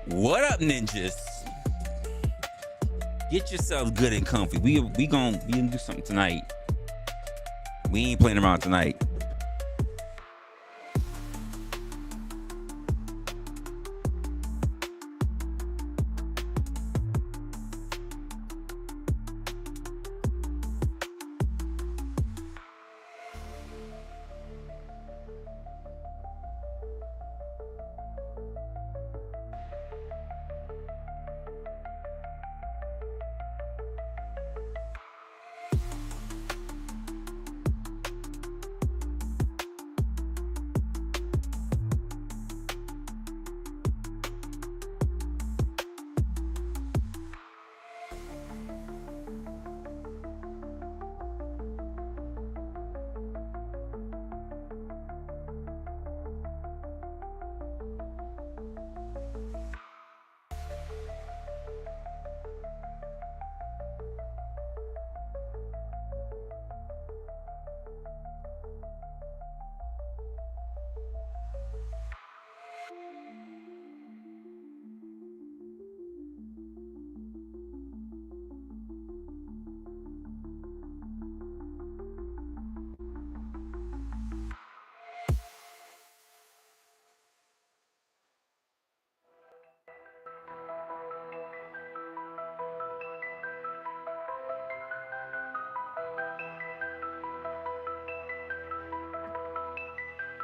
What up, ninjas? Get yourselves good and comfy. We gonna do something tonight. We ain't playing around tonight.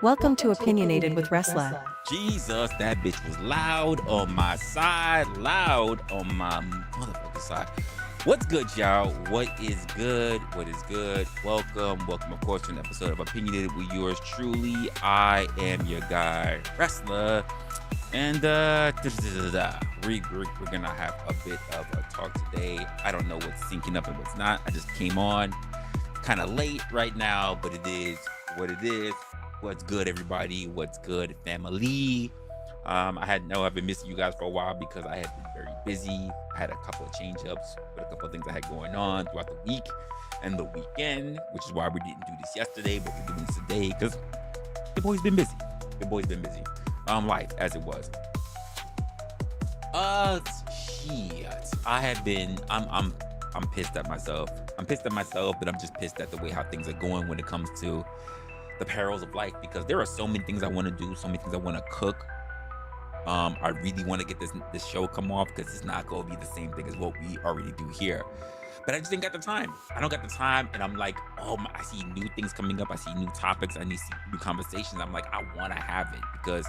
Welcome to Opinionated with Wrestler. Jesus, that bitch was loud on my side, loud on my motherfucking side. What's good, y'all? What is good? What is good? Welcome, of course, to an episode of Opinionated with yours truly. I am your guy, Wrestler, and we're gonna have a bit of a talk today. I don't know what's syncing up and what's not. I just came on kind of late right now, but it is what it is. What's good, everybody? What's good, family? I've been missing you guys for a while because I had been very busy. I had a couple of change-ups with a couple of things I had going on throughout the week and the weekend, which is why we didn't do this yesterday, but we're doing this today because the boy's been busy. Life as it was. Shit. I'm pissed at myself. But I'm just pissed at the way how things are going when it comes to the perils of life, because there are so many things I want to do, so many things I want to cook. I really want to get this show come off because it's not going to be the same thing as what we already do here. But I just didn't get the time. I don't got the time, and I'm like, I see new things coming up. I see new topics. I need new conversations. I'm like, I want to have it because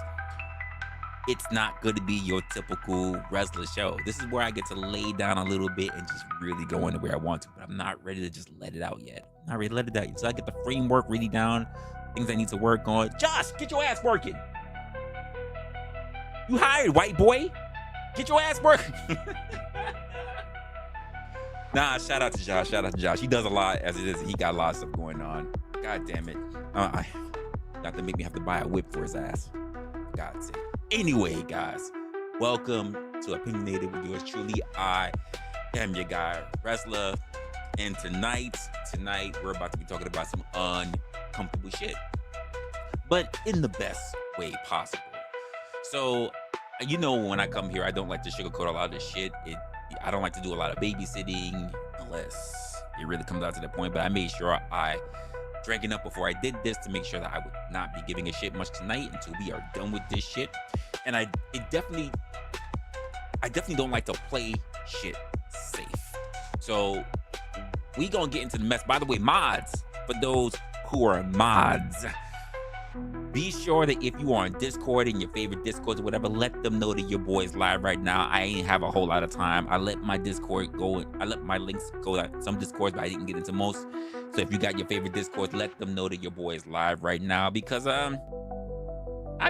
it's not going to be your typical wrestler show. This is where I get to lay down a little bit and just really go into where I want to, but I'm not ready to just let it out yet. So I get the framework really down, things I need to work on. Josh, get your ass working. You hired, white boy. Get your ass working. Nah, shout out to Josh. He does a lot as it is. He got a lot of stuff going on. God damn it. Not to make me have to buy a whip for his ass. God's sake. Anyway, guys, welcome to Opinionated with yours truly. I am your guy, Wrestler. And tonight, we're about to be talking about some uncomfortable shit, but in the best way possible. So, when I come here, I don't like to sugarcoat a lot of this shit. I don't like to do a lot of babysitting unless it really comes out to the point, but I made sure I drank enough before I did this to make sure that I would not be giving a shit much tonight until we are done with this shit. And I definitely don't like to play shit safe. So we gonna get into the mess. By the way, mods, for those who are mods, be sure that if you are on Discord and your favorite Discords or whatever, let them know that your boy's live right now. I ain't have a whole lot of time. I let my Discord go. I let my links go at some Discords, but I didn't get into most. So if you got your favorite Discords, let them know that your boy is live right now, because I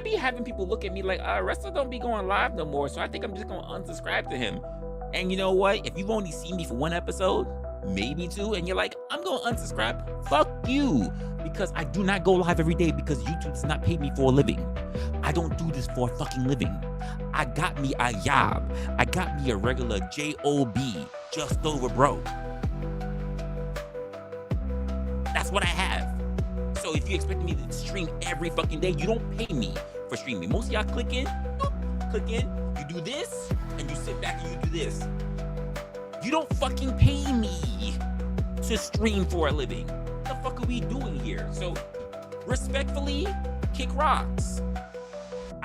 be having people look at me like, Wrestler don't be going live no more, so I think I'm just gonna unsubscribe to him. And you know what? If you've only seen me for one episode, maybe two, and you're like, I'm gonna unsubscribe, fuck you, because I do not go live every day because YouTube does not pay me for a living. I don't do this for a fucking living. I got me a job. I got me a regular job, just over broke. That's what I have. So if you expect me to stream every fucking day, you don't pay me for streaming. Most of y'all click in, You do this, and you sit back and you do this. You don't fucking pay me to stream for a living. What the fuck are we doing here? So, respectfully, kick rocks.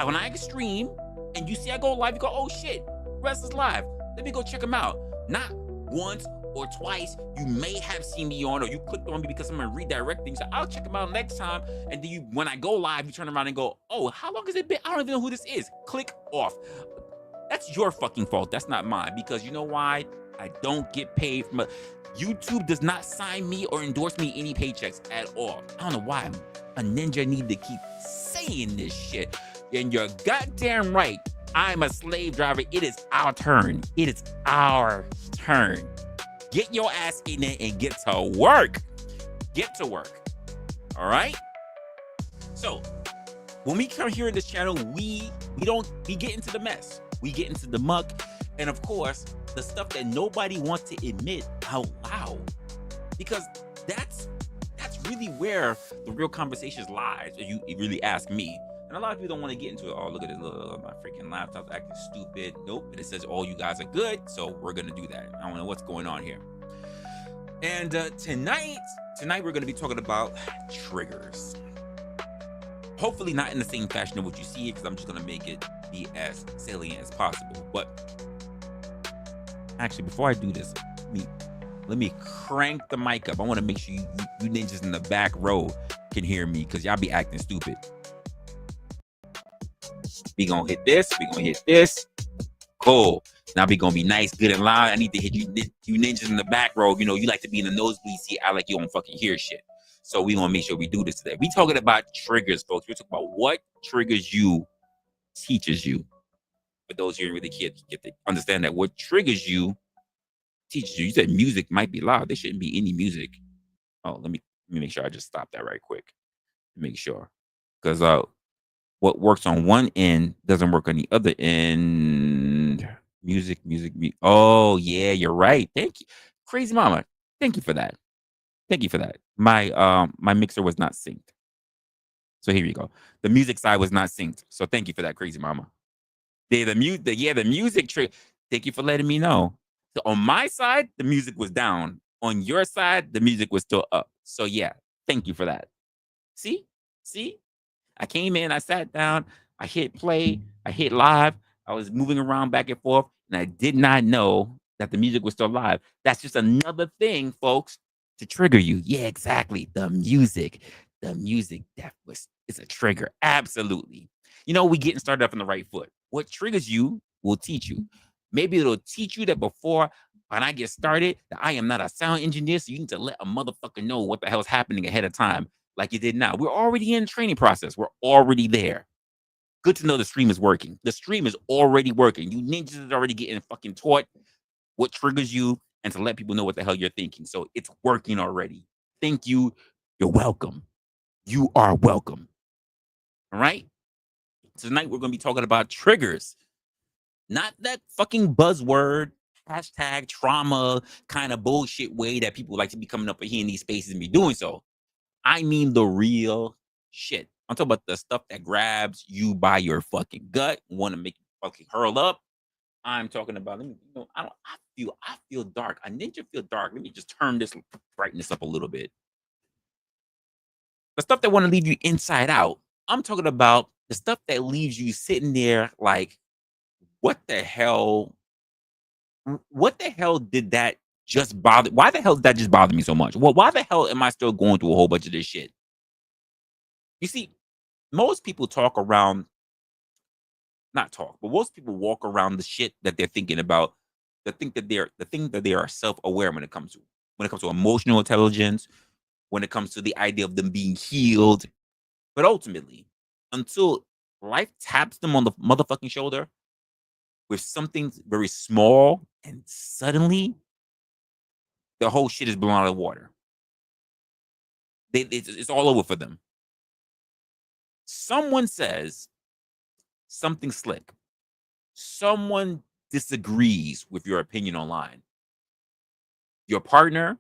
When I stream and you see I go live, you go, oh shit, Russ is live. Let me go check him out. Not once or twice. You may have seen me on, or you clicked on me because I'm redirecting. So I'll check him out next time. And then when I go live, you turn around and go, oh, how long has it been? I don't even know who this is. Click off. That's your fucking fault. That's not mine. Because you know why? I don't get paid from YouTube does not sign me or endorse me any paychecks at all. I don't know why a ninja need to keep saying this shit. And you're goddamn right. I'm a slave driver. It is our turn. It is our turn. Get your ass in there and get to work. Get to work. All right? So, when we come here in this channel, we get into the mess. We get into the muck. And of course, the stuff that nobody wants to admit out loud. Because that's really where the real conversations lies, if you really ask me. And a lot of people don't want to get into it. Oh, look at this, my freaking laptop's acting stupid. Nope. And it says all you guys are good, so we're gonna do that. I don't know what's going on here. And tonight we're gonna be talking about triggers. Hopefully not in the same fashion of what you see it, because I'm just gonna make it be as salient as possible. But actually, before I do this, let me crank the mic up. I want to make sure you ninjas in the back row can hear me, because y'all be acting stupid. We gonna hit this. We gonna hit this. Cool. Now we gonna be nice, good, and loud. I need to hit you ninjas in the back row. You know, you like to be in the nosebleed seat. I like you don't fucking hear shit. So we gonna make sure we do this today. We talking about triggers, folks. We're talking about what triggers you, teaches you. For those who really get to understand that what triggers you, teaches you. You said music might be loud. There shouldn't be any music. Oh, let me make sure I just stop that right quick. Make sure, because what works on one end doesn't work on the other end. Music. Oh yeah, you're right. Thank you, Crazy Mama. Thank you for that. My mixer was not synced. So here you go. The music side was not synced. So thank you for that, Crazy Mama. The music trick. Thank you for letting me know. So on my side, the music was down. On your side, the music was still up. So yeah, thank you for that. See? I came in, I sat down, I hit play, I hit live. I was moving around back and forth, and I did not know that the music was still live. That's just another thing, folks, to trigger you. Yeah, exactly. The music is a trigger. Absolutely. You know, we getting started off on the right foot. What triggers you will teach you. Maybe it'll teach you that before when I get started, that I am not a sound engineer, so you need to let a motherfucker know what the hell is happening ahead of time, like you did now. We're already in the training process. We're already there. Good to know the stream is working. The stream is already working. You ninjas are already getting fucking taught what triggers you and to let people know what the hell you're thinking. So it's working already. Thank you. You're welcome. You are welcome. All right? Tonight we're going to be talking about triggers. Not that fucking buzzword, hashtag trauma kind of bullshit way that people like to be coming up here in these spaces and be doing so. I mean the real shit. I'm talking about the stuff that grabs you by your fucking gut, want to make you fucking hurl up. I'm talking about, I feel dark. A ninja feel dark. Let me just turn this brightness up a little bit. The stuff that want to leave you inside out. I'm talking about the stuff that leaves you sitting there like, what the hell did that just bother? Why the hell did that just bother me so much? Well, why the hell am I still going through a whole bunch of this shit? You see, most people most people walk around the shit that they're thinking about. The thing that they are self-aware when it comes to emotional intelligence, when it comes to the idea of them being healed. But ultimately, until life taps them on the motherfucking shoulder with something very small, and suddenly the whole shit is blown out of the water. It's all over for them. Someone says something slick. Someone disagrees with your opinion online. Your partner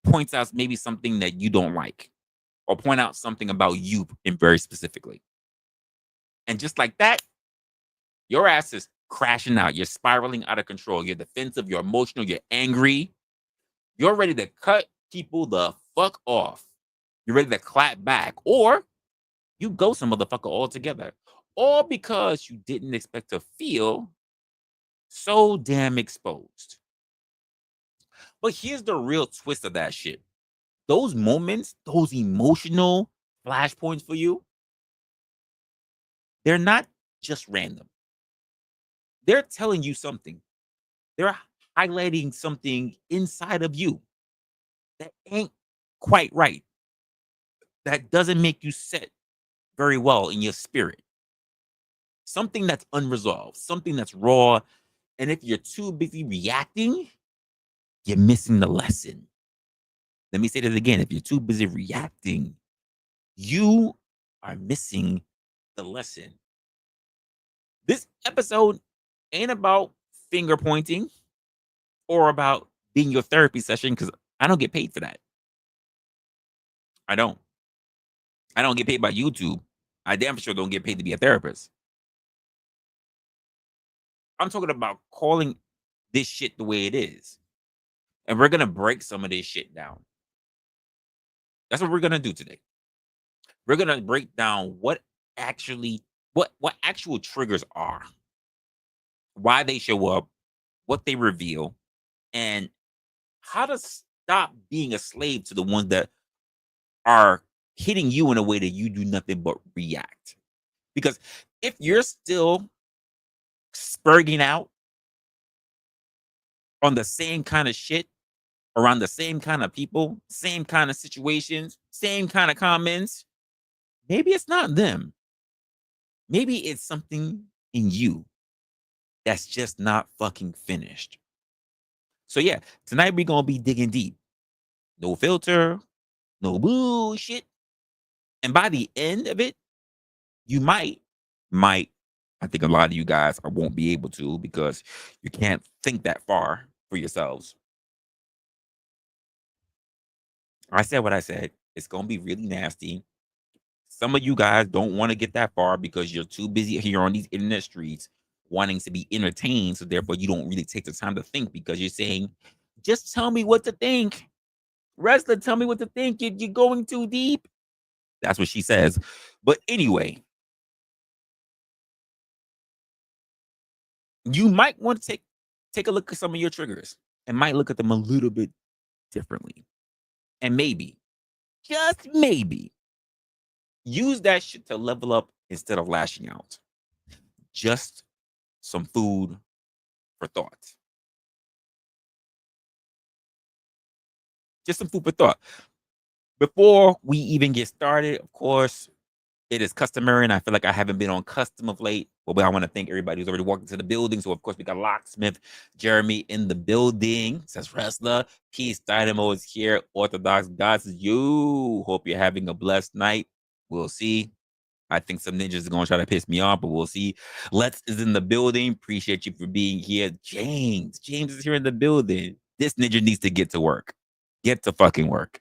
points out maybe something that you don't like, or point out something about you in very specifically. And just like that, your ass is crashing out. You're spiraling out of control. You're defensive. You're emotional. You're angry. You're ready to cut people the fuck off. You're ready to clap back. Or you ghost some motherfucker altogether. All because you didn't expect to feel so damn exposed. But here's the real twist of that shit. Those moments, those emotional flashpoints for you, they're not just random. They're telling you something. They're highlighting something inside of you that ain't quite right. That doesn't make you set very well in your spirit. Something that's unresolved, something that's raw. And if you're too busy reacting, you're missing the lesson. Let me say that again. If you're too busy reacting, you are missing the lesson. This episode ain't about finger pointing or about being your therapy session because I don't get paid for that. I don't. I don't get paid by YouTube. I damn sure don't get paid to be a therapist. I'm talking about calling this shit the way it is. And we're going to break some of this shit down. That's what we're going to do today. We're going to break down what actual triggers are, why they show up, what they reveal, and how to stop being a slave to the ones that are hitting you in a way that you do nothing but react. Because if you're still spurging out on the same kind of shit, around the same kind of people, same kind of situations, same kind of comments, maybe it's not them. Maybe it's something in you that's just not fucking finished. So yeah, tonight we're gonna be digging deep. No filter, no bullshit. And by the end of it, you might, I think a lot of you guys won't be able to because you can't think that far for yourselves. I said what I said. It's gonna be really nasty. Some of you guys don't want to get that far because you're too busy here on these internet streets wanting to be entertained. So therefore, you don't really take the time to think because you're saying, just tell me what to think. Wrestler, tell me what to think. You're going too deep. That's what she says. But anyway, you might want to take a look at some of your triggers and might look at them a little bit differently. And maybe, just maybe, use that shit to level up instead of lashing out. Just some food for thought. Just some food for thought. Before we even get started, of course, it is customary, and I feel like I haven't been on custom of late. But I want to thank everybody who's already walked into the building. So, of course, we got Locksmith Jeremy in the building. Says Wrestler. Peace Dynamo is here. Orthodox Gods is you. Hope you're having a blessed night. We'll see. I think some ninjas are going to try to piss me off, but we'll see. Let's is in the building. Appreciate you for being here. James is here in the building. This ninja needs to get to work. Get to fucking work.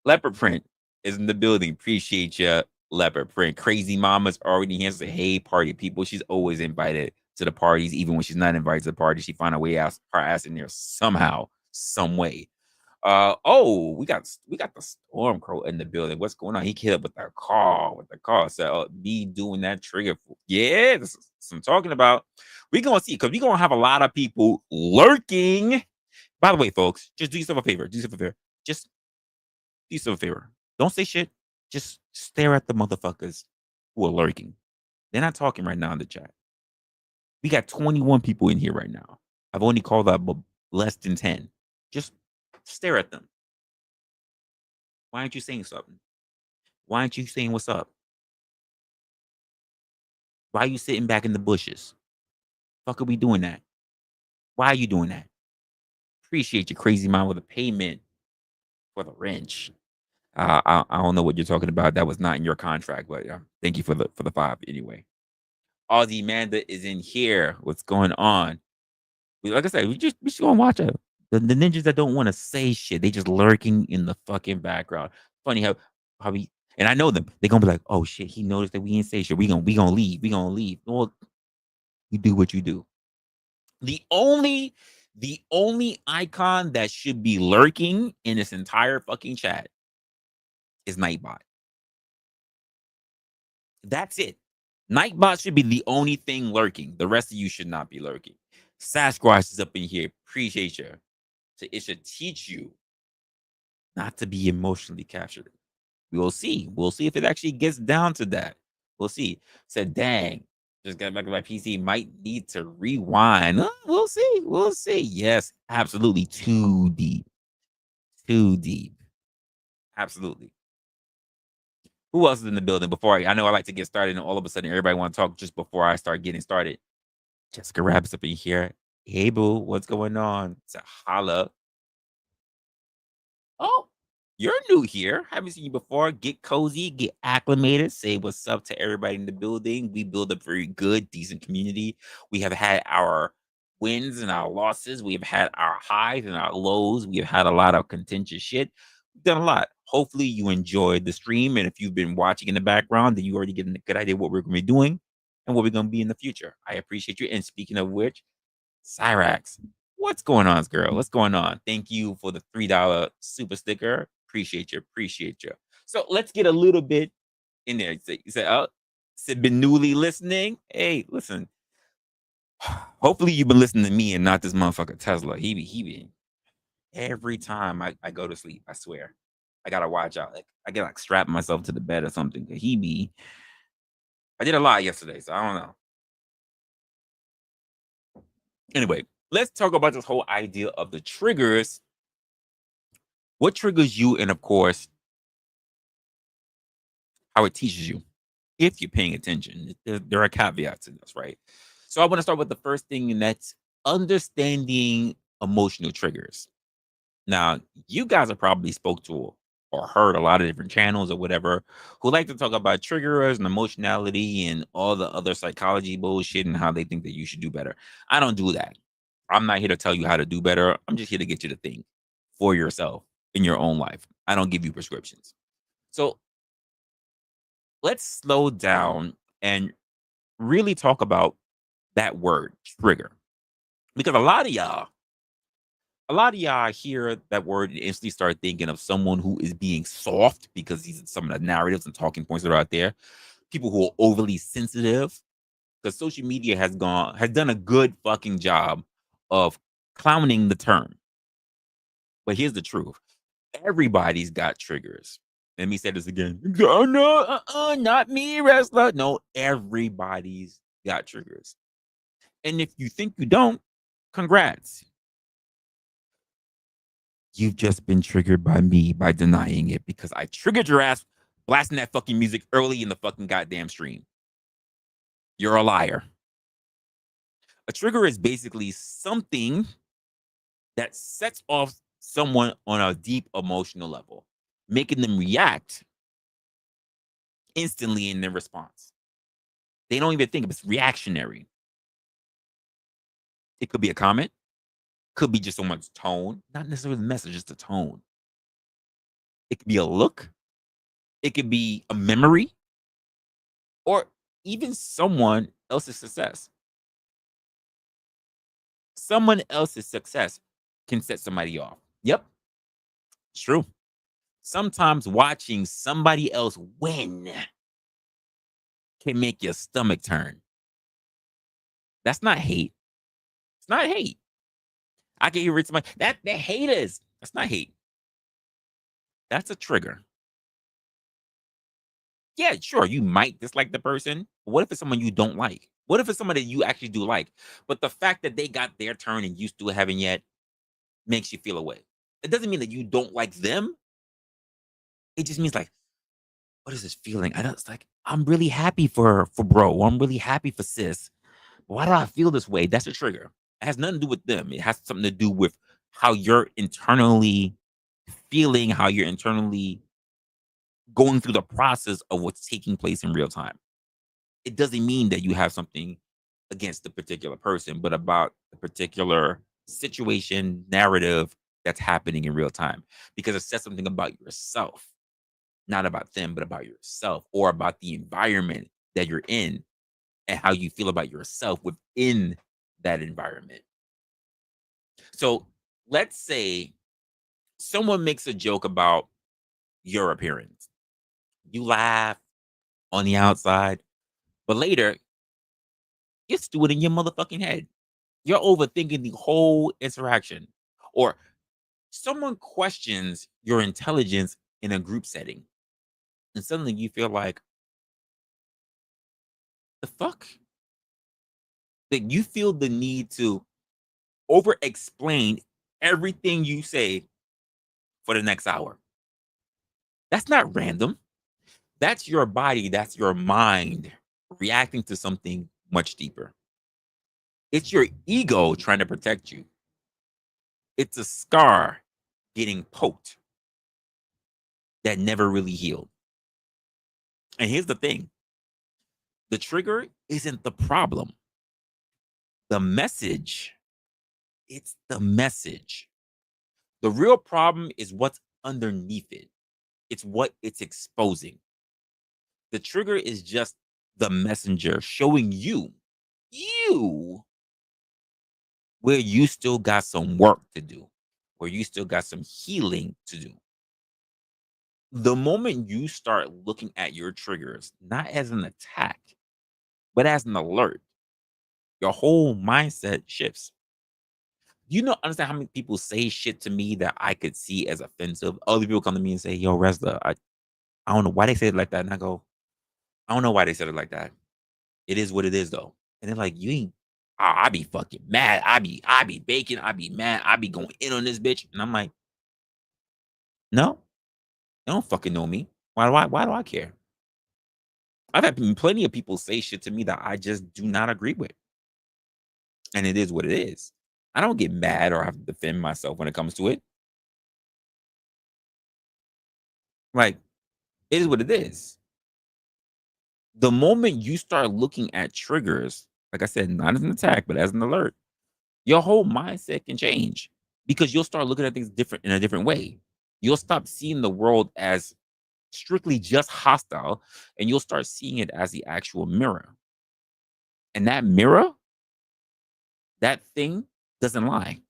Leopard Print is in the building. Appreciate you, Leopard Print. Crazy Mama's already here. Say, hey, party people. She's always invited to the parties, even when she's not invited to the party. She find her ass in there somehow, some way. We got the Storm Crow in the building. What's going on? He hit up with the car. So me doing that trigger. Yeah, this is what I'm talking about. We're gonna see because we're gonna have a lot of people lurking. By the way, folks, just do yourself a favor. Just do yourself a favor. Don't say shit. Just stare at the motherfuckers who are lurking. They're not talking right now in the chat. We got 21 people in here right now. I've only called up less than 10. Just stare at them. Why aren't you saying something? Why aren't you saying what's up? Why are you sitting back in the bushes? Fuck are we doing that? Why are you doing that? Appreciate your crazy mind with a payment for the wrench. I don't know what you're talking about. That was not in your contract, but thank you for the 5 anyway. Aussie Manda is in here. What's going on? Like I said, we just gonna watch it. The ninjas that don't want to say shit, they just lurking in the fucking background. Funny how we and I know them. They're gonna be like, oh shit, he noticed that we ain't say shit. We gonna leave. Well, You do what you do. The only icon that should be lurking in this entire fucking chat is Nightbot. That's it. Nightbot should be the only thing lurking. The rest of you should not be lurking. Sasquatch is up in here. Appreciate you. So it should teach you not to be emotionally captured. We'll see. We'll see if it actually gets down to that. We'll see. Said, dang, just got back to my PC. Might need to rewind. We'll see. We'll see. Yes, absolutely. Too deep. Too deep. Absolutely. Who else is in the building before I know I like to get started, and all of a sudden everybody want to talk just before I start getting started. Jessica Rabbit's up in here. Hey, boo, what's going on? It's a holla. Oh, you're new here. Haven't seen you before. Get cozy, get acclimated, say what's up to everybody in the building. We build a very good, decent community. We have had our wins and our losses. We have had our highs and our lows. We have had a lot of contentious shit. We've done a lot. Hopefully you enjoyed the stream. And if you've been watching in the background, then you already get a good idea what we're going to be doing and what we're going to be in the future. I appreciate you. And speaking of which, Cyrax, what's going on, girl? What's going on? Thank you for the $3 super sticker. Appreciate you. Appreciate you. So let's get a little bit in there. You say, oh, been newly listening. Hey, listen. Hopefully you've been listening to me and not this motherfucker Tesla. He be every time I go to sleep, I swear. I gotta watch out. Like I get like strap myself to the bed or something. I did a lot yesterday, so I don't know. Anyway, let's talk about this whole idea of the triggers. What triggers you, and of course, how it teaches you if you're paying attention. There are caveats in this, right? So I want to start with the first thing, and that's understanding emotional triggers. Now, you guys have probably spoke to or heard a lot of different channels or whatever who like to talk about triggers and emotionality and all the other psychology bullshit and how they think that you should do better. I don't do that. I'm not here to tell you how to do better. I'm just here to get you to think for yourself in your own life. I don't give you prescriptions. So let's slow down and really talk about that word trigger. Because a lot of y'all hear that word and instantly start thinking of someone who is being soft because these are some of the narratives and talking points that are out there. People who are overly sensitive, because social media has done a good fucking job of clowning the term. But here's the truth. Everybody's got triggers. Let me say this again. Oh, no, not me, wrestler. No, everybody's got triggers. And if you think you don't, congrats. You've just been triggered by me by denying it because I triggered your ass blasting that fucking music early in the fucking goddamn stream. You're a liar. A trigger is basically something that sets off someone on a deep emotional level, making them react instantly in their response. They don't even think it's reactionary. It could be a comment, could be just someone's tone, not necessarily the message, just the tone. It could be a look, it could be a memory, or even someone else's success. Someone else's success can set somebody off. Yep, it's true. Sometimes watching somebody else win can make your stomach turn. That's not hate. It's not hate. I can hear somebody that the haters. That's not hate. That's a trigger. Yeah, sure, you might dislike the person. What if it's someone you don't like? What if it's somebody you actually do like? But the fact that they got their turn and you still haven't yet makes you feel away. It doesn't mean that you don't like them. It just means like, what is this feeling? I don't. It's like I'm really happy for bro. I'm really happy for sis. Why do I feel this way? That's a trigger. It has nothing to do with them. It has something to do with how you're internally feeling, how you're internally going through the process of what's taking place in real time. It doesn't mean that you have something against the particular person, but about the particular situation, narrative that's happening in real time. Because it says something about yourself, not about them, but about yourself or about the environment that you're in and how you feel about yourself within that environment. So let's say someone makes a joke about your appearance. You laugh on the outside, but later you stew it in your motherfucking head. You're overthinking the whole interaction. Or someone questions your intelligence in a group setting, and suddenly you feel like, the fuck? That you feel the need to over explain everything you say for the next hour. That's not random. That's your body, that's your mind reacting to something much deeper. It's your ego trying to protect you. It's a scar getting poked that never really healed. And here's the thing, the trigger isn't the problem. The message, it's the message. The real problem is what's underneath it. It's what it's exposing. The trigger is just the messenger showing you, where you still got some work to do, where you still got some healing to do. The moment you start looking at your triggers, not as an attack, but as an alert, your whole mindset shifts. You know, understand how many people say shit to me that I could see as offensive? Other people come to me and say, yo, Resla, I don't know why they said it like that. And I go, I don't know why they said it like that. It is what it is, though. And they're like, you ain't, I be fucking mad. I be baking. I be mad. I be going in on this bitch. And I'm like, no, they don't fucking know me. Why do I care? I've had plenty of people say shit to me that I just do not agree with. And it is what it is. I don't get mad or have to defend myself when it comes to it. Like, it is what it is. The moment you start looking at triggers, like I said, not as an attack, but as an alert, your whole mindset can change because you'll start looking at things different in a different way. You'll stop seeing the world as strictly just hostile, and you'll start seeing it as the actual mirror. And that mirror, that thing doesn't lie.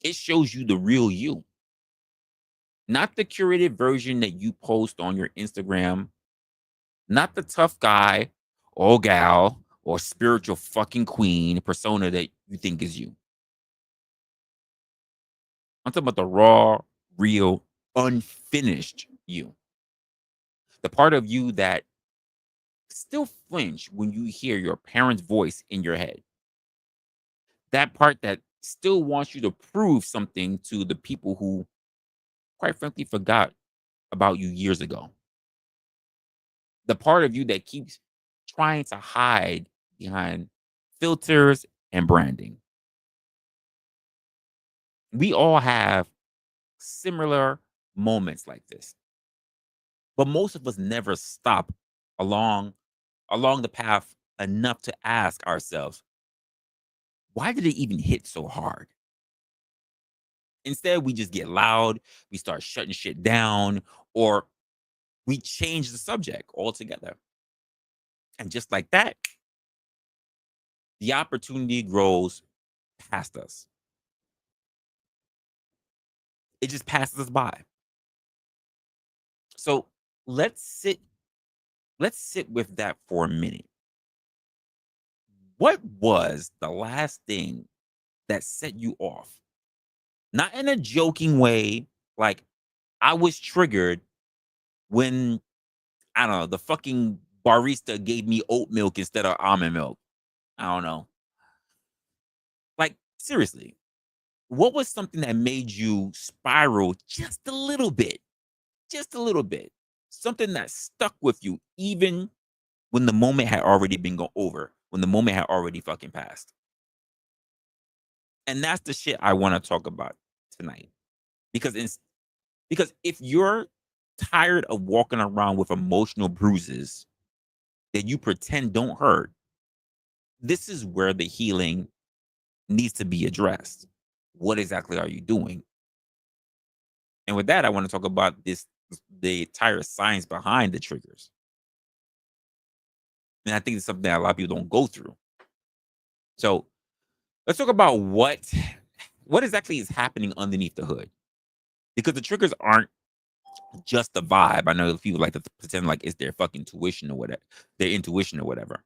It shows you the real you, not the curated version that you post on your Instagram, not the tough guy or gal or spiritual fucking queen persona that you think is you. I'm talking about the raw, real, unfinished you. The part of you that still flinch when you hear your parents' voice in your head. That part that still wants you to prove something to the people who, quite frankly, forgot about you years ago. The part of you that keeps trying to hide behind filters and branding. We all have similar moments like this, but most of us never stop along the path enough to ask ourselves, why did it even hit so hard? Instead, we just get loud, we start shutting shit down, or we change the subject altogether. And just like that, the opportunity grows past us. It just passes us by. So let's sit with that for a minute. What was the last thing that set you off? Not in a joking way, like I was triggered when, I don't know, the fucking barista gave me oat milk instead of almond milk. I don't know. Like, seriously, what was something that made you spiral just a little bit? Just a little bit. Something that stuck with you, even when the moment had already been over, when the moment had already fucking passed. And that's the shit I want to talk about tonight. Because if you're tired of walking around with emotional bruises that you pretend don't hurt, this is where the healing needs to be addressed. What exactly are you doing? And with that, I want to talk about the entire science behind the triggers. And I think it's something that a lot of people don't go through. So let's talk about what exactly is happening underneath the hood. Because the triggers aren't just the vibe. I know people like to pretend like it's their fucking tuition or whatever, their intuition or whatever.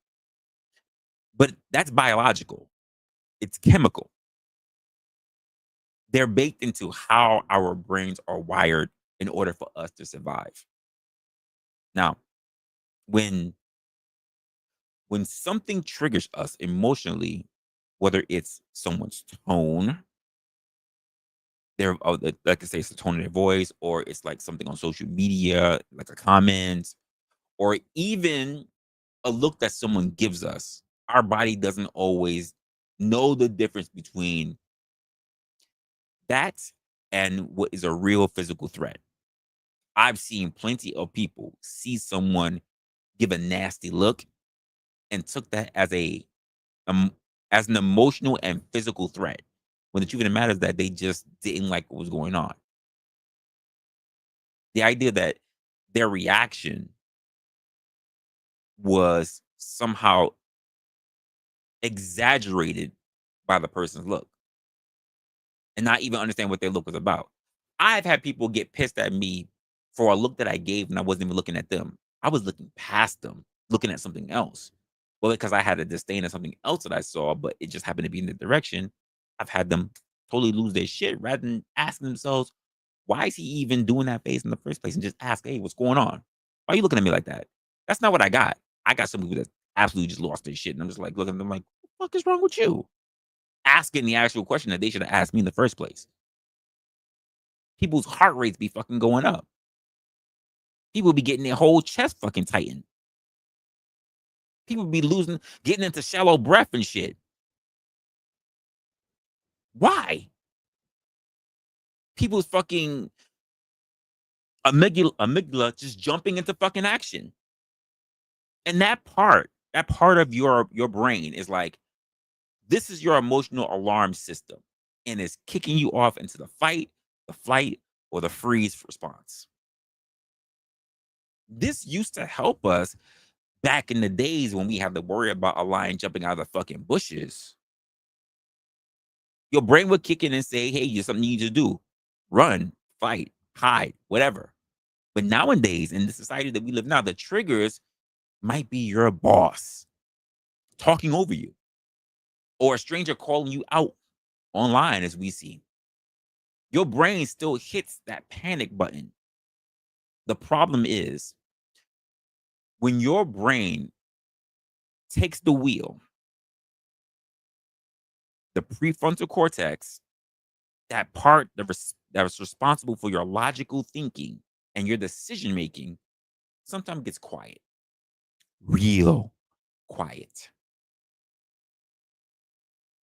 But that's biological. It's chemical. They're baked into how our brains are wired in order for us to survive. Now, when something triggers us emotionally, whether it's someone's tone, like I say, it's the tone of their voice, or it's like something on social media, like a comment, or even a look that someone gives us, our body doesn't always know the difference between that and what is a real physical threat. I've seen plenty of people see someone give a nasty look and took that um, as an emotional and physical threat. When the truth of the matter is that they just didn't like what was going on. The idea that their reaction was somehow exaggerated by the person's look and not even understand what their look was about. I've had people get pissed at me for a look that I gave and I wasn't even looking at them. I was looking past them, looking at something else. Well, because I had a disdain of something else that I saw, but it just happened to be in the direction. I've had them totally lose their shit rather than asking themselves, why is he even doing that face in the first place? And just ask, hey, what's going on? Why are you looking at me like that? That's not what I got. I got some people that absolutely just lost their shit. And I'm just like looking at them like, what the fuck is wrong with you? Asking the actual question that they should have asked me in the first place. People's heart rates be fucking going up. People be getting their whole chest fucking tightened. People be getting into shallow breath and shit. Why? People's fucking amygdala just jumping into fucking action. And that part of your brain is like, this is your emotional alarm system. And it's kicking you off into the fight, the flight, or the freeze response. This used to help us back in the days when we had to worry about a lion jumping out of the fucking bushes. Your brain would kick in and say, hey, there's something you need to do. Run, fight, hide, whatever. But nowadays, in the society that we live now, the triggers might be your boss talking over you or a stranger calling you out online, as we see. Your brain still hits that panic button. The problem is when your brain takes the wheel, the prefrontal cortex, that part that was responsible for your logical thinking and your decision making, sometimes gets quiet, real quiet.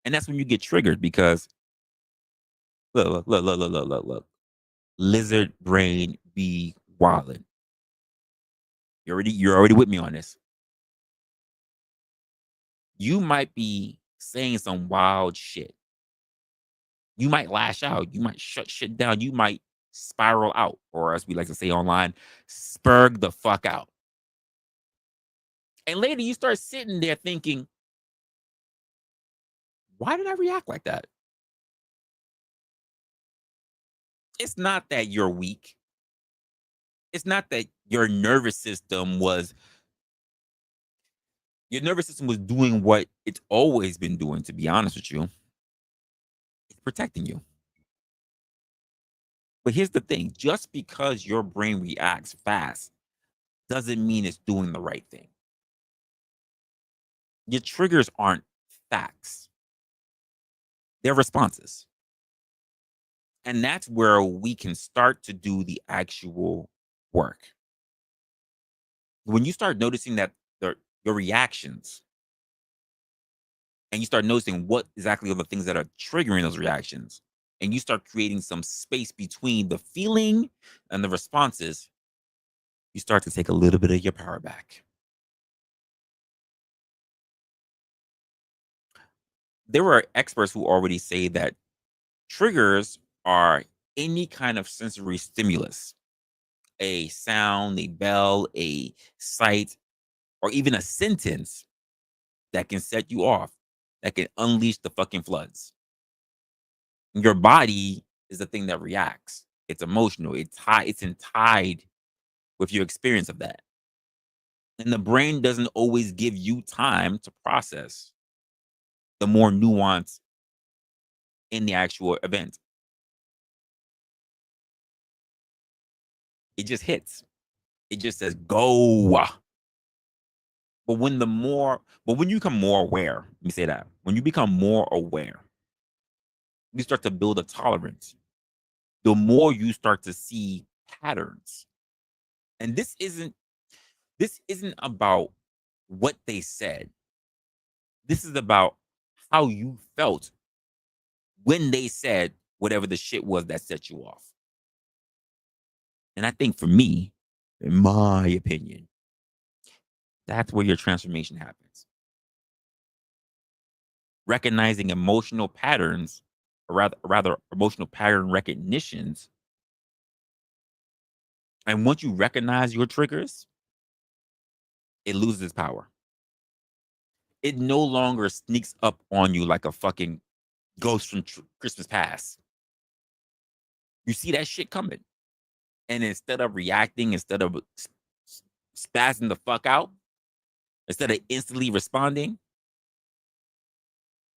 And that's when you get triggered because look. Lizard brain be wildin'. You're already with me on this. You might be saying some wild shit. You might lash out. You might shut shit down. You might spiral out, or as we like to say online, spurg the fuck out. And later you start sitting there thinking, why did I react like that? It's not that you're weak. It's not that your nervous system was doing what it's always been doing, to be honest with you. It's protecting you. But here's the thing, just because your brain reacts fast doesn't mean it's doing the right thing. Your triggers aren't facts, they're responses. And that's where we can start to do the actual work. When you start noticing that your reactions and you start noticing what exactly are the things that are triggering those reactions, and you start creating some space between the feeling and the responses, you start to take a little bit of your power back. There are experts who already say that triggers are any kind of sensory stimulus, a sound, a bell, a sight, or even a sentence that can set you off, that can unleash the fucking floods. Your body is the thing that reacts. It's emotional. It's tied with your experience of that. And the brain doesn't always give you time to process the more nuance in the actual event. It just hits. It just says go. But when you become more aware, let me say that. When you become more aware, you start to build a tolerance. The more you start to see patterns. And this isn't about what they said. This is about how you felt when they said whatever the shit was that set you off. And I think for me, in my opinion, that's where your transformation happens. Recognizing emotional patterns, or rather emotional pattern recognitions. And once you recognize your triggers, it loses its power. It no longer sneaks up on you like a fucking ghost from Christmas past. You see that shit coming. And instead of reacting, instead of spazzing the fuck out, instead of instantly responding,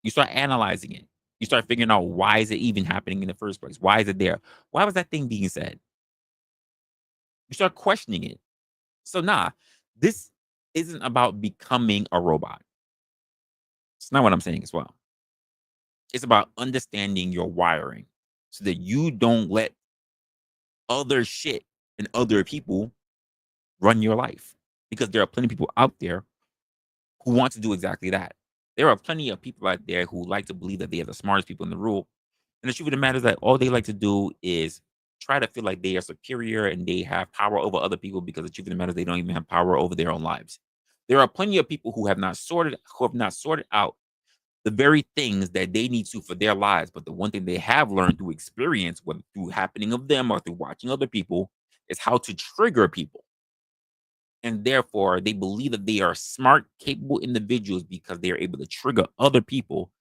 you start analyzing it. You start figuring out, why is it even happening in the first place? Why is it there? Why was that thing being said? You start questioning it. So this isn't about becoming a robot. It's not what I'm saying as well. It's about understanding your wiring so that you don't let other shit and other people run your life. Because there are plenty of people out there who want to do exactly that. There are plenty of people out there who like to believe that they are the smartest people in the room. And the truth of the matter is that all they like to do is try to feel like they are superior and they have power over other people, because the truth of the matter is they don't even have power over their own lives. There are plenty of people who have not sorted out the very things that they need to for their lives. But the one thing they have learned through experience, whether through happening of them or through watching other people, is how to trigger people. And therefore, they believe that they are smart, capable individuals because they are able to trigger other people.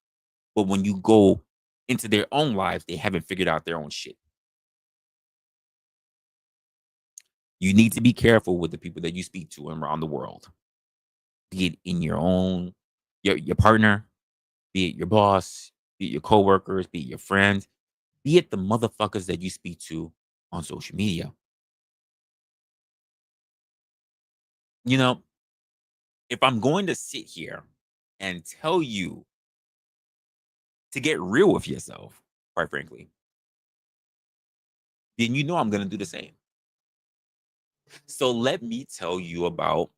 But when you go into their own lives, they haven't figured out their own shit. You need to be careful with the people that you speak to around the world, be it in your partner, be it your boss, be it your coworkers, be it your friends, be it the motherfuckers that you speak to on social media. You know, if I'm going to sit here and tell you to get real with yourself, quite frankly, then you know I'm going to do the same. So let me tell you about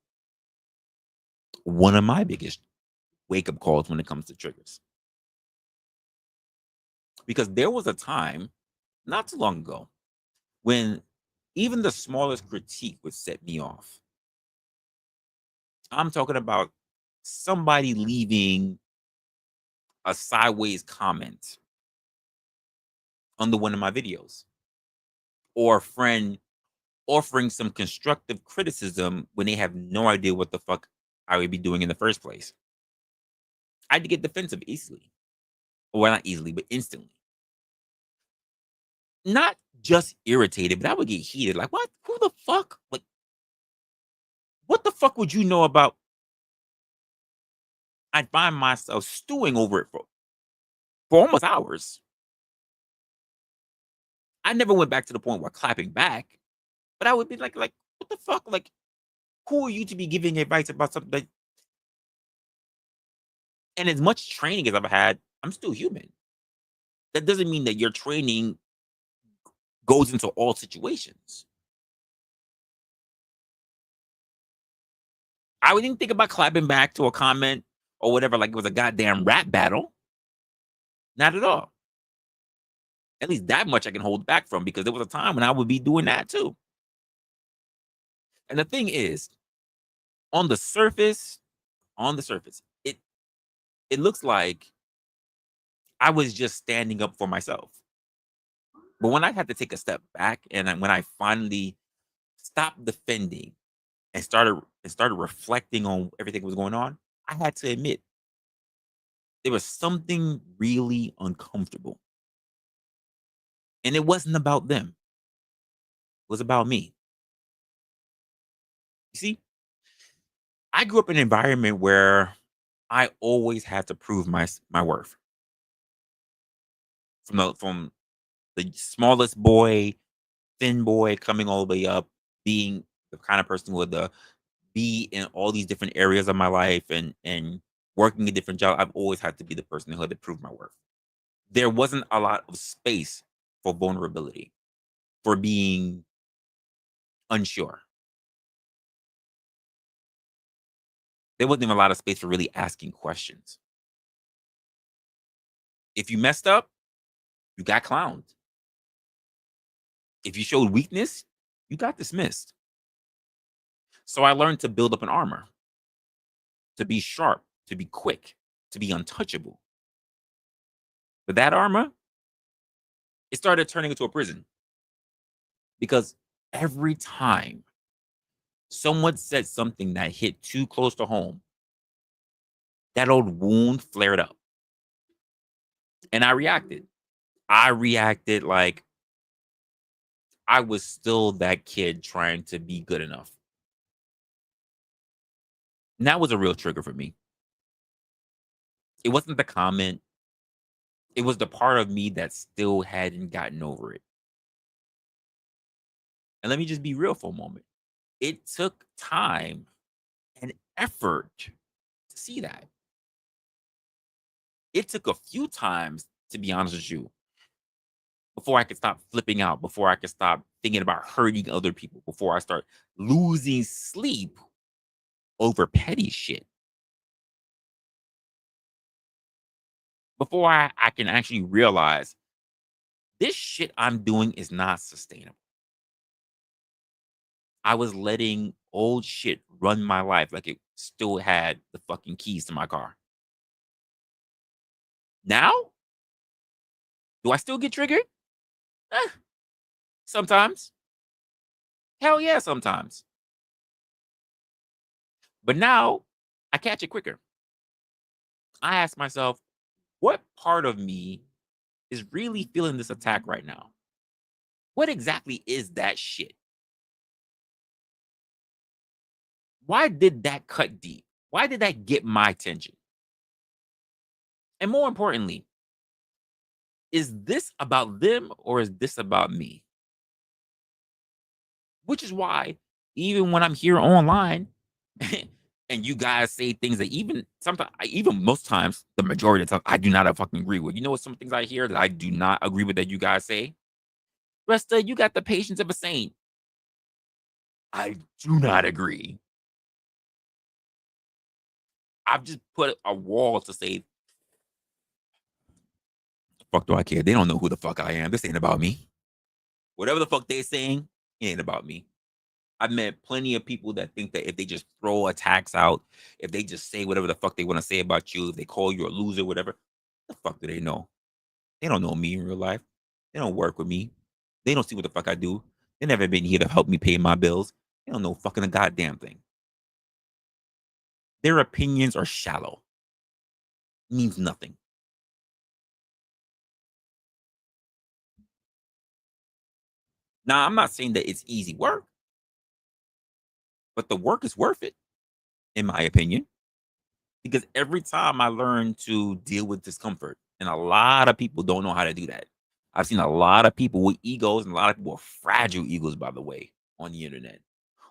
one of my biggest wake up calls when it comes to triggers. Because there was a time not too long ago when even the smallest critique would set me off. I'm talking about somebody leaving a sideways comment under one of my videos, or a friend offering some constructive criticism when they have no idea what the fuck I would be doing in the first place. I'd get defensive easily. Well, not easily, but instantly. Not just irritated, but I would get heated. Like, what? Who the fuck? Like, what the fuck would you know about? I'd find myself stewing over it for almost hours. I never went back to the point where clapping back, but I would be like, what the fuck? Like, who are you to be giving advice about something that, and as much training as I've had, I'm still human. That doesn't mean that your training goes into all situations. I wouldn't think about clapping back to a comment or whatever, like it was a goddamn rap battle. Not at all. At least that much I can hold back from, because there was a time when I would be doing that too. And the thing is, on the surface, it looks like I was just standing up for myself. But when I had to take a step back, and when I finally stopped defending and started reflecting on everything that was going on, I had to admit there was something really uncomfortable. And it wasn't about them. It was about me. You see, I grew up in an environment where I always had to prove my worth. From the smallest boy, thin boy coming all the way up, being the kind of person who would be in all these different areas of my life and working a different job. I've always had to be the person who had to prove my worth. There wasn't a lot of space for vulnerability, for being unsure. There wasn't even a lot of space for really asking questions. If you messed up, you got clowned. If you showed weakness, you got dismissed. So I learned to build up an armor, to be sharp, to be quick, to be untouchable. But that armor, it started turning into a prison because every time someone said something that hit too close to home, that old wound flared up. And I reacted. I reacted like I was still that kid trying to be good enough. And that was a real trigger for me. It wasn't the comment, it was the part of me that still hadn't gotten over it. And let me just be real for a moment. It took time and effort to see that. It took a few times, to be honest with you, before I could stop flipping out, before I could stop thinking about hurting other people, before I start losing sleep over petty shit. Before I can actually realize this shit I'm doing is not sustainable. I was letting old shit run my life like it still had the fucking keys to my car. Now, do I still get triggered? Eh, sometimes. Hell yeah, sometimes. But now I catch it quicker. I ask myself, what part of me is really feeling this attack right now? What exactly is that shit? Why did that cut deep? Why did that get my attention? And more importantly, is this about them or is this about me? Which is why, even when I'm here online and you guys say things that even sometimes, even most times, the majority of the time, I do not fucking agree with. You know what? Some things I hear that I do not agree with that you guys say. Resta, you got the patience of a saint. I do not agree. I've just put a wall to say, fuck do I care? They don't know who the fuck I am. This ain't about me. Whatever the fuck they saying, it ain't about me. I've met plenty of people that think that if they just throw attacks out, if they just say whatever the fuck they want to say about you, if they call you a loser, whatever, the fuck do they know? They don't know me in real life. They don't work with me. They don't see what the fuck I do. They never been here to help me pay my bills. They don't know fucking a goddamn thing. Their opinions are shallow. Means nothing. Now, I'm not saying that it's easy work, but the work is worth it, in my opinion. Because every time I learn to deal with discomfort, and a lot of people don't know how to do that. I've seen a lot of people with egos and a lot of people with fragile egos, by the way, on the internet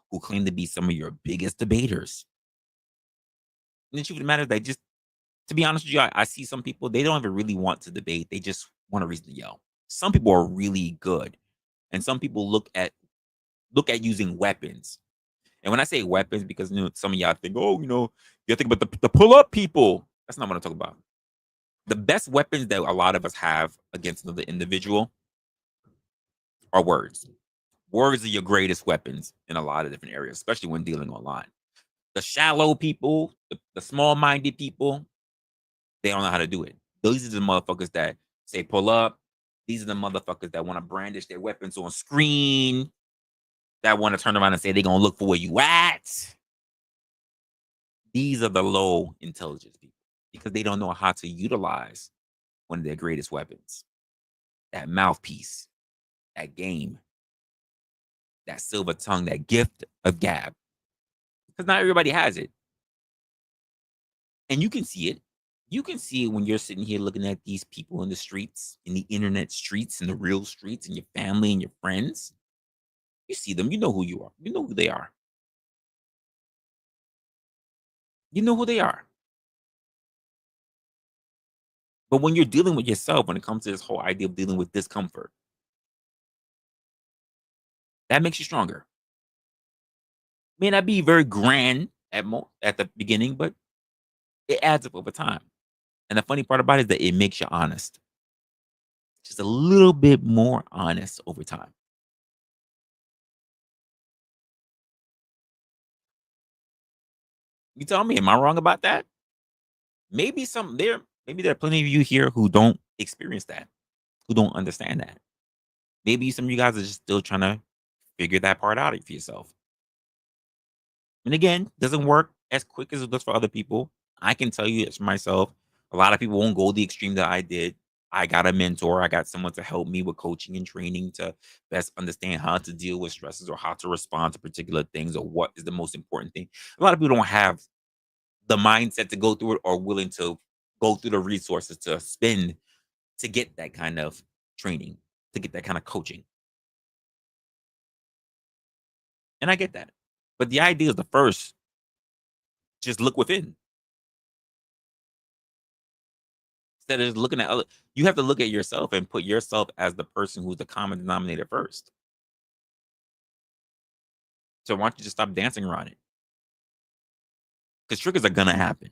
who claim to be some of your biggest debaters. And the truth of the matter is that just to be honest with you, I see some people, they don't even really want to debate. They just want a reason to yell. Some people are really good. And some people look at using weapons. And when I say weapons, because some of y'all think, oh, you think about the pull-up people. That's not what I'm talking about. The best weapons that a lot of us have against another individual are words. Words are your greatest weapons in a lot of different areas, especially when dealing online. The shallow people, the small-minded people, they don't know how to do it. These are the motherfuckers that say pull up. These are the motherfuckers that want to brandish their weapons on screen. that want to turn around and say they're gonna look for where you at. These are the low intelligence people because they don't know how to utilize one of their greatest weapons. That mouthpiece, that game, that silver tongue, that gift of gab. Because not everybody has it. And you can see it. You can see it when you're sitting here looking at these people in the streets, in the internet streets, in the real streets, and your family and your friends. You see them. You know who you are. You know who they are. You know who they are. But when you're dealing with yourself, when it comes to this whole idea of dealing with discomfort, that makes you stronger. May not be very grand at the beginning, but it adds up over time. And the funny part about it is that it makes you honest. Just a little bit more honest over time. You tell me, am I wrong about that? Maybe there are plenty of you here who don't experience that, who don't understand that. Maybe some of you guys are just still trying to figure that part out for yourself. And again, doesn't work as quick as it does for other people. I can tell you it's for myself. A lot of people won't go the extreme that I did. I got a mentor. I got someone to help me with coaching and training to best understand how to deal with stresses or how to respond to particular things or what is the most important thing. A lot of people don't have the mindset to go through it or willing to go through the resources to spend to get that kind of training, to get that kind of coaching. And I get that. But the idea is the first, just look within. Instead of just looking at other, you have to look at yourself and put yourself as the person who's the common denominator first. So why don't you just stop dancing around it? Because triggers are gonna happen.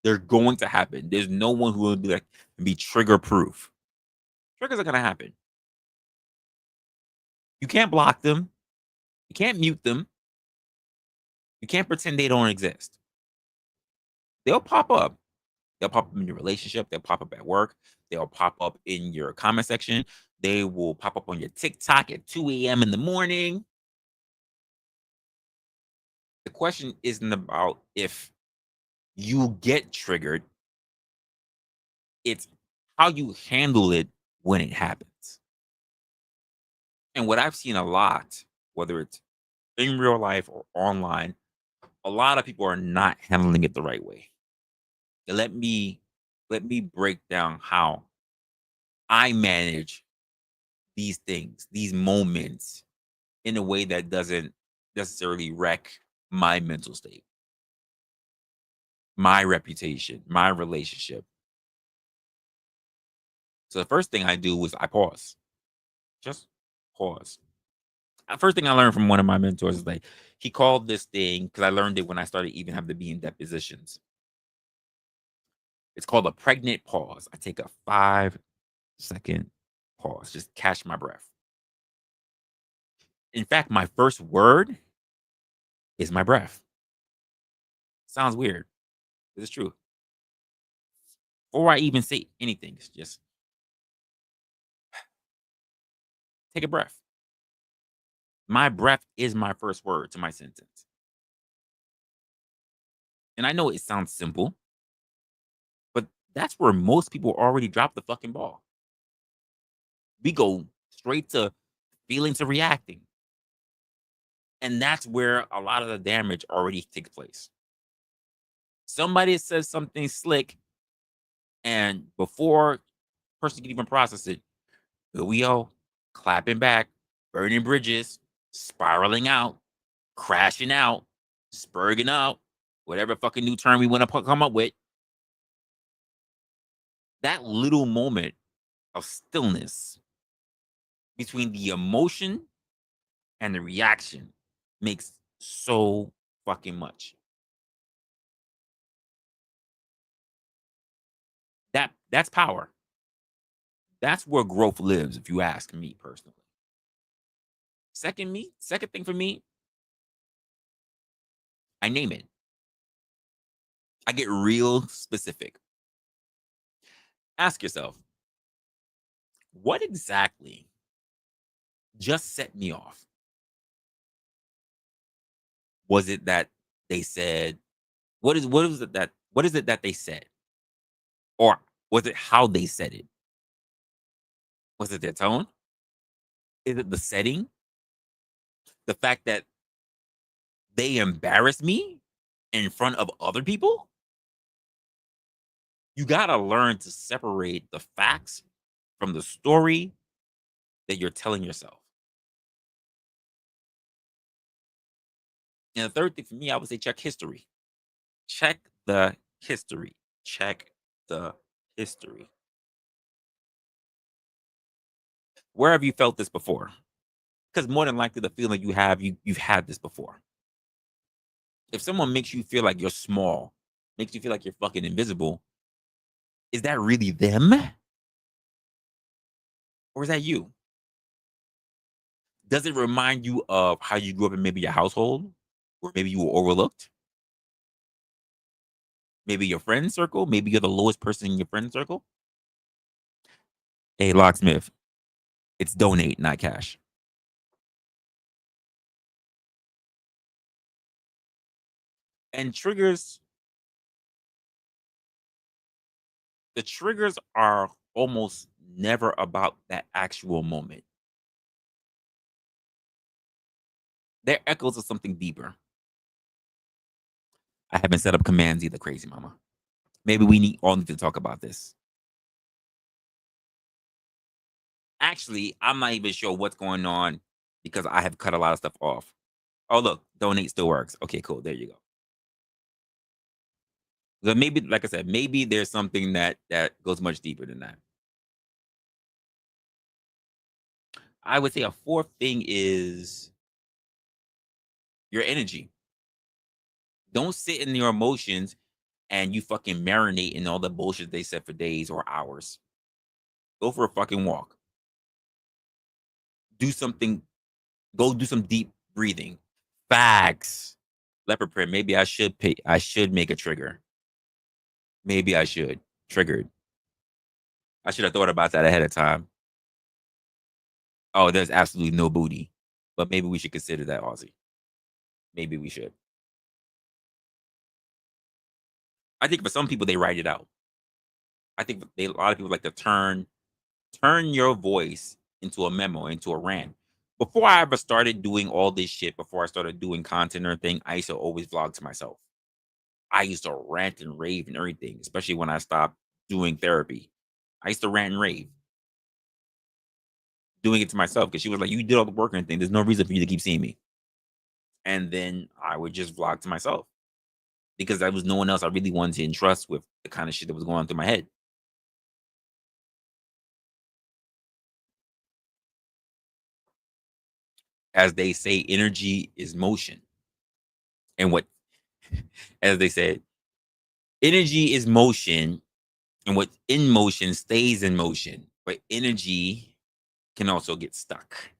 They're going to happen. There's no one who will be like be trigger proof. Triggers are gonna happen. You can't block them. You can't mute them. You can't pretend they don't exist. They'll pop up. They'll pop up in your relationship. They'll pop up at work. They'll pop up in your comment section. They will pop up on your TikTok at 2 a.m. in the morning. The question isn't about if you get triggered, it's how you handle it when it happens. And what I've seen a lot, whether it's in real life or online, a lot of people are not handling it the right way. And let me break down how I manage these things, these moments in a way that doesn't necessarily wreck my mental state, my reputation, my relationship. So the first thing I do is I pause. Just pause. First thing I learned from one of my mentors is like he called this thing because I learned it when I started even having to be in depositions. It's called a pregnant pause. I take a 5-second pause, just catch my breath. In fact, my first word is my breath. Sounds weird, but it's true. Before I even say anything, it's just take a breath. My breath is my first word to my sentence. And I know it sounds simple, but that's where most people already drop the fucking ball. We go straight to feeling to reacting. And that's where a lot of the damage already takes place. Somebody says something slick, and before person can even process it, here we go, clapping back, burning bridges, spiraling out, crashing out, spurging out, whatever fucking new term we want to come up with. That little moment of stillness between the emotion and the reaction makes so fucking much. That's power. That's where growth lives, if you ask me personally. Second thing for me, I name it. I get real specific. Ask yourself, what exactly just set me off? Was it that they said, what is it that they said? Or was it how they said it? Was it their tone? Is it the setting? The fact that they embarrass me in front of other people? You gotta learn to separate the facts from the story that you're telling yourself. And the third thing for me, I would say check history. Check the history. Check the history. Where have you felt this before? Because more than likely the feeling you have, you've had this before. If someone makes you feel like you're small, makes you feel like you're fucking invisible, is that really them? Or is that you? Does it remind you of how you grew up in maybe your household? Or maybe you were overlooked? Maybe your friend circle? Maybe you're the lowest person in your friend circle? Hey, locksmith, it's donate, not cash. And the triggers are almost never about that actual moment. They're echoes of something deeper. I haven't set up commands either, crazy mama. Maybe we all need to talk about this. Actually, I'm not even sure what's going on because I have cut a lot of stuff off. Oh, look, donate still works. Okay, cool. There you go. So maybe, like I said, maybe there's something that goes much deeper than that. I would say a fourth thing is your energy. Don't sit in your emotions and you fucking marinate in all the bullshit they said for days or hours. Go for a fucking walk. Do something. Go do some deep breathing. Facts. Leopard print. Maybe I should pay. I should make a trigger. Maybe I should. Triggered. I should have thought about that ahead of time. Oh, there's absolutely no booty. But maybe we should consider that, Aussie. Maybe we should. I think for some people they write it out. I think a lot of people like to turn your voice into a memo, into a rant. Before I ever started doing all this shit, before I started doing content or anything, I used to always vlog to myself. I used to rant and rave and everything, especially when I stopped doing therapy. I used to rant and rave, doing it to myself because she was like, "You did all the work and everything. There's no reason for you to keep seeing me." And then I would just vlog to myself because there was no one else I really wanted to entrust with the kind of shit that was going on through my head. As they say, energy is motion. And what, as they said, energy is motion, and what's in motion stays in motion. But energy can also get stuck.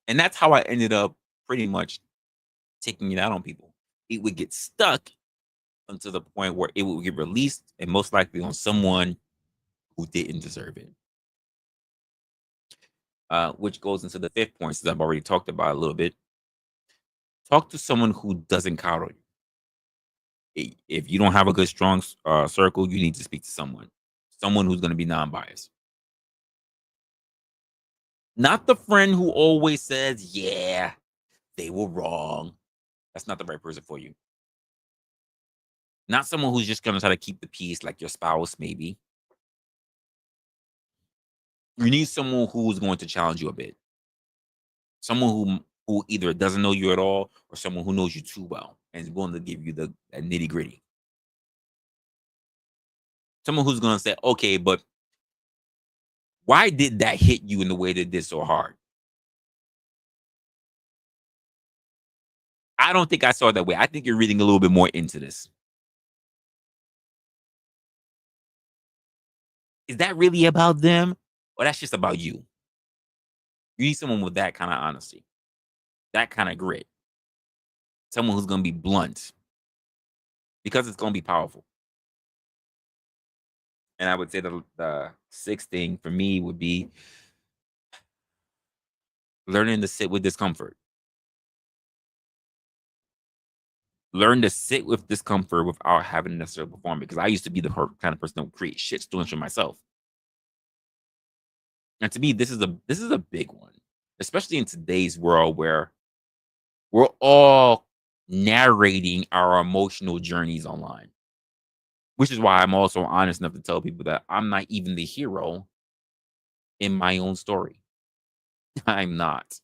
And that's how I ended up pretty much taking it out on people. It would get stuck until the point where it would get released, and most likely on someone who didn't deserve it. Which goes into the fifth point, since I've already talked about a little bit. Talk to someone who doesn't coddle you. If you don't have a good, strong circle, you need to speak to someone who's going to be non-biased. Not the friend who always says, "Yeah, they were wrong." That's not the right person for you. Not someone who's just going to try to keep the peace, like your spouse, maybe. You need someone who's going to challenge you a bit. Someone who either doesn't know you at all or someone who knows you too well and is willing to give you the nitty gritty. Someone who's going to say, "Okay, but why did that hit you in the way that it did so hard?" I don't think I saw it that way. I think you're reading a little bit more into this. Is that really about them? Or that's just about you? You need someone with that kind of honesty, that kind of grit, someone who's going to be blunt because it's going to be powerful. And I would say the sixth thing for me would be learning to sit with discomfort. Learn to sit with discomfort without having to necessarily perform it. Because I used to be the kind of person that would create shitstorms for myself. And to me, this is a big one, especially in today's world where we're all narrating our emotional journeys online. Which is why I'm also honest enough to tell people that I'm not even the hero in my own story. I'm not.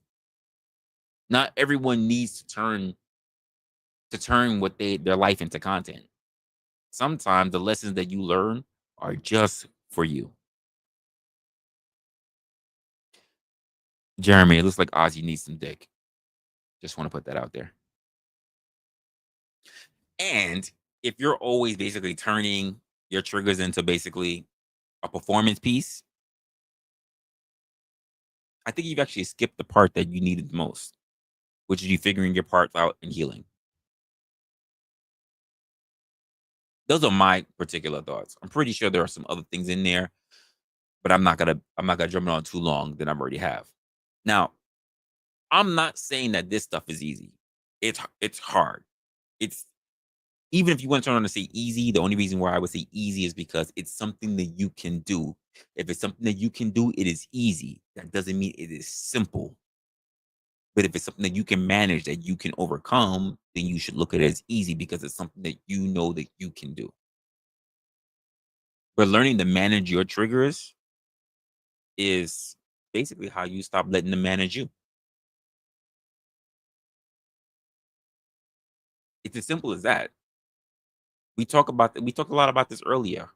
Not everyone needs to turn what their life into content. Sometimes the lessons that you learn are just for you. Jeremy, it looks like Ozzy needs some dick. Just want to put that out there. And if you're always basically turning your triggers into basically a performance piece, I think you've actually skipped the part that you needed the most, which is you figuring your parts out and healing. Those are my particular thoughts. I'm pretty sure there are some other things in there, but I'm not gonna drum it on too long than I already have. Now, I'm not saying that this stuff is easy. It's hard. It's even if you want to turn on to say easy, the only reason why I would say easy is because it's something that you can do. If it's something that you can do, it is easy. That doesn't mean it is simple. But if it's something that you can manage, that you can overcome, then you should look at it as easy because it's something that you know that you can do. But learning to manage your triggers is basically how you stop letting them manage you. It's as simple as that. We talked a lot about this earlier.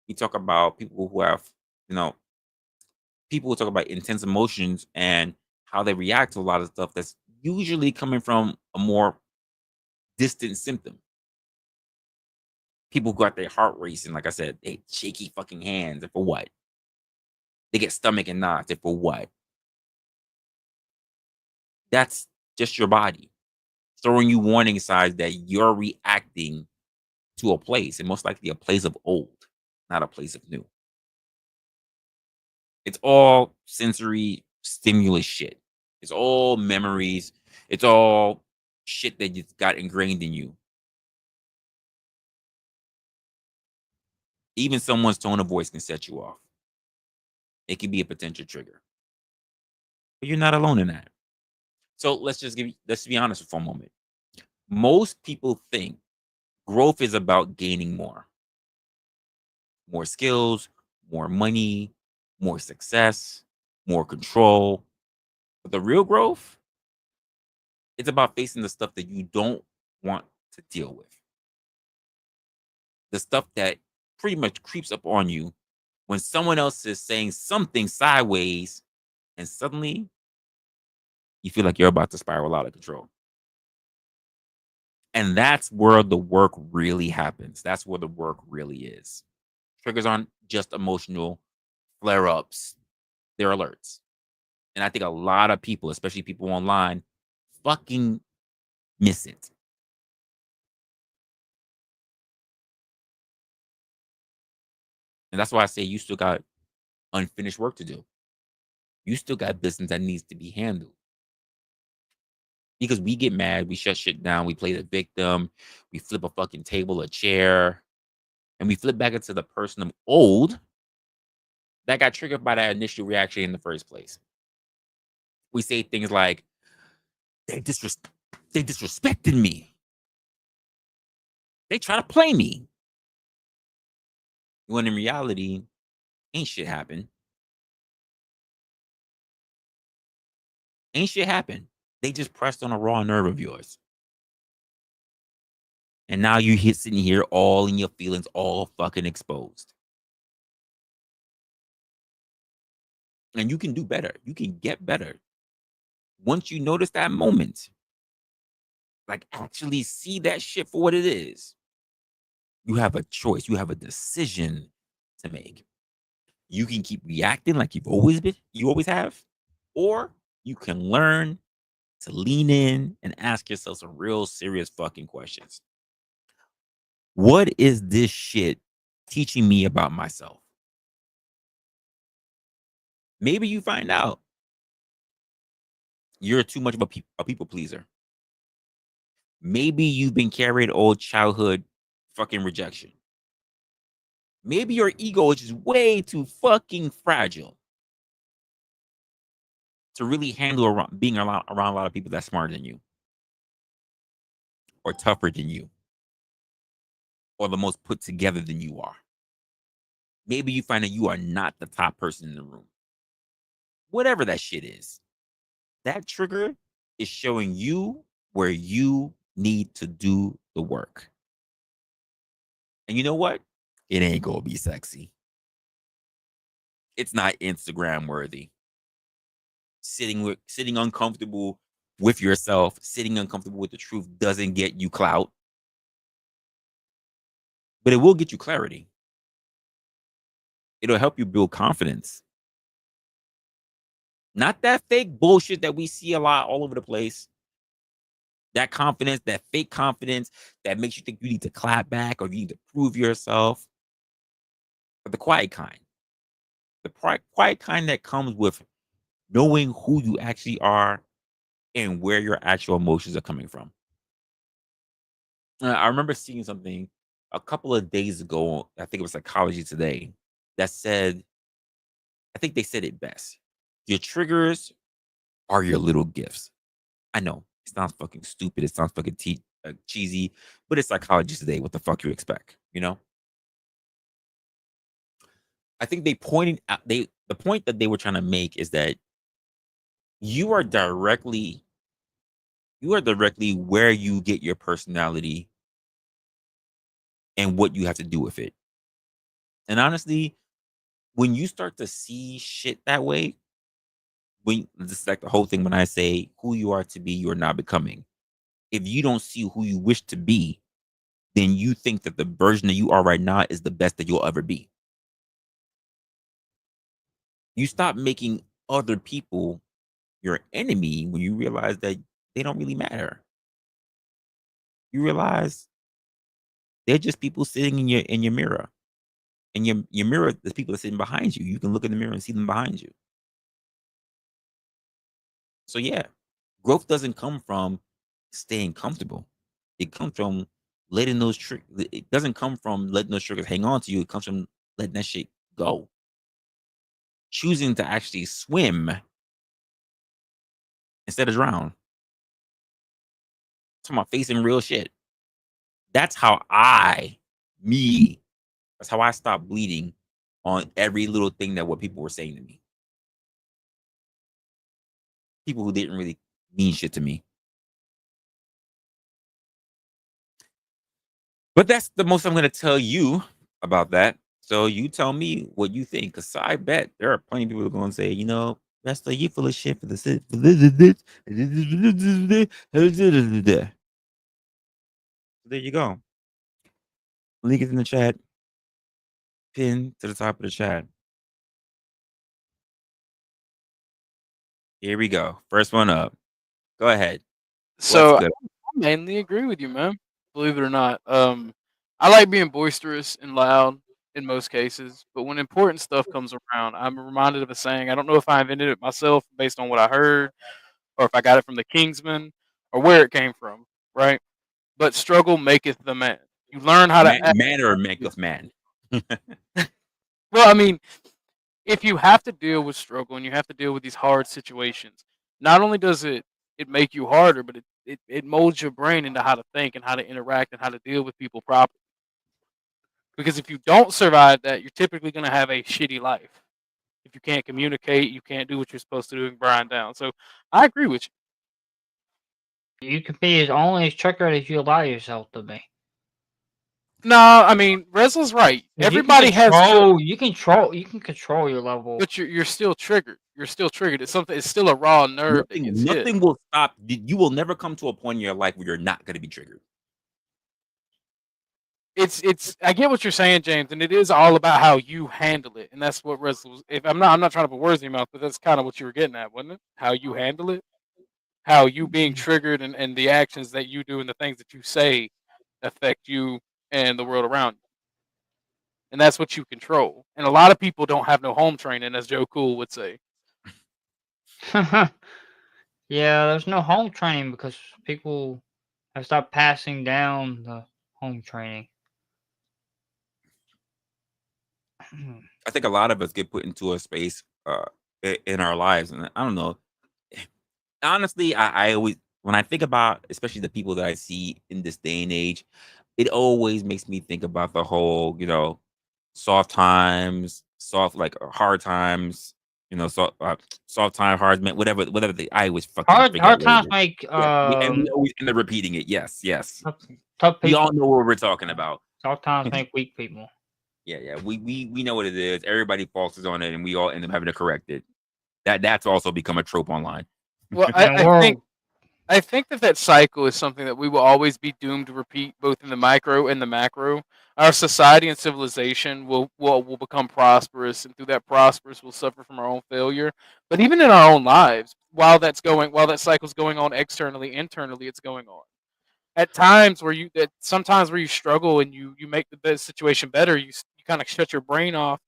We talk about people who have, you know, people who talk about intense emotions and how they react to a lot of stuff that's usually coming from a more distant symptom. People who got their heart racing, like I said, they shaky fucking hands, and for what? They get stomach and knots, and for what? That's just your body throwing you warning signs that you're reacting to a place, and most likely a place of old, not a place of new. It's all sensory stimulus shit. It's all memories. It's all shit that just got ingrained in you. Even someone's tone of voice can set you off. It can be a potential trigger. But you're not alone in that. So let's be honest for a moment. Most people think growth is about gaining more skills, more money, more success, more control. But the real growth, it's about facing the stuff that you don't want to deal with. The stuff that pretty much creeps up on you when someone else is saying something sideways and suddenly you feel like you're about to spiral out of control. And that's where the work really happens. That's where the work really is. Triggers aren't just emotional flare ups, they're alerts. And I think a lot of people, especially people online, fucking miss it. And that's why I say you still got unfinished work to do. You still got business that needs to be handled. Because we get mad, we shut shit down, we play the victim, we flip a fucking table, a chair, and we flip back into the person of old that got triggered by that initial reaction in the first place. We say things like, they, disres- they disrespected me. They try to play me. When in reality, ain't shit happened. Ain't shit happened. They just pressed on a raw nerve of yours. And now you sitting here all in your feelings, all fucking exposed. And you can do better. You can get better. Once you notice that moment, like actually see that shit for what it is, you have a choice. You have a decision to make. You can keep reacting like you always have, or you can learn to lean in and ask yourself some real serious fucking questions. What is this shit teaching me about myself? Maybe you find out you're too much of a people pleaser. Maybe you've been carrying old childhood fucking rejection. Maybe your ego is just way too fucking fragile to really handle being around a lot of people that's smarter than you, or tougher than you, or the most put together than you are. Maybe you find that you are not the top person in the room. Whatever that shit is, that trigger is showing you where you need to do the work. And you know what? It ain't gonna be sexy. It's not Instagram worthy. Sitting uncomfortable with yourself, sitting uncomfortable with the truth doesn't get you clout, but it will get you clarity. It'll help you build confidence. Not that fake bullshit that we see a lot all over the place. That confidence, that fake confidence that makes you think you need to clap back or you need to prove yourself. But the quiet kind. The quiet kind that comes with knowing who you actually are and where your actual emotions are coming from. I remember seeing something a couple of days ago, I think it was Psychology Today, that said, I think they said it best. Your triggers are your little gifts. I know it sounds fucking stupid. It sounds fucking cheesy, but it's Psychology Today. What the fuck you expect? You know? I think they pointed out the point that they were trying to make is that you are directly where you get your personality and what you have to do with it. And honestly, when you start to see shit that way, when this is like the whole thing when I say who you are to be, you are not becoming. If you don't see who you wish to be, then you think that the version that you are right now is the best that you'll ever be. You stop making other people your enemy when you realize that they don't really matter. You realize they're just people sitting in your mirror. And your mirror, the people that are sitting behind you. You can look in the mirror and see them behind you. So yeah, growth doesn't come from staying comfortable. It comes from letting those it doesn't come from letting those triggers hang on to you. It comes from letting that shit go. Choosing to actually swim instead of drown. Talking about facing real shit. That's how that's how I stopped bleeding on every little thing that what people were saying to me. People who didn't really mean shit to me. But that's the most I'm going to tell you about that. So you tell me what you think, because I bet there are plenty of people who are going to say, you know, that's the you full of shit for the shit. There you go. Link is in the chat. Pin to the top of the chat. Here we go. First one up. Go ahead. What's So I good? mainly agree with you, man. Believe it or not. I like being boisterous and loud in most cases, but when important stuff comes around, I'm reminded of a saying. I don't know if I invented it myself based on what I heard, or if I got it from the Kingsman, or where it came from. Right? But struggle maketh the man. You learn how to act. Man or maketh man? Well, I mean, if you have to deal with struggle and you have to deal with these hard situations, not only does it make you harder, but it molds your brain into how to think and how to interact and how to deal with people properly. Because if you don't survive that, you're typically going to have a shitty life. If you can't communicate, you can't do what you're supposed to do and grind down. So I agree with you. You can be only as triggered as you allow yourself to be. No, I mean Resla's right. Everybody has you can control your level. but you're still triggered. You're still triggered. It's something. It's still a raw nerve that gets hit. Nothing will stop. You will never come to a point in your life where you're not going to be triggered. It's I get what you're saying, James, and it is all about how you handle it, and that's what wrestles. If I'm not trying to put words in your mouth, but that's kind of what you were getting at, wasn't it? How you handle it, how you being triggered, and the actions that you do and the things that you say affect you and the world around you, and that's what you control. And a lot of people don't have no home training, as Joe Cool would say. Yeah, there's no home training because people I start passing down the home training. I think a lot of us get put into a space in our lives, and I don't know. Honestly, I always when I think about especially the people that I see in this day and age, it always makes me think about the whole, soft times, hard times, soft time, hard man, whatever I always fucking forget Hard what it times is. make Yeah, we always end up repeating it. Yes, yes. tough We all people. know what we're talking about. Soft times make weak people. Yeah. We know what it is. Everybody falls on it, and we all end up having to correct it. That's also become a trope online. Well, And we're I think that cycle is something that we will always be doomed to repeat, both in the micro and the macro. Our society and civilization will become prosperous, and through that prosperous, we'll suffer from our own failure. But even in our own lives, while that cycle's going on externally, internally, it's going on. At times sometimes where you struggle and you make the best situation better, you kind of shut your brain off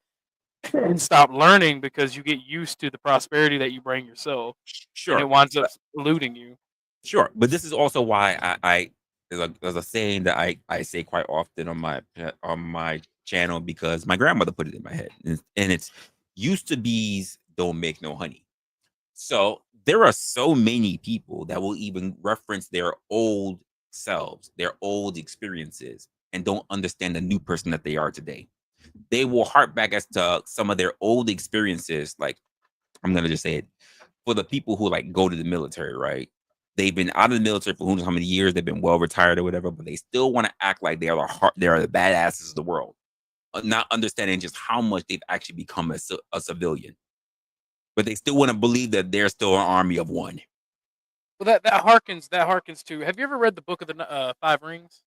and stop learning because you get used to the prosperity that you bring yourself, and it Sure. winds up eluding you. Sure, but this is also why there's a saying that I say quite often on my channel because my grandmother put it in my head, and it's used to bees don't make no honey. So there are so many people that will even reference their old selves, their old experiences, and don't understand the new person that they are today. They will harp back as to some of their old experiences, like I'm gonna just say it for the people who like go to the military, right? They've been out of the military for who knows how many years. They've been well retired or whatever, but they still want to act like they are the badasses of the world, not understanding just how much they've actually become a civilian. But they still want to believe that they're still an army of one. Well, that harkens to. Have you ever read the book of the Five Rings?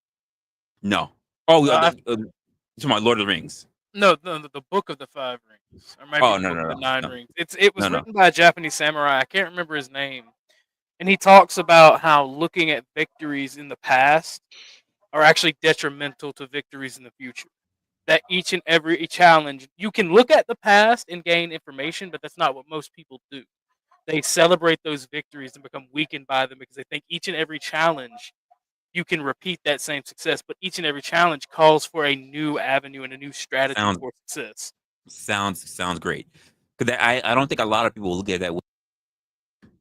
No. Oh, Uh, to my Lord of the Rings. no, the book of the Five Rings, or maybe Oh the no book no of no the Nine no Rings. It no was no. written by a Japanese samurai. I can't remember his name, and he talks about how looking at victories in the past are actually detrimental to victories in the future. That each and every challenge, you can look at the past and gain information, but that's not what most people do. They celebrate those victories and become weakened by them because they think each and every challenge you can repeat that same success, but each and every challenge calls for a new avenue and a new strategy Sounds for success. sounds great. Because I don't think a lot of people look at that.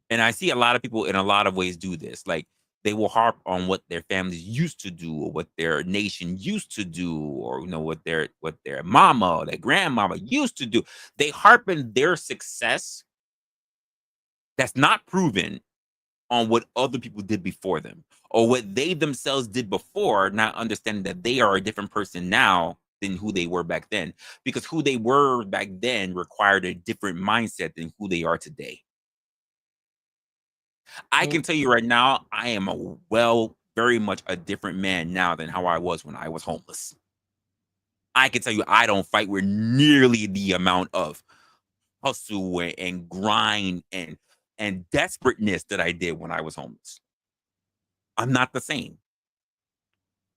And I see a lot of people in a lot of ways do this. Like they will harp on what their families used to do or what their nation used to do or what their mama or their grandmama used to do. They harp in their success that's not proven on what other people did before them or what they themselves did before, not understanding that they are a different person now than who they were back then because who they were back then required a different mindset than who they are today. I can tell you right now, I am very much a different man now than how I was when I was homeless. I can tell you, I don't fight with nearly the amount of hustle and grind and desperateness that I did when I was homeless. I'm not the same.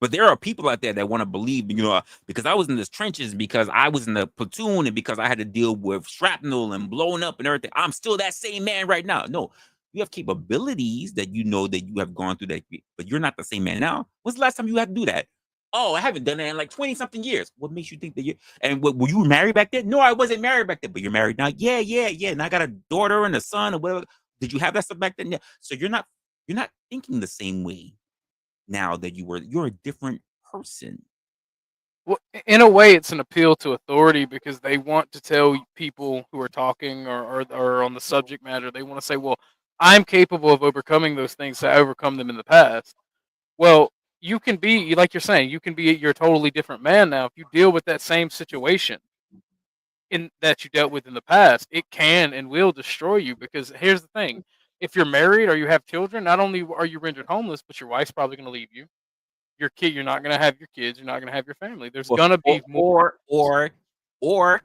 But there are people out there that want to believe, because I was in the trenches, because I was in the platoon, and because I had to deal with shrapnel and blowing up and everything. I'm still that same man right now. No, you have capabilities that you know that you have gone through that, but you're not the same man now. When's the last time you had to do that? Oh, I haven't done that in like 20 something years. What makes you think that and were you married back then? No, I wasn't married back then, but you're married now. Yeah. And I got a daughter and a son or whatever. Did you have that stuff back then? Yeah. So you're not thinking the same way now that you're a different person. Well, in a way, it's an appeal to authority because they want to tell people who are talking or on the subject matter, they want to say, well, I'm capable of overcoming those things. So I overcome them in the past. Well, you can be, like you're saying, you're a totally different man now. If you deal with that same situation in that you dealt with in the past, it can and will destroy you because here's the thing. If you're married or you have children, not only are you rendered homeless, but your wife's probably going to leave you. Your kid, you're not going to have your kids. You're not going to have your family. There's Or going to or be more. or or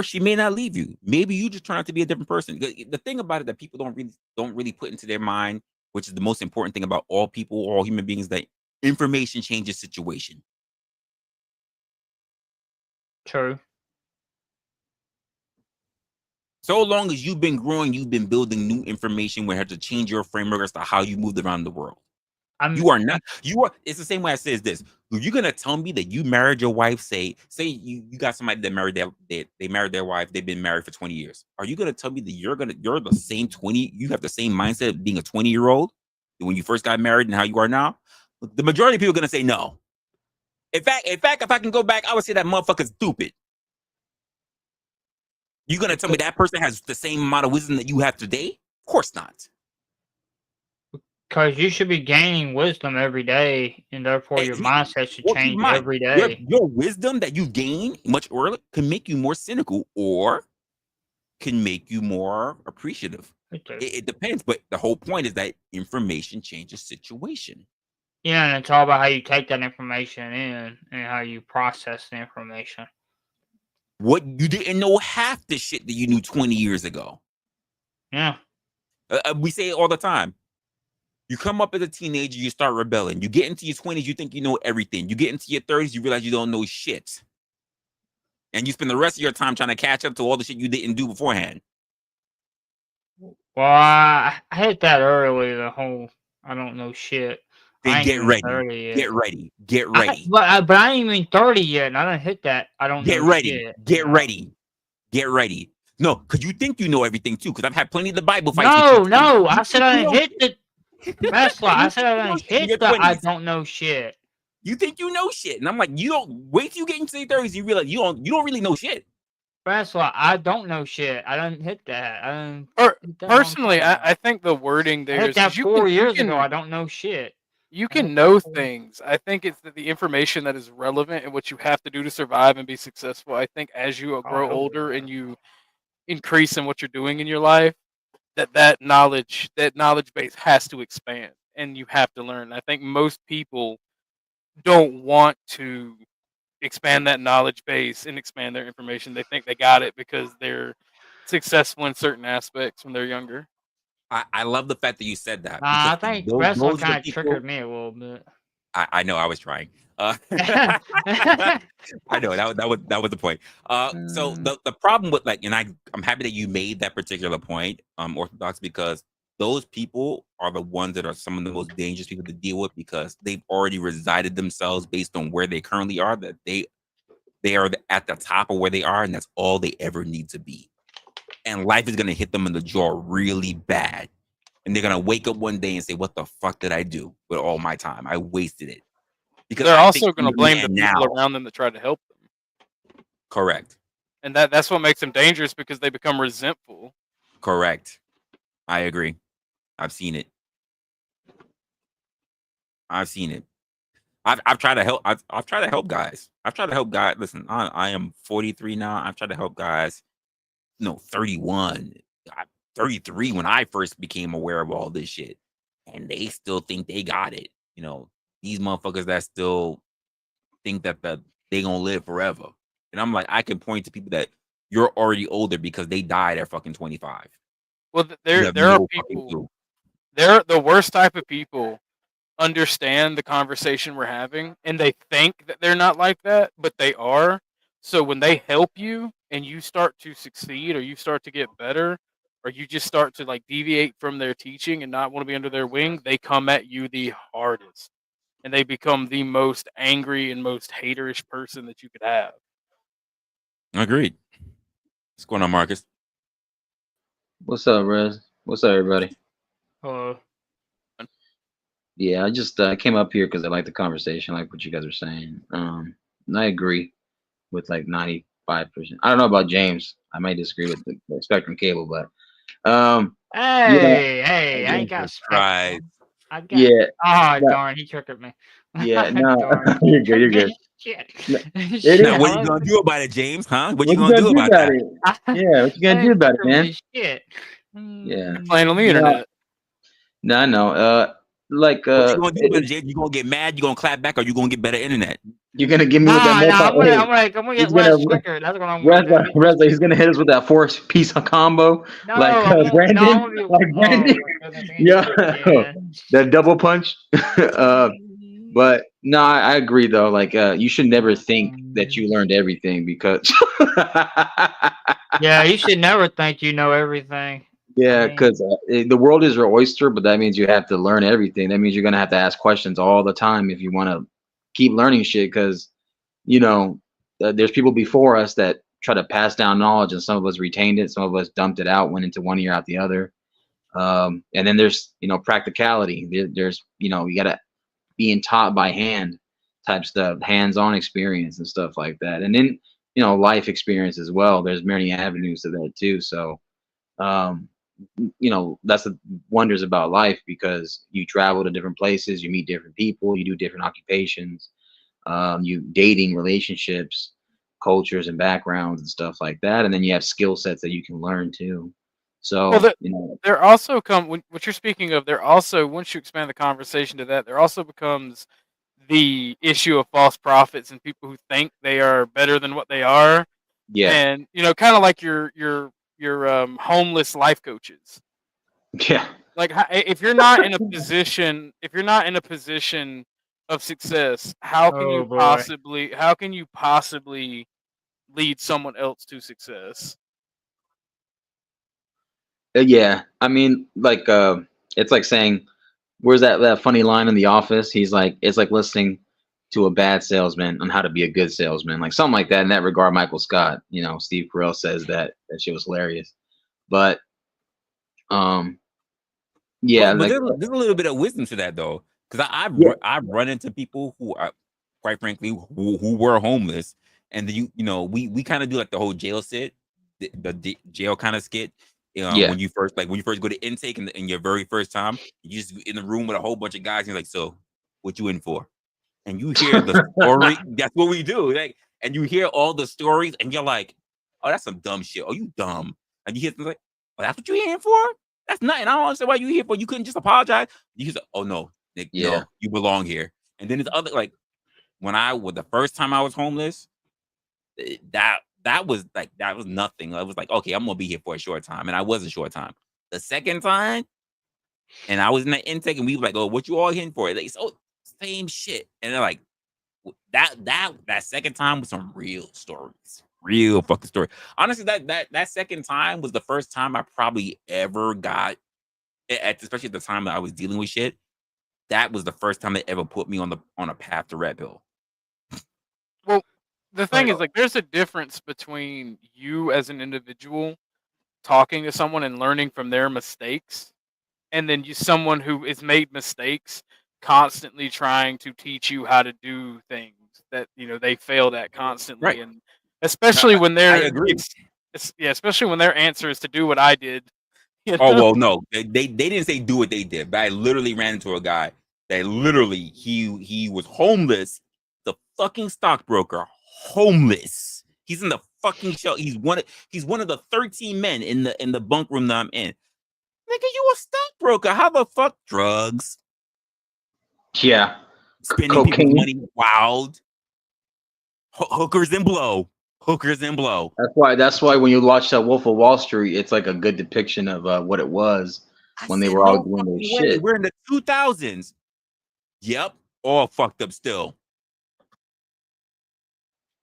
she may not leave you. Maybe you just turn out to be a different person. The thing about it that people don't really put into their mind, which is the most important thing about all people, all human beings, that information changes situation. True. So long as you've been growing, you've been building new information where it has to change your framework as to how you moved around the world. You are not. You are. It's the same way I says this. You're gonna tell me that you married your wife. Say you got somebody that married they married their wife. They've been married for 20 years. Are you gonna tell me that you're the same 20? You have the same mindset of being a 20-year-old when you first got married and how you are now? The majority of people are gonna say no. In fact, if I can go back, I would say that motherfucker's stupid. You gonna tell me that person has the same amount of wisdom that you have today? Of course not. Because you should be gaining wisdom every day, and therefore your mindset should Well, keep in change mind, every day. your wisdom that you gain much earlier can make you more cynical or can make you more appreciative. It depends, but the whole point is that information changes situation. Yeah, and it's all about how you take that information in and how you process the information. What you didn't know half the shit that you knew 20 years ago. Yeah. We say it all the time. You come up as a teenager, you start rebelling. You get into your 20s, you think you know everything. You get into your 30s, you realize you don't know shit. And you spend the rest of your time trying to catch up to all the shit you didn't do beforehand. Well, I hit that early, the whole I don't know shit. Then get ready. Get ready. Get ready. But I ain't even 30 yet, and I don't hit that. I don't get know ready. Shit. Get ready. Get ready. No, because you think you know everything too, because I've had plenty of the Bible fights. No, I said I didn't hit the Tesla. I said I didn't hit the I don't know shit. You think you know shit, and I'm like, you don't. Wait till you get into the 30s, you realize you don't really know shit. Tesla, I don't know shit. I didn't hit that. Personally, I think the wording there I hit that 4 years ago. I don't know shit. You can know things. I think it's the information that is relevant and what you have to do to survive and be successful. I think as you grow older and you increase in what you're doing in your life, that knowledge base has to expand and you have to learn. I think most people don't want to expand that knowledge base and expand their information. They think they got it because they're successful in certain aspects when they're younger. I love the fact that you said that. I think wrestling kind of triggered me a little bit. I know I was trying. I know that was the point. So the problem with and I'm happy that you made that particular point, Orthodox, because those people are the ones that are some of the most dangerous people to deal with because they've already resided themselves based on where they currently are, that they are at the top of where they are, and that's all they ever need to be. And life is gonna hit them in the jaw really bad. And they're gonna wake up one day and say, "What the fuck did I do with all my time? I wasted it." Because they're also gonna blame the people around them that tried to help them. Correct. And that's what makes them dangerous because they become resentful. Correct. I agree. I've seen it. I've tried to help. I've tried to help guys. Listen, I am 43 now. I've tried to help guys. 31. 33 when I first became aware of all this shit, and they still think they got it. These motherfuckers that still think that they gonna live forever. And I'm like, I can point to people that you're already older because they died at fucking 25. Well, there are people. They're the worst type of people. Understand the conversation we're having, and they think that they're not like that, but they are. So when they help you and you start to succeed, or you start to get better, or you just start to deviate from their teaching and not want to be under their wing, they come at you the hardest. And they become the most angry and most haterish person that you could have. Agreed. What's going on, Marcus? What's up, Rez? What's up, everybody? Hello. Yeah, I just came up here because I like the conversation, like what you guys are saying. And I agree with 95%. I don't know about James. I might disagree with the Spectrum Cable, but hey, I ain't got Spectrum. Yeah. Oh, darn, he triggered me. Yeah, no, you're good. Shit. Now, what are you gonna do about it, James? Huh? What you gonna do about that? Yeah, what you gonna do about it, man? Shit. Yeah. Playing on the internet. No, I know. What you gonna do about it, James? You gonna get mad? You gonna clap back, or you gonna get better internet? You're gonna give me with that. I'm gonna get less quicker. That's what I'm gonna do. Wrestler, he's gonna hit us with that 4-piece combo, Brandon. Brandon. Yeah, that double punch. But no, I agree though. You should never think that you learned everything because. Yeah, you should never think you know everything. Yeah, mean, because the world is your oyster, but that means you have to learn everything. That means you're gonna have to ask questions all the time if you want to keep learning shit. Because you know, there's people before us that try to pass down knowledge, and some of us retained it, some of us dumped it out, went into one ear out the other. And then there's practicality. There's you gotta being taught by hand type stuff, hands-on experience and stuff like that. And then life experience as well. There's many avenues to that too. So um, that's the wonders about life, because you travel to different places, you meet different people, you do different occupations, you dating, relationships, cultures and backgrounds and stuff like that. And then you have skill sets that you can learn too. Well, So there also what you're speaking of. There also, once you expand the conversation to that, there also becomes the issue of false prophets and people who think they are better than what they are, yeah. and kind of like your homeless life coaches. Yeah. Like, if you're not in a position, of success, oh boy. how can you possibly lead someone else to success? Yeah, I mean, like, it's like saying, where's that funny line in The Office? He's like, it's like listening to a bad salesman on how to be a good salesman, like something like that. In that regard, Michael Scott, Steve Carell says that shit was hilarious. But um, yeah, But like, there's a little bit of wisdom to that though, because yeah, I've run into people who are, quite frankly, who were homeless, and we kind of do like the whole jail sit, the jail kind of skit. yeah, When you first go to intake in your very first time, you just in the room with a whole bunch of guys, and you're like, so what you in for? And you hear the story. That's what we do. Like, and you hear all the stories, and you're like, oh, that's some dumb shit. Oh, you dumb. And you hear things like, oh, that's what you here for? That's nothing. I don't understand why you here for. You couldn't just apologize. You just, oh no, Nick, yeah, no, you belong here. And then there's other, like, when I was the first time I was homeless, that was nothing. I was like, okay, I'm gonna be here for a short time, and I was a short time. The second time, and I was in the intake, and we were like, oh, what you all here for? Like, so same shit. And they're like, that second time was some real stories, real fucking story. Honestly, that second time was the first time I probably ever got, especially at the time that I was dealing with shit. That was the first time they ever put me on a path to Red Pill. Well, the thing Right. is, like, there's a difference between you as an individual talking to someone and learning from their mistakes, and then someone who has made mistakes constantly trying to teach you how to do things that they failed at constantly, Right. and especially when I their agree. yeah, especially when their answer is to do what I did. Oh well, no, they didn't say do what they did, but I literally ran into a guy that literally he was homeless, the fucking stockbroker, homeless. He's in the fucking show. He's one of the 13 men in the bunk room that I'm in. Nigga, you a stockbroker? How the fuck? Drugs, yeah, spending people's cocaine. money, wild, hookers and blow, hookers and blow. That's why when you watch that Wolf of Wall Street, it's like a good depiction of what it was I when they said were all no doing their fucking way. shit. We're in the 2000s. Yep, all fucked up still.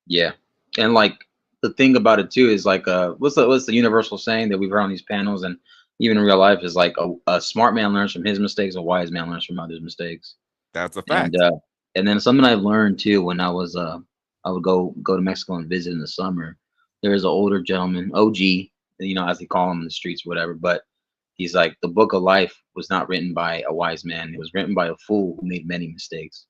Yeah, and like the thing about it too is like what's the universal saying that we've heard on these panels and even in real life is like a smart man learns from his mistakes, a wise man learns from others' mistakes. That's a And fact. and then something I learned too when I would go to Mexico and visit in the summer. There is an older gentleman, OG, as they call him in the streets, or whatever. But he's like, the book of life was not written by a wise man; it was written by a fool who made many mistakes.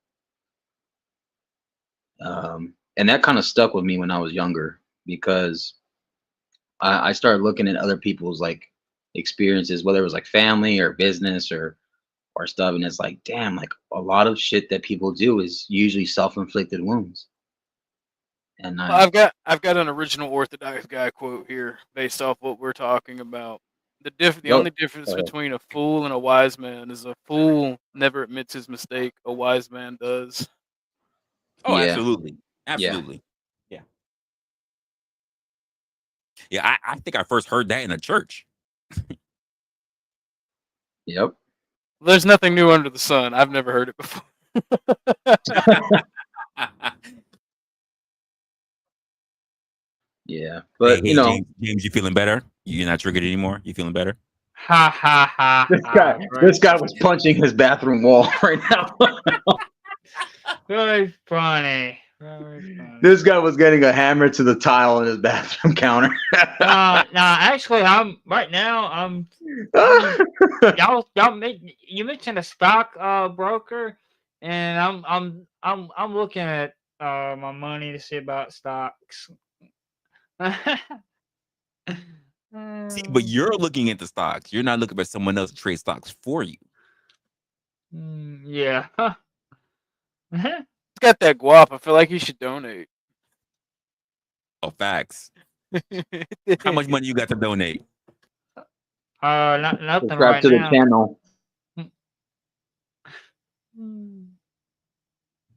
And that kind of stuck with me when I was younger because I started looking at other people's like experiences, whether it was like family or business or stuff, and it's like, damn, like a lot of shit that people do is usually self-inflicted wounds. And Well, I've got an original Orthodox guy quote here based off what we're talking about. The go, only difference go ahead. between a fool and a wise man is a fool never admits his mistake. A wise man does. Oh, Yeah, absolutely. yeah, Absolutely. Yeah. Yeah, I think I first heard that in a church. yep, There's nothing new under the sun. I've never heard it before. yeah. Hey, But hey, James, you feeling better? You're not triggered anymore? You feeling better? Ha ha ha. This guy was punching his bathroom wall right now. Very funny. Very funny. This guy was getting a hammer to the tile in his bathroom counter. No, actually, I'm right now. You mentioned a stock broker, and I'm looking at my money to see about stocks. See, but you're looking at the stocks. You're not looking for someone else to trade stocks for you. Yeah. He's got that guap. I feel like he should donate. Oh, facts. How much money you got to donate? Nothing Subscribe right to the now. channel.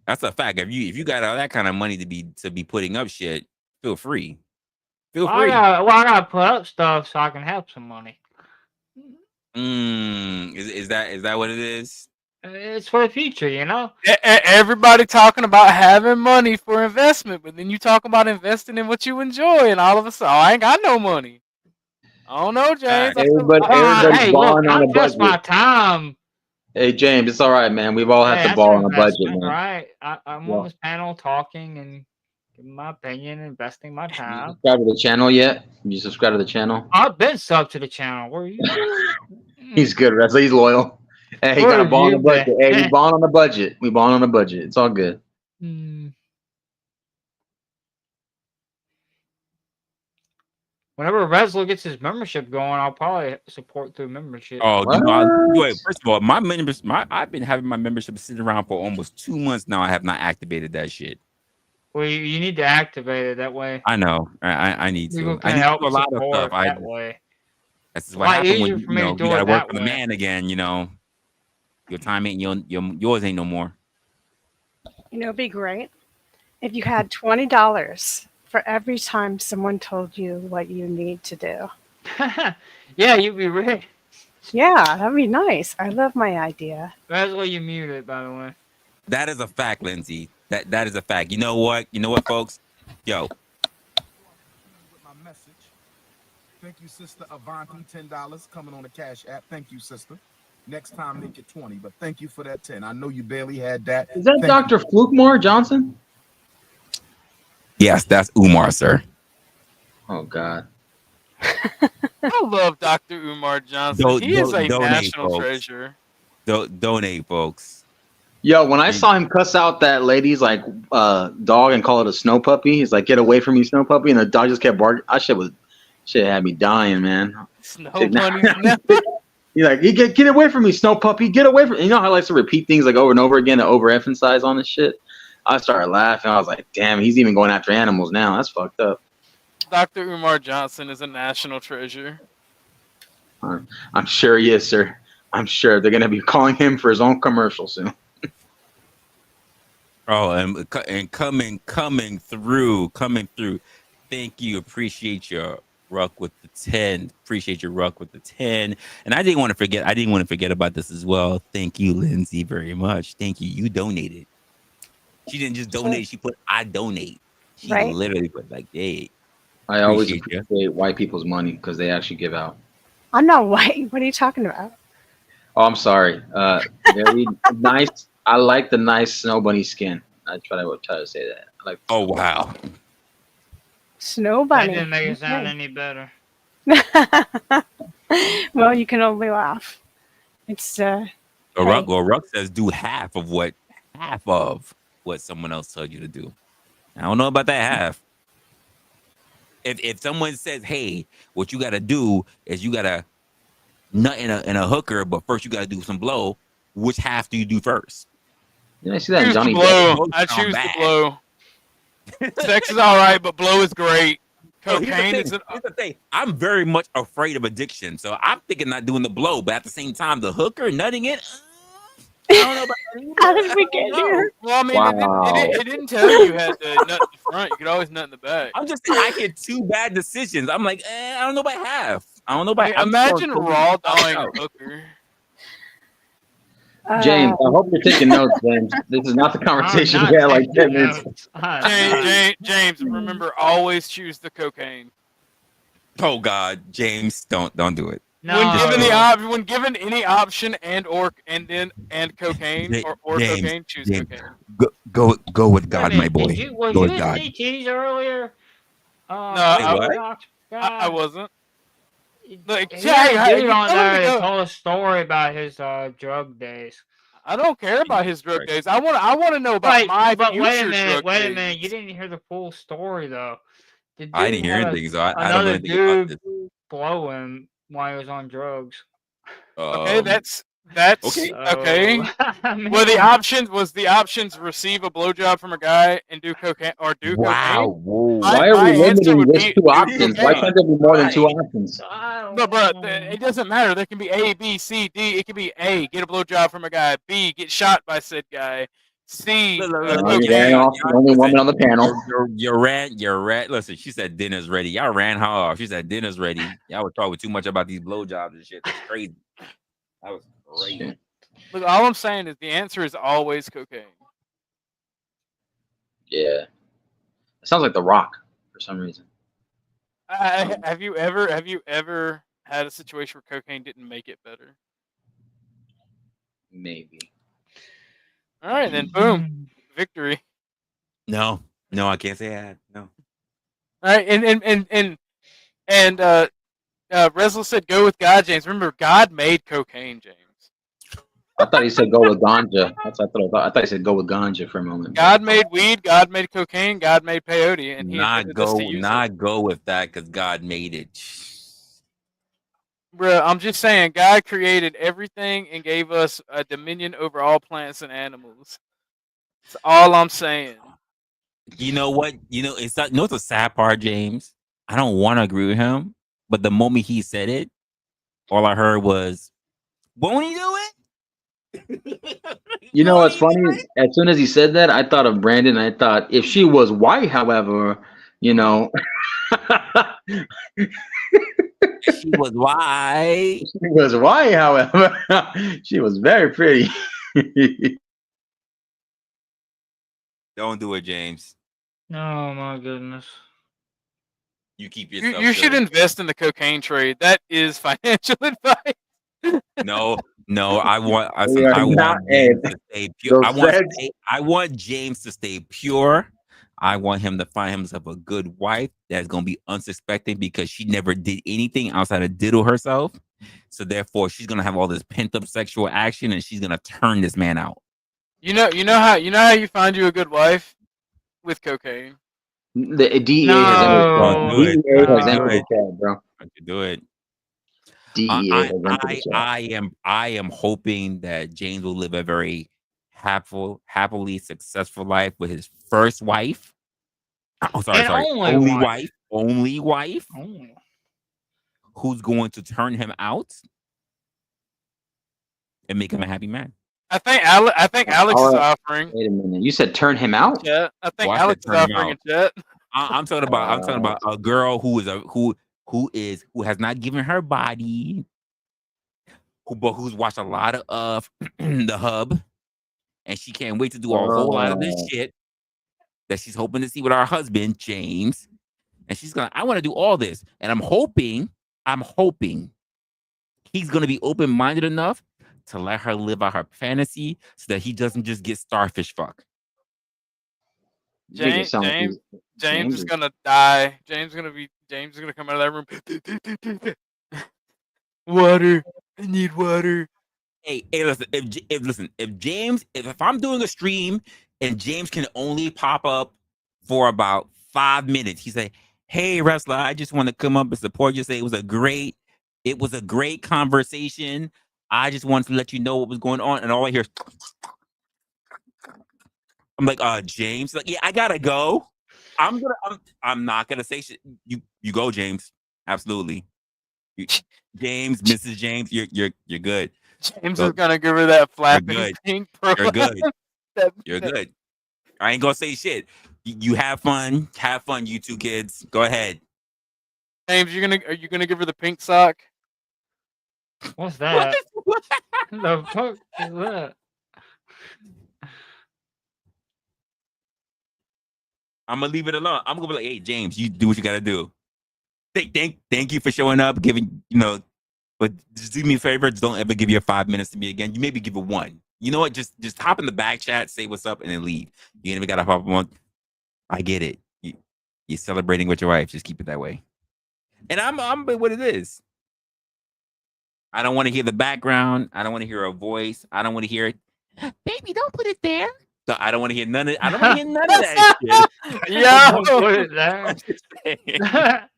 That's a fact. If you got all that kind of money to be putting up shit, feel free. Feel free. I gotta put up stuff so I can have some money. Is that what it is? It's for the future, you know. Everybody talking about having money for investment, but then you talk about investing in what you enjoy, and all of a sudden, I ain't got no money. I don't know, James. Everybody's Hey, balling look, on a invest my budget. time. Hey, James, it's all right, man. We've all had to That's ball an on a budget, investment, man. right? I'm on this panel talking and giving my opinion, investing my You time. subscribe to the channel yet? You subscribe to the channel? I've been sub to the channel. Where are you? He's good, Wrestler. He's loyal. Hey, he Where got a have ball on you the budget. been? Hey, we balling on the budget. We balling on the budget. It's all good. Whenever Reslo gets his membership going, I'll probably support through membership. Oh, first of all, I've been having my membership sitting around for almost 2 months now. I have not activated that shit. Well, you need to activate it that way. I know. I need to. People I can need to help do a lot of support stuff. that way. That's A what lot happens easier when for me to you do gotta it work that for the way. man again. Your time ain't yours ain't no more. You know, it'd be great if you had $20 for every time someone told you what you need to do. Yeah, you'd be rich. Yeah, that'd be nice. I love my idea. That's why you muted, by the way. That is a fact, Lindsay. That is a fact. You know what? You know what, folks? Yo. My message. Thank you, sister Avanti. $10 coming on the Cash App. Thank you, sister. Next time make it 20, but thank you for that 10. I know you barely had that. Is that Dr. Flukemore Johnson? Yes, that's Umar, sir. Oh God. I love Dr. Umar Johnson. He is a donate, national folks. treasure. Donate, folks. Yo, when I saw him cuss out that lady's like dog and call it a snow puppy, he's like, "Get away from me, snow puppy," and the dog just kept barking. That shit had me dying, man. Snow bunnies. He's like, get away from me, snow puppy, get away from me. You know how I like to repeat things like over and over again to overemphasize on this shit? I started laughing. I was like, damn, he's even going after animals now. That's fucked up. Dr. Umar Johnson is a national treasure. I'm sure he is, sir. I'm sure they're going to be calling him for his own commercial soon. Oh, and coming through. Thank you. Appreciate your Ruck with the 10. Appreciate your Ruck with the 10. And I didn't want to forget about this as well. Thank you, Lindsay, very much. Thank you. You donated. She didn't just donate. She put, I donate. She literally put like, hey. I always appreciate white people's money because they actually give out. I'm not white. What are you talking about? Oh, I'm sorry. Very nice. I like the nice snow bunny skin. I try to say that. I like. Oh wow. Snow bunny. That didn't make it sound any better. Well, you can only laugh. It's Ruck says do half of what someone else told you to do. I don't know about that half. If someone says, hey, what you gotta do is you gotta nut in a hooker, but first you gotta do some blow, which half do you do first? Did I see that Johnny? I choose the blow. Sex is all right, but blow is great. Cocaine is. Here's the thing. I'm very much afraid of addiction, so I'm thinking not doing the blow, but at the same time, the hooker nutting it. I don't know about that. how did we get here? Well, I mean, it didn't tell you had to nut in the front. You could always nut in the back. I'm just saying, I get two bad decisions. I'm like, I don't know about half. I don't know about. Imagine raw dogging a hooker. James, I hope you're taking notes, James. This is not the conversation we had like 10 minutes. James, remember, always choose the cocaine. Oh God, James, don't do it. No. when given any option and cocaine Ja- or James, cocaine, choose James, cocaine. go with Wait a God, my minute. boy. Was Go you with in God. CTs earlier? No, Wait, what? Orthodox I guy. wasn't. Look, He had a dude you on telling me there that go. told a story about his drug days. I don't care about his drug days. I want to know about Right, my but future drug wait a days. minute. You didn't hear the full story though. The I dude didn't hear had anything, so I don't know another anything about dude this. blow him while he was on drugs. Okay, Um, that's okay. okay. So, I mean, Well, the options receive a blowjob from a guy and do cocaine or do Wow. cocaine. Whoa. Why are My we answer limiting would this be two do options? Why cocaine. can't there be more than two Why? options? I No, bro, don't it doesn't matter. There can be A, B, C, D. It can be A, get a blowjob from a guy. B, get shot by said guy. C, Look, You ran cocaine. off the only woman on the panel. you ran. Listen, she said dinner's ready. Y'all ran her off. She said dinner's ready. Y'all were talking too much about these blowjobs and shit. That's crazy. That was crazy. Look, all I'm saying is the answer is always cocaine. Yeah. It sounds like The Rock for some reason. Have you ever had a situation where cocaine didn't make it better? Maybe. All right, then boom, victory. No, I can't say I had. No. All right, and Resl said go with God, James. Remember, God made cocaine, James. I thought he said go with ganja. That's what I thought he said go with ganja for a moment. God made weed, God made cocaine, God made peyote, and he invented us to use Not go with that because God made it. Bro, I'm just saying, God created everything and gave us a dominion over all plants and animals. That's all I'm saying. You know what? It's not. You know what's the sad part, James? I don't want to agree with him, but the moment he said it, all I heard was, "Won't he do it?" You know Won't what's he do funny? it? As soon as he said that, I thought of Brandon. I thought if she was white, however, you know, She was white. she was white, however, she was very pretty. Don't do it, James. Oh my goodness. You keep yourself. You should invest in the cocaine trade. That is financial advice. No. I want. We are I not want James Ed. to stay pure. I want James to stay pure. I want him to find himself a good wife that's gonna be unsuspecting because she never did anything outside of diddle herself. So therefore, she's gonna have all this pent up sexual action, and she's gonna turn this man out. You know how you find you a good wife with cocaine. The DEA has No. Don't do it. DEA has Don't entered do the it. chat, bro. Don't do it. DEA has entered the chat. I am hoping that James will live a very happily successful life with his first wife. Oh, sorry. Only wife who's going to turn him out and make him a happy man. I think Alex is offering. Wait a minute. You said turn him out? Yeah, I think Well, I Alex said is turn him offering out. a jet. I'm talking about a girl who has not given her body, who's watched a lot of the Hub, and she can't wait to do a whole lot of this shit that she's hoping to see with our husband James, and I want to do all this, and I'm hoping he's gonna be open minded enough to let her live out her fantasy so that he doesn't just get starfish fuck. James is gonna die. James is gonna come out of that room. Water. I need water. Hey, listen. If I'm doing a stream and James can only pop up for about 5 minutes, he say, "Hey, wrestler, I just want to come up and support you. Say it was a great conversation. I just wanted to let you know what was going on." And all I hear is, I'm like, James, like, yeah, I gotta go. I'm not gonna say shit. You go, James. Absolutely. James, Mrs. James, you're good. James is gonna give her that flapping pink. You're good. You're good. I ain't gonna say shit. You have fun. Have fun, you two kids. Go ahead. James, are you gonna give her the pink sock? What's that? What the fuck is that? I'm gonna leave it alone. I'm gonna be like, hey, James, you do what you gotta do. Thank you for showing up, giving But just do me a favor. Just don't ever give your 5 minutes to me again. You maybe give it one. You know what? Just hop in the back chat, say what's up, and then leave. You ain't even got to hop on. I get it. You're celebrating with your wife. Just keep it that way. And I'm what it is. I don't want to hear the background. I don't want to hear a voice. I don't want to hear it. Baby, don't put it there. So I don't want to hear none of. I don't want to hear none of that shit. Don't put it there.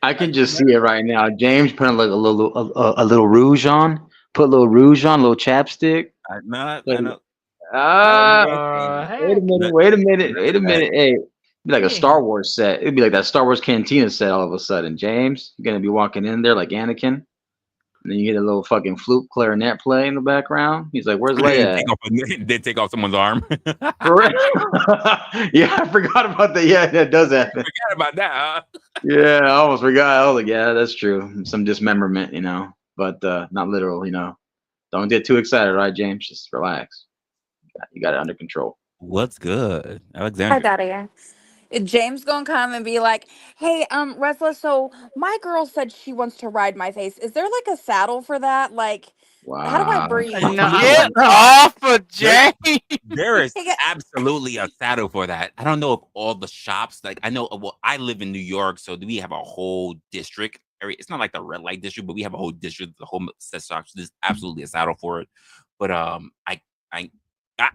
I can just see it right now. James putting like a little rouge on. Put a little rouge on, a little chapstick. I know. Wait a minute. Wait a minute. Wait a minute. Hey, it'd be like a Star Wars set. It'd be like that Star Wars cantina set all of a sudden. James, you're gonna be walking in there like Anakin. And then you get a little fucking flute clarinet play in the background. He's like, "Where's Leia?" Did take off someone's arm. Yeah, I forgot about that. Yeah, that does happen. Forgot about that. Huh? Yeah, I almost forgot. I was like, yeah, that's true. Some dismemberment, but not literal. Don't get too excited, right, James? Just relax. You got it under control. What's good, Hi, Alexander? Daddy. James gonna come and be like, "Hey, Resla, so my girl said she wants to ride my face. Is there like a saddle for that? Like, how do I Wow. breathe?" Get off of James. There is absolutely a saddle for that. I don't know if all the shops, like I know, well, I live in New York, so we have a whole district area. It's not like the red light district, but we have a whole district, the whole set shops. There's absolutely a saddle for it. But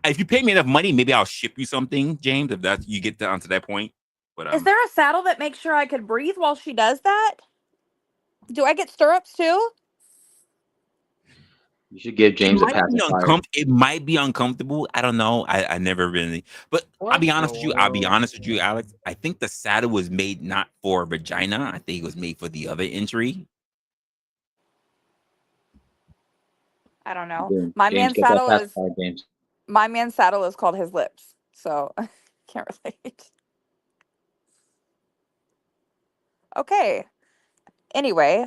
if you pay me enough money, maybe I'll ship you something, James. If that you get down to that point. But Is there a saddle that makes sure I could breathe while she does that? Do I get stirrups too? You should give James a pacifier. It might be uncomfortable. I don't know. I never really. But I'll be honest with you. Alex. I think the saddle was made not for vagina. I think it was made for the other entry. I don't know. James, My man's saddle is James. my man's saddle is called his lips, so can't relate. Okay. Anyway,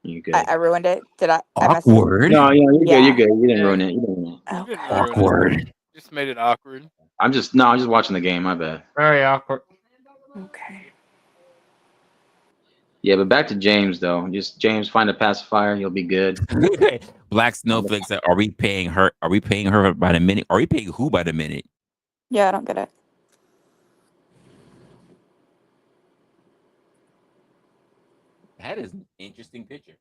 You good? I ruined it. Did I? Awkward. No, you're good. Yeah. You're good. You didn't ruin it. You didn't ruin it. Okay. Awkward. Just made it awkward. I'm just watching the game. My bad. Very awkward. Okay. Yeah, but back to James though. Just James, find a pacifier. You'll be good. Black Snowflake said, "Are we paying her? Are we paying her by the minute? Are we paying who by the minute?" Yeah, I don't get it. That is an interesting picture.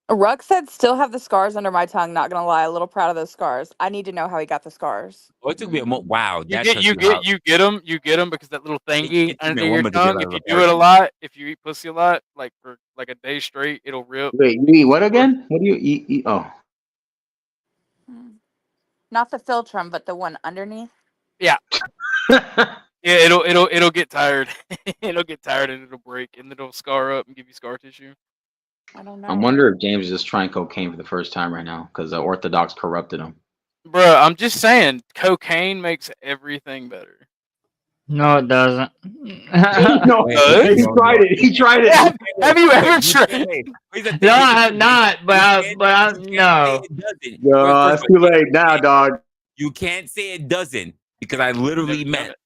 Ruck said, "Still have the scars under my tongue. Not gonna lie, a little proud of those scars. I need to know how he got the scars." Oh, it took me a moment. Wow, You that get took you you get out. you get them because that little thingy it took me under a your moment to get tongue. out If of you the do it a parachute. lot, if you eat pussy a lot, like for like a day straight, it'll rip. Wait, you eat what again? What do you eat? Oh, Not the philtrum, but the one underneath. Yeah. Yeah, it'll get tired. It'll get tired and it'll break and it'll scar up and give you scar tissue. I don't know. I wonder if James is just trying cocaine for the first time right now because the Orthodox corrupted him. Bruh, I'm just saying, cocaine makes everything better. No, it doesn't. No, he tried it. He tried it. Have you ever tried? No, I have not. But no. No, it's too late now, dog. You can't say it doesn't because I've literally met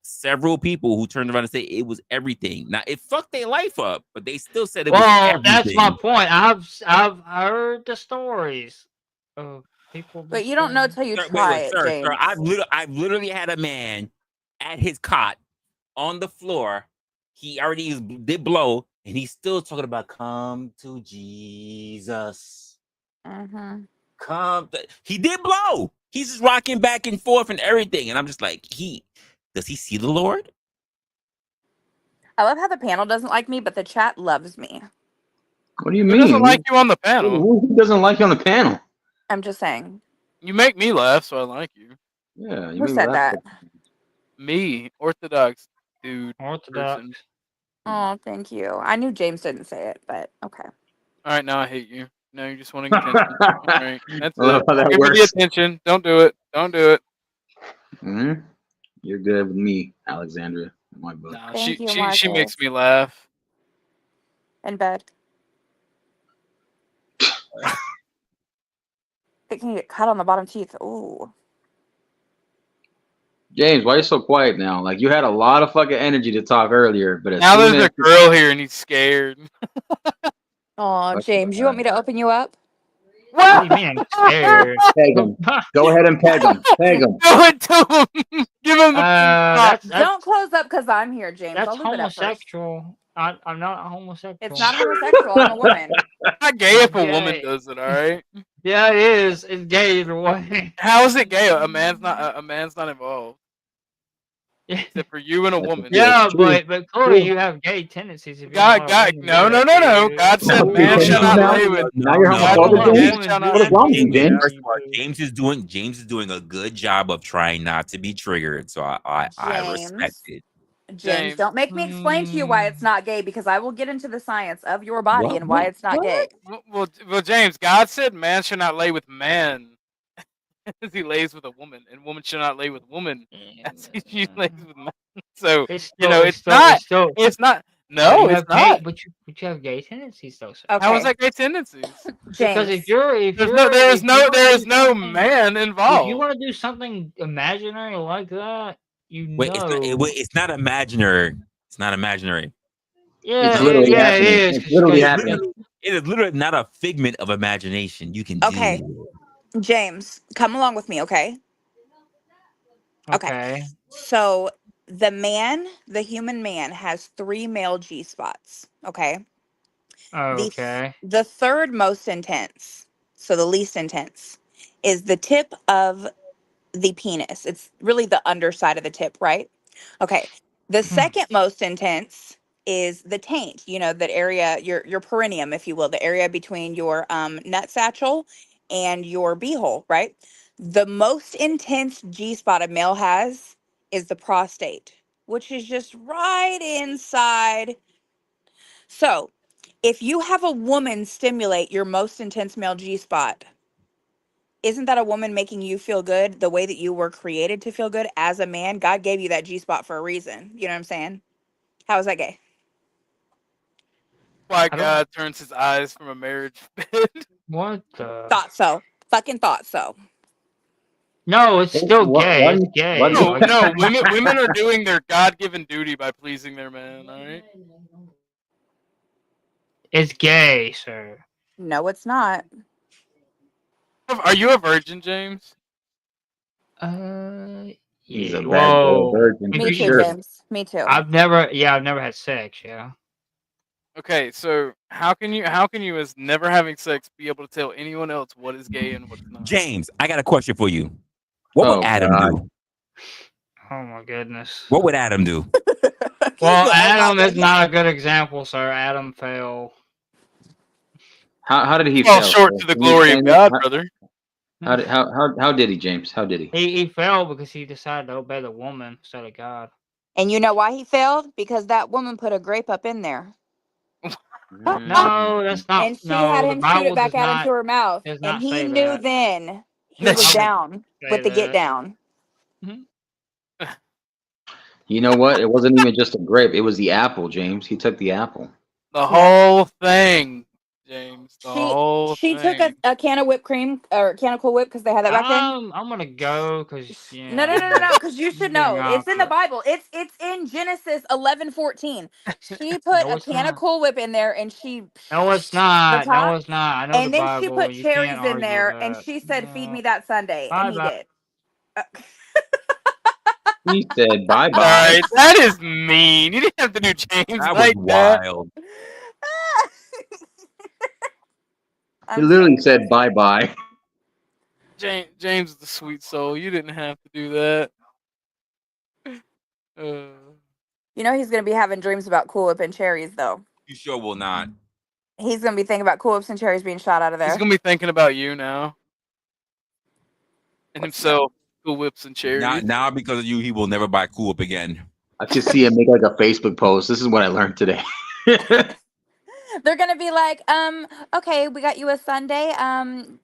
several people who turned around and said it was everything. Now it fucked their life up, but they still said it was everything. That's my point. I've heard the stories of people. But you don't know till you try it, James. Sir, I've literally had a man at his cot on the floor. He already did blow, and he's still talking about come to Jesus. Mm-hmm. He did blow. He's just rocking back and forth and everything, and I'm just like, does he see the Lord? I love how the panel doesn't like me, but the chat loves me. What do you Who mean? doesn't like you on the panel? Who doesn't like you on the panel? I'm just saying. You make me laugh, so I like you. Yeah. Who said that? Me, Orthodox dude. Orthodox. Person. Oh, thank you. I knew James didn't say it, but okay. All right, now I hate you. Now you're just wanting attention. All right, that's I love it. how that Give me the works. attention. Don't do it. Don't do it. Mm-hmm. You're good with me, Alexandria. In my book. Nah, Thank you, she Marcus. makes me laugh. In bed. It can get cut on the bottom teeth. Ooh. James, why are you so quiet now? Like you had a lot of fucking energy to talk earlier, but as Now soon there's as a girl here and he's scared. Oh, James, you want me to open you up? What do you mean I'm scared? peg him, go ahead and peg him, peg him. Do it to him. Give him the that's Don't close up because I'm here, James. that's I'll leave it up first. homosexual. I'm not homosexual. It's not homosexual. I'm a woman. It's not gay if a Gay. woman does it. All right. Yeah, it is. It's gay either way. How is it gay? A man's not involved. Except for you and a woman. Yeah, true. but clearly you have gay tendencies. If you God, no. God said man shall not lay with. Now you're God, homophobic, man James? shall not- What is wrong with you, James? First of all, James is doing a good job of trying not to be triggered, so I respect it. James, don't make me explain to you why it's not gay because I will get into the science of your body and why it's not gay. Well, James, God said man should not lay with man as he lays with a woman, and woman should not lay with woman as she lays with man. So It's it's not. No, it's not. But you have gay tendencies though. Sir. Okay. How is that gay tendencies? Because James, there is no man involved. If you want to do something imaginary like that, Wait, it's not imaginary. It's not imaginary. Yeah, It's literally happening. it is. It's literally happening. It is literally not a figment of imagination. You can Okay. do James, come along with me, okay? Okay. So the human man has 3 male G spots, okay? Okay. The third most intense, so the least intense, is the tip of the penis. It's really the underside of the tip, right? Okay. The second most intense is the taint, that area, your perineum, if you will, the area between your nut satchel and your beehole, right? The most intense G spot a male has is the prostate, which is just right inside. So, if you have a woman stimulate your most intense male G spot, isn't that a woman making you feel good the way that you were created to feel good as a man? God gave you that G spot for a reason. You know what I'm saying? How is that gay? Why God turns his eyes from a marriage bed. What the? Thought so. Fucking thought so. No, it's still gay. It's gay. No, women are doing their God-given duty by pleasing their man, all right? It's gay, sir. No, it's not. Are you a virgin, James? He's a bad Whoa. boy virgin. Me too, Sure. James. Me too. I've never had sex. Yeah. Okay, so how can you as never having sex be able to tell anyone else what is gay and what's not? James, I got a question for you. What would Adam do? Oh my goodness. What would Adam do? Well, Adam is not a good example, sir. Adam fell. How did he fall fail? short to the glory of God, brother? How did he, James? How did he? He fell because he decided to obey the woman instead of God. And you know why he failed? Because that woman put a grape up in there. No, that's not. And she had him shoot it back out into her mouth. does And not he say knew that. then he was down with the get down. You know what? It wasn't even just a grape. It was the apple, James. He took the apple. The whole thing, James. The whole She thing. took a can of whipped cream or a can of Cool Whip because they had that back then. I'm gonna go because No, because you should know. It's in the Bible. It's in Genesis 11:14. She put a can of Cool Whip in there and she. No, it's not. No, it's not. I know and the then Bible. she put You cherries can't in argue there that. and she said, "Feed me that Sunday," and he did. He said bye bye. All right, that is mean. You didn't have to do James That like was that. wild. He literally said bye bye. James is the sweet soul. You didn't have to do that. You know he's gonna be having dreams about Cool Whip and cherries, though. You sure will not. He's gonna be thinking about Cool Whips and cherries being shot out of there. He's gonna be thinking about you now, and himself, Cool Whips and cherries. Now because of you, he will never buy Cool Whip again. I could see him make like a Facebook post. This is what I learned today. They're gonna be like, okay, we got you a sundae.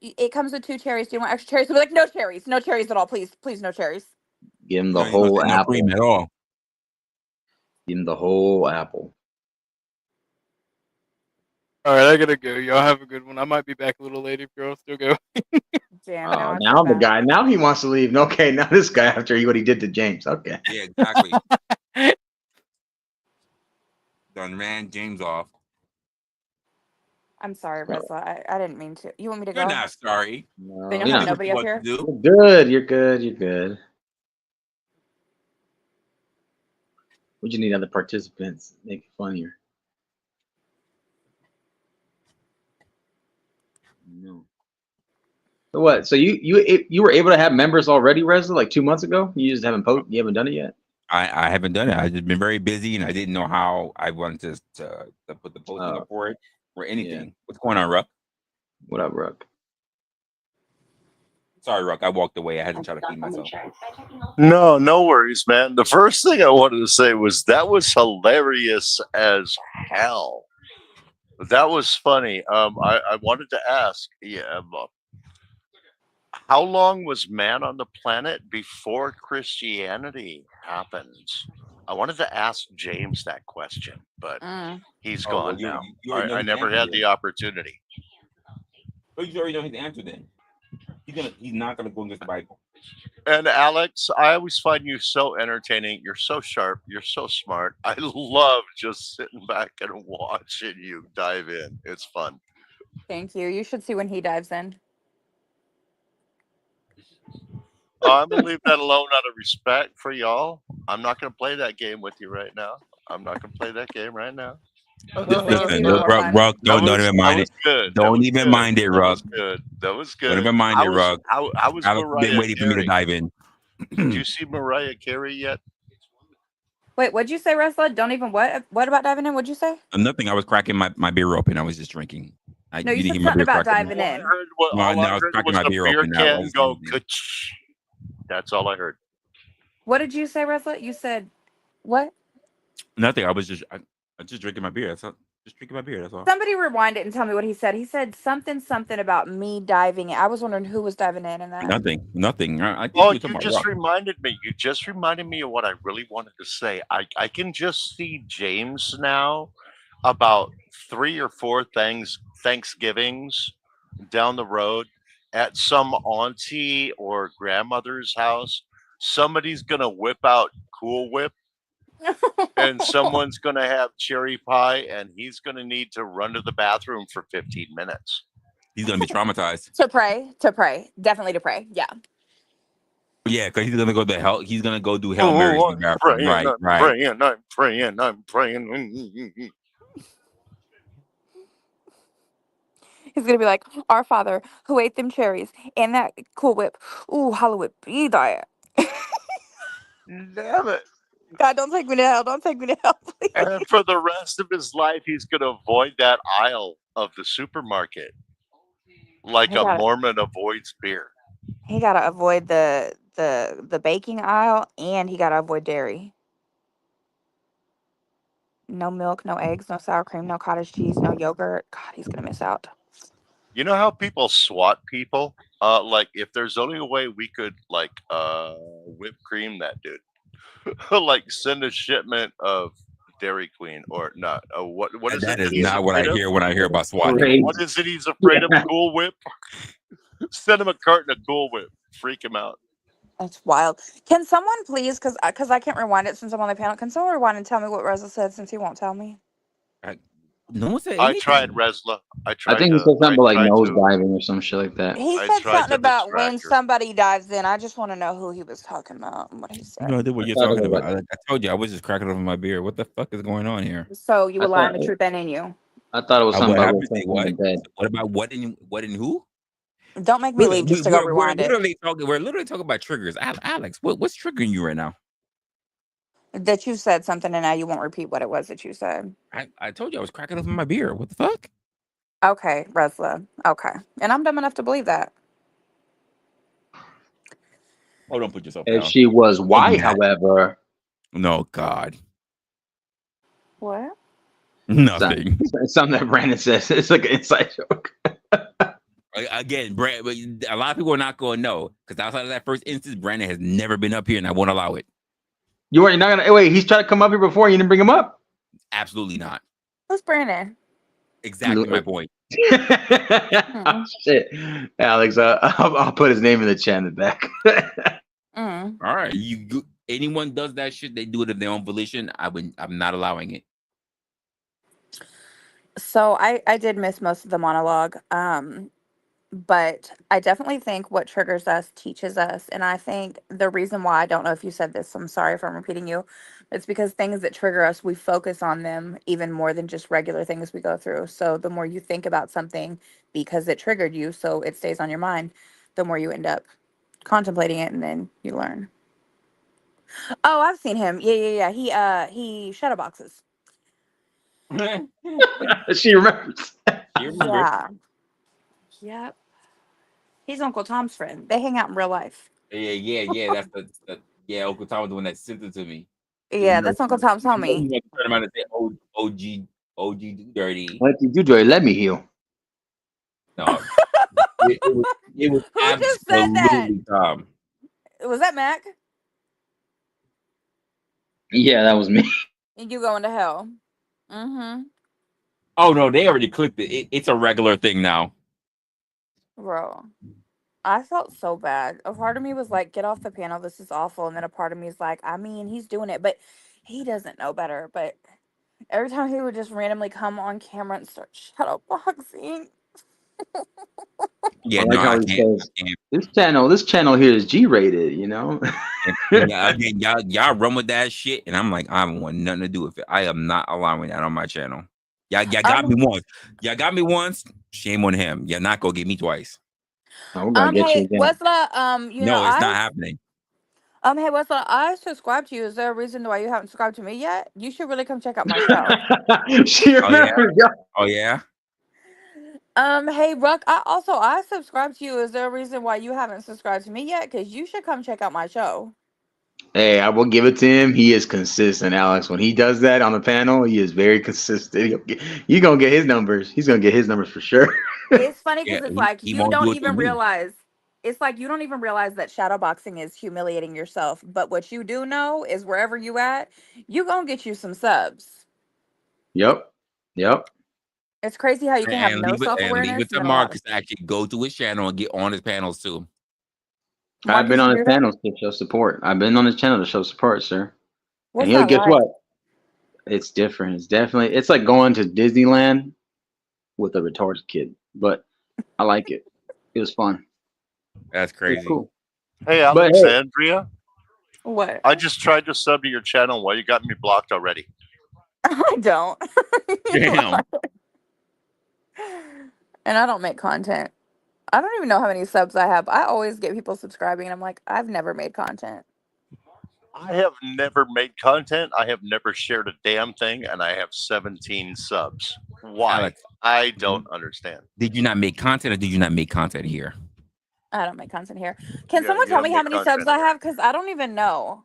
It comes with 2 cherries. Do you want extra cherries? We'll be like, no cherries at all, please, no cherries. Give him the whole no apple. cream at all. Give him the whole apple. All right, I gotta go. Y'all have a good one. I might be back a little later if y'all still go. Damn, Oh, now I now feel the bad. guy. Now he wants to leave. Okay, now this guy after what he did to James. Okay. Yeah, exactly. Done ran James off. I'm sorry, Resla. I didn't mean to. You want me to You're go? not sorry. No, Then you'll you have know, This is what nobody you up want to here? do. you're good. You're good. You're good. We just need other participants. Make it funnier. No. So what? So you were able to have members already, Reza, like 2 months ago? You just haven't you haven't done it yet? I haven't done it. I've just been very busy, and I didn't know how I wanted to put the posting up for it or anything. Yeah. What's going on, Ruck? What up, Ruck? Sorry, Ruck. I walked away. I had to try to feed myself. No, no worries, man. The first thing I wanted to say was that was hilarious as hell. That was funny. I wanted to ask, how long was man on the planet before Christianity happened? I wanted to ask James that question, but he's Oh, well, gone now. you already know I his never answer had then. the opportunity. Oh, you already know his answer then. He's not gonna go against the Bible. And Alex, I always find you so entertaining. You're so sharp. You're so smart. I love just sitting back and watching you dive in. It's fun. Thank you. You should see when he dives in. I'm gonna leave that alone out of respect for y'all. I'm not gonna play that game with you right now. I'm not gonna play that game right now. Listen, even more fun. Ruck, don't even mind That it. was good. Don't even mind it, That Ruck. was good. That was Don't good. even mind it, Ruck. How was Alex has been Mariah waiting for me to Carey? dive in. Did you see Mariah Carey yet? Wait, what'd you say, Resla? Don't even what? What about diving in? What'd you say? Nothing. I was cracking my beer open. I was just drinking. No, you you didn't said hear my something beer about cracking. diving in. No, I was heard cracking was my the beer beer open. That can was go ka-ch. That's all I heard. What did you say, Resla? You said what? nothing. I was just drinking my beer. That's all. Just drinking my beer. That's all. Somebody rewind it and tell me what he said. He said something about me diving in. I was wondering who was diving in that. Nothing. I think Oh, you were talking you about just Rock. reminded me. You just reminded me of what I really wanted to say. I can just see James now about 3 or 4 Thanksgivings down the road at some auntie or grandmother's house. Somebody's gonna whip out Cool Whip and someone's gonna have cherry pie and he's gonna need to run to the bathroom for 15 minutes. He's gonna be traumatized. to pray, definitely to pray. Yeah. Yeah, because he's gonna go to hell. He's gonna go do Hail Marys in the bathroom. Right. I'm praying. He's gonna be like, "Our Father, who ate them cherries and that Cool Whip, ooh, hallowed be thy." Damn it. God, don't take me to hell. Don't take me to hell, please. And for the rest of his life, he's going to avoid that aisle of the supermarket like a Mormon avoids beer. He gotta avoid the baking aisle, and he gotta avoid dairy. No milk, no eggs, no sour cream, no cottage cheese, no yogurt. God, he's gonna miss out. You know how people swat people? Like if there's only a way we could like whipped cream that dude, like send a shipment of Dairy Queen or not? What is that it? is not what I hear when I hear about swatting. Great. What is it? He's afraid of Cool Whip. Send him a carton of Cool Whip. Freak him out. That's wild. Can someone please, because I can't rewind it since I'm on the panel. Can someone rewind and tell me what Reza said since he won't tell me? No one said I anything. tried, Resla. I think he said something about like tried nose to- diving or some shit like that. He I said tried something to about when distract her. somebody dives in. I just want to know who he was talking about and what he said. No idea what you're thought it talking was about. I told you I was just cracking open my beer. What the fuck is going on here? So you I were lying thought- the truth and in you. I thought it was something What about happened? Say what? In bed. What about what and who? Don't make me leave just to go rewind it. We're literally talking about triggers. Alex, what's triggering you right now? That you said something and now you won't repeat what it was that you said. I told you I was cracking open my beer. What the fuck? Okay, Resla. Okay. And I'm dumb enough to believe that. Oh, don't put yourself If down. she was white, that. however, No, God. What? Nothing. something that Brandon says. It's like an inside joke. Again, Brandon, a lot of people are not going to know because outside of that first instance, Brandon has never been up here, and I won't allow it. You're not gonna wait. He's tried to come up here before. You didn't bring him up. Absolutely not. Who's Brandon? Exactly my point. Shit, Alex, I'll put his name in the chat in the back. Mm. All right, anyone does that shit, they do it of their own volition. I'm not allowing it. So I did miss most of the monologue. But I definitely think what triggers us teaches us. And I think the reason why, I don't know if you said this, I'm sorry if I'm repeating you, it's because things that trigger us, we focus on them even more than just regular things we go through. So the more you think about something because it triggered you, so it stays on your mind, the more you end up contemplating it, and then you learn. Oh, I've seen him. Yeah. He shadow boxes. She remembers. You remember? Yeah. Yep. He's Uncle Tom's friend. They hang out in real life. Yeah. That's the Uncle Tom was the one that sent it to me. Yeah, that's Uncle Tom's You homie. want to turn around and say, OG do dirty. What you do, Joy? Let me heal. No, it was Who just said that? absolutely Tom. Was that Mac? Yeah, that was me. And you going to hell? Mm-hmm. Oh no, they already clicked it. It's a regular thing now. Bro, I felt so bad. A part of me was like, get off the panel. This is awful. And then a part of me is like, I mean, he's doing it, but he doesn't know better. But every time he would just randomly come on camera and start shadow boxing. Yeah, I no, like how I he can't. says this channel here is G-rated, you know. Yeah, again, y'all run with that shit, and I'm like, I don't want nothing to do with it. I am not allowing that on my channel. Y'all got me once. Y'all got me once. Shame on him. You're not gonna get me twice. Oh, we're gonna get you Hey, again. what's the No, it's not happening. hey, what's the I subscribed to you. Is there a reason why you haven't subscribed to me yet? You should really come check out my show. She remembers. Oh yeah. Hey, Ruck, I subscribed to you. Is there a reason why you haven't subscribed to me yet? Because you should come check out my show. Hey, I will give it to him. He is consistent, Alex. When he does that on the panel, he is very consistent. You're gonna get his numbers. He's gonna get his numbers for sure. It's funny because Yeah, it's like he you won't do don't it to even me. realize. It's like you don't even realize that shadow boxing is humiliating yourself. But what you do know is wherever you at, you gonna get you some subs. Yep. It's crazy how you can have And no leave it self-awareness to and then a lot Marcus of. to actually go to his channel and get on his panels too. I've been Marcus, you on do his that? panels to show support. I've been on his channel to show support, sir. What's And he'll that guess like? what? It's different. It's like going to Disneyland with a retarded kid. But I like it. It was fun. That's It's crazy. cool. Hey, But hey, Alexandria, What? I just tried to sub to your channel. Why you got me blocked already? I don't. Damn. And I don't make content. I don't even know how many subs I have. I always get people subscribing, and I'm like, I've never made content. I have never made content. I have never shared a damn thing, and I have 17 subs. Why? Alex, I don't understand. did you not make content, or did you not make content here? I don't make content here. Can Yeah, someone you tell don't me how make many subs content I here. have? Because I don't even know.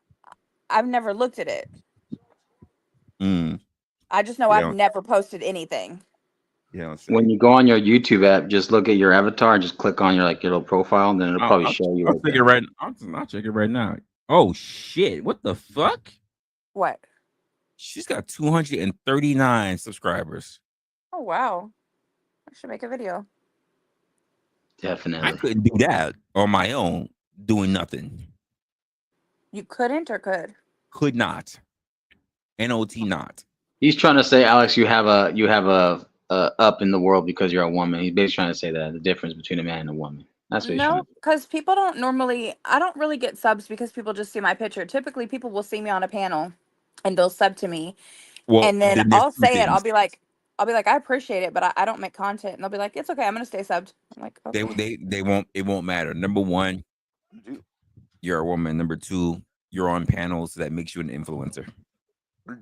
I've never looked at it. I just know I've never posted anything. Yeah. when you go on your YouTube app, just look at your avatar and just click on your little profile, and then it'll probably show you. I'll check it right. I'll check it right now. Oh shit! What the fuck? What? She's got 239 subscribers. Oh wow! I should make a video. Definitely. I couldn't do that on my own, doing nothing. You couldn't or could? Could not. Not. Not. He's trying to say, Alex, you have a up in the world because you're a woman. He's basically trying to say that the difference between a man and a woman. That's what he's trying No, to say. because people don't normally. I don't really get subs because people just see my picture. Typically, people will see me on a panel, and they'll sub to me, Well, and then then there's I'll two say it. things. I'll be like, I appreciate it, but I don't make content. And they'll be like, it's okay. I'm gonna stay subbed. I'm like, okay. They won't. It won't matter. Number one, you're a woman. Number two, you're on panels, so that makes you an influencer.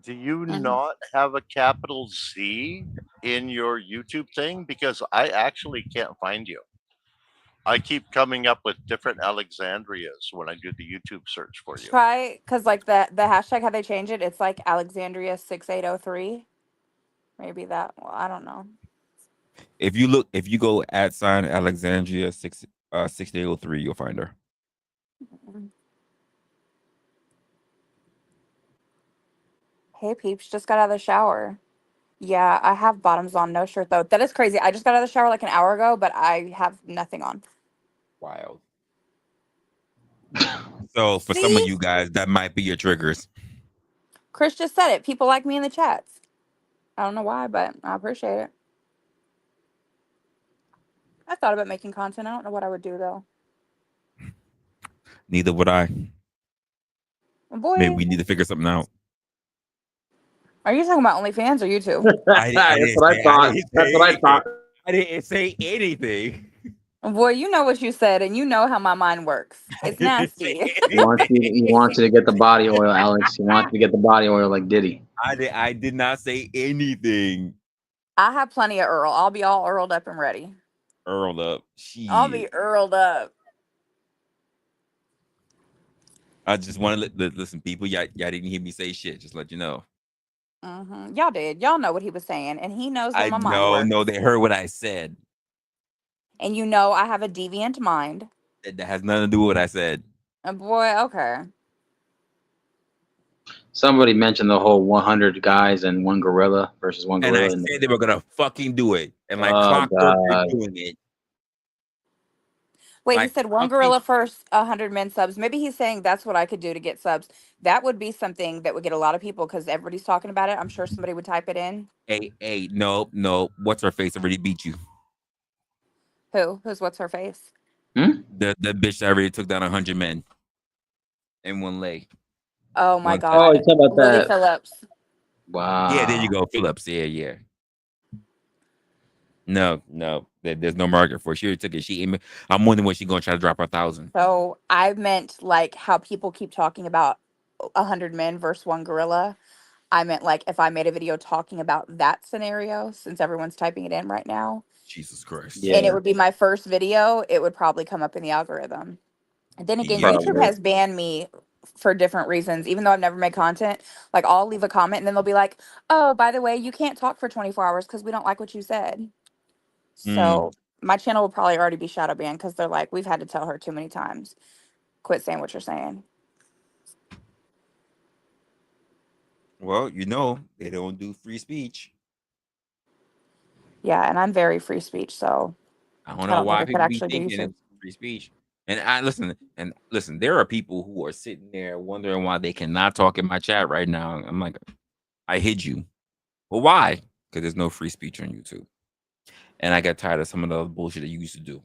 Do you not have a capital Z in your YouTube thing? Because I actually can't find you. I keep coming up with different Alexandrias when I do the YouTube search for you. Try because like the hashtag how they change it. It's like Alexandria 6803. Maybe that. Well, I don't know. If you go @ Alexandria 6803, you'll find her. Hey peeps, just got out of the shower. Yeah, I have bottoms on, no shirt though. That is crazy. I just got out of the shower like an hour ago, but I have nothing on. Wild. So for some of See? you guys, that might be your triggers. Chris just said it. People like me in the chats. I don't know why, but I appreciate it. I thought about making content. I don't know what I would do though. Neither would I. Maybe Boy, we need to figure something out. are you talking about OnlyFans or YouTube? I That's didn't what I say. thought. That's what I thought. I didn't say anything. Boy, you know what you said, and you know how my mind works. I It's didn't say nasty. He wants you to get the body oil, Alex. He wants you to get the body oil like Diddy. I did not say anything. I have plenty of Earl. I'll be all Earled up and ready. Earled up. I'll be Earled up. I just want to listen, people. Y'all didn't hear me say shit. Just let you know. Y'all did. Y'all know what he was saying, and he knows that my mind works. No, they heard what I said. And you know I have a deviant mind. That has nothing to do with what I said. Boy, okay. Somebody mentioned the whole 100 guys and one gorilla versus one And gorilla. I said they were gonna fucking do it, and like Oh, clockwork, they're God. doing it. Wait, he Like said one fucking gorilla first, 100 men subs. Maybe he's saying that's what I could do to get subs. That would be something that would get a lot of people because everybody's talking about it. I'm sure somebody would type it in. Hey, no. What's her face already beat you? Who? Who's what's her face? The bitch that already took down 100 men in one leg. Oh my One God. Oh, you talking about Lily that? Phillips. Wow. Yeah, there you go, Phillips. Yeah. No, there's no market for it. She already took it. I'm wondering when she's gonna try to drop 1,000. So I meant like how people keep talking about 100 men versus one gorilla. I meant like if I made a video talking about that scenario, since everyone's typing it in right now, Jesus Christ. Yeah. and it would be my first video, it would probably come up in the algorithm. And then again, Yeah. YouTube has banned me for different reasons, even though I've never made content. Like I'll leave a comment and then they'll be like, "Oh, by the way, you can't talk for 24 hours because we don't like what you said." So my channel will probably already be shadow banned because they're like, "We've had to tell her too many times. Quit saying what you're saying." Well, you know, they don't do free speech. Yeah, and I'm very free speech, so I don't I know don't think why I could people be actually do thinking YouTube. it's free speech. And I listen, there are people who are sitting there wondering why they cannot talk in my chat right now. I'm like, I hid you. Well, why? Because there's no free speech on YouTube. And I got tired of some of the other bullshit that you used to do.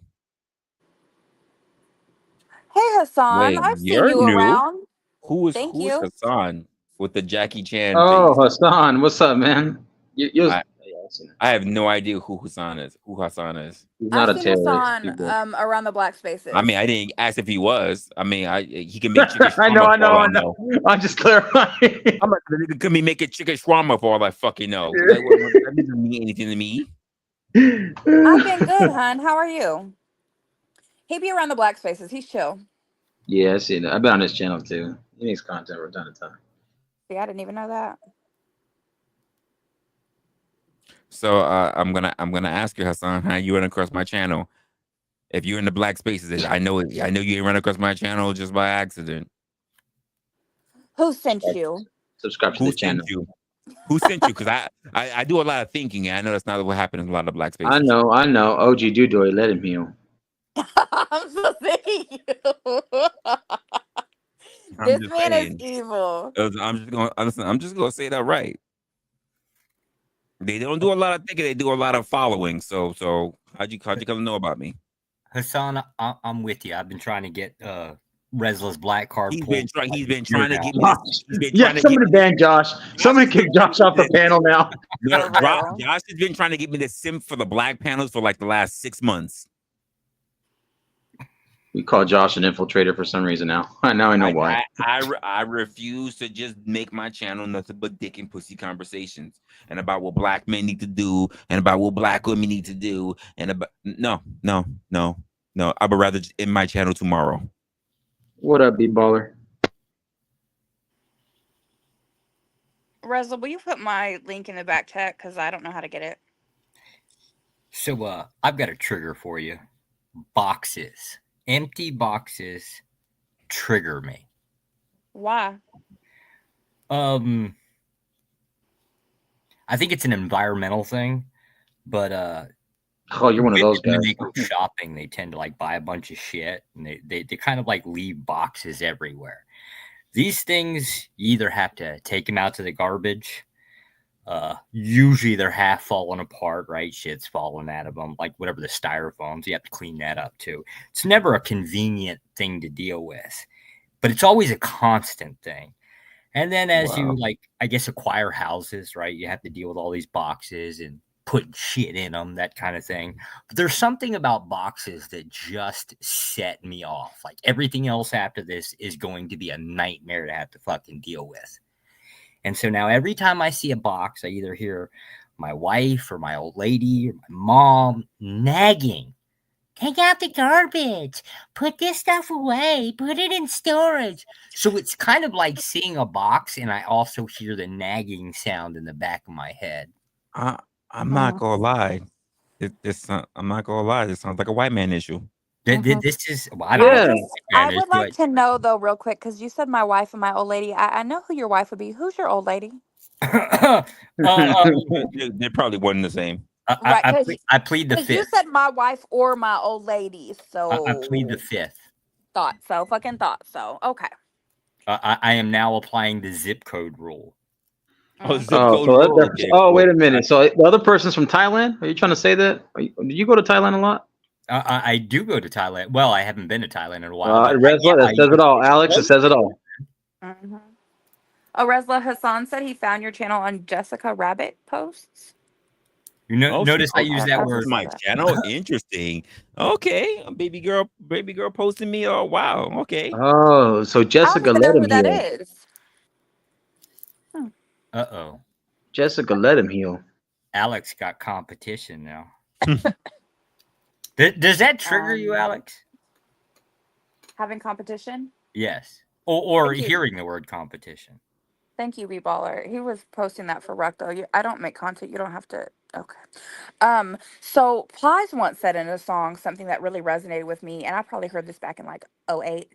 Hey Hassan, Wait, I've seen you're you new. around. Who's Thank you. Hassan with the Jackie Chan Oh, face? Hassan, what's up, man? I have no idea who Hassan is. He's not I've a seen terrorist. Hassan around the black spaces. I mean, I didn't ask if he was. I mean, he can make chicken I shawarma know. for all I know. I'm just clarifying. I'm like, the nigga could be making chicken shawarma for all I fucking know. Like, that doesn't mean anything to me. I've been good, hun. How are you? He be around the black spaces. He's chill. Yeah, I see that. I've been on his channel too. He makes content from time to time. See, I didn't even know that. So I'm gonna ask you, Hassan, how you run across my channel. If you're in the black spaces, I know you ain't run across my channel just by accident. Who sent you? Subscribe to Who the channel. sent you? Who sent you? Because I do a lot of thinking, and I know that's not what happens in a lot of black spaces. I know. OG Dudoy, let him heal. I'm so sick of you. I'm This just man saying. is evil. I'm just gonna say that right. They don't do a lot of thinking; they do a lot of following. So how'd you come to know about me? Hassan, I'm with you. I've been trying to get Resla's black card. He's been trying to get me. Somebody ban Josh. Somebody kick Josh off the panel now. No, Josh has been trying to get me to simp for the black panels for like the last 6 months. We call Josh an infiltrator for some reason now. Now I know why. I refuse to just make my channel nothing but dick and pussy conversations and about what black men need to do and about what black women need to do and about no. I would rather just end my channel tomorrow. What up, B-baller? Resla, will you put my link in the back chat? Because I don't know how to get it. So I've got a trigger for you. Boxes. Empty boxes trigger me. Why? I I think it's an environmental thing, but Oh, you're one of those when guys. they go shopping, they tend to like buy a bunch of shit, and they kind of like leave boxes everywhere. These things, you either have to take them out to the garbage. Usually they're half falling apart, right? Shit's falling out of them, like whatever the styrofoams. You have to clean that up too. It's never a convenient thing to deal with, but it's always a constant thing. And then as you like, I guess, acquire houses, right? You have to deal with all these boxes and putting shit in them, that kind of thing. But there's something about boxes that just set me off. Like everything else after this is going to be a nightmare to have to fucking deal with. And so now every time I see a box, I either hear my wife or my old lady or my mom nagging. Take out the garbage. Put this stuff away. Put it in storage. So it's kind of like seeing a box, and I also hear the nagging sound in the back of my head. I'm not gonna lie. I'm not gonna lie. This sounds like a white man issue. This is, well, I don't know. I would like to know though, real quick, because you said my wife and my old lady. I know who your wife would be. Who's your old lady? They're probably one and the same. I plead the fifth. You said my wife or my old lady, so I plead the fifth. Thought so. Fucking thought so. Okay. I am now applying the zip code rule. Wait a minute. So the other person's from Thailand? Are you trying to say that? Do you go to Thailand a lot? I do go to Thailand. Well, I haven't been to Thailand in a while. Resla, that says it all. Alex, it says it all. Mm-hmm. Oh, Resla Hassan said he found your channel on Jessica Rabbit posts. You know, notice I use that word. My channel, interesting. Okay, baby girl posting me. Oh wow. Okay. Oh, so Jessica let him heal. That is. Uh-oh. Jessica let him heal. Alex got competition now. Does that trigger you, Alex? Having competition? Yes. Or hearing the word competition. Thank you, Reballer. He was posting that for Ruck, though. I don't make content. You don't have to. Okay. So Plies once said in a song something that really resonated with me, and I probably heard this back in like 2008.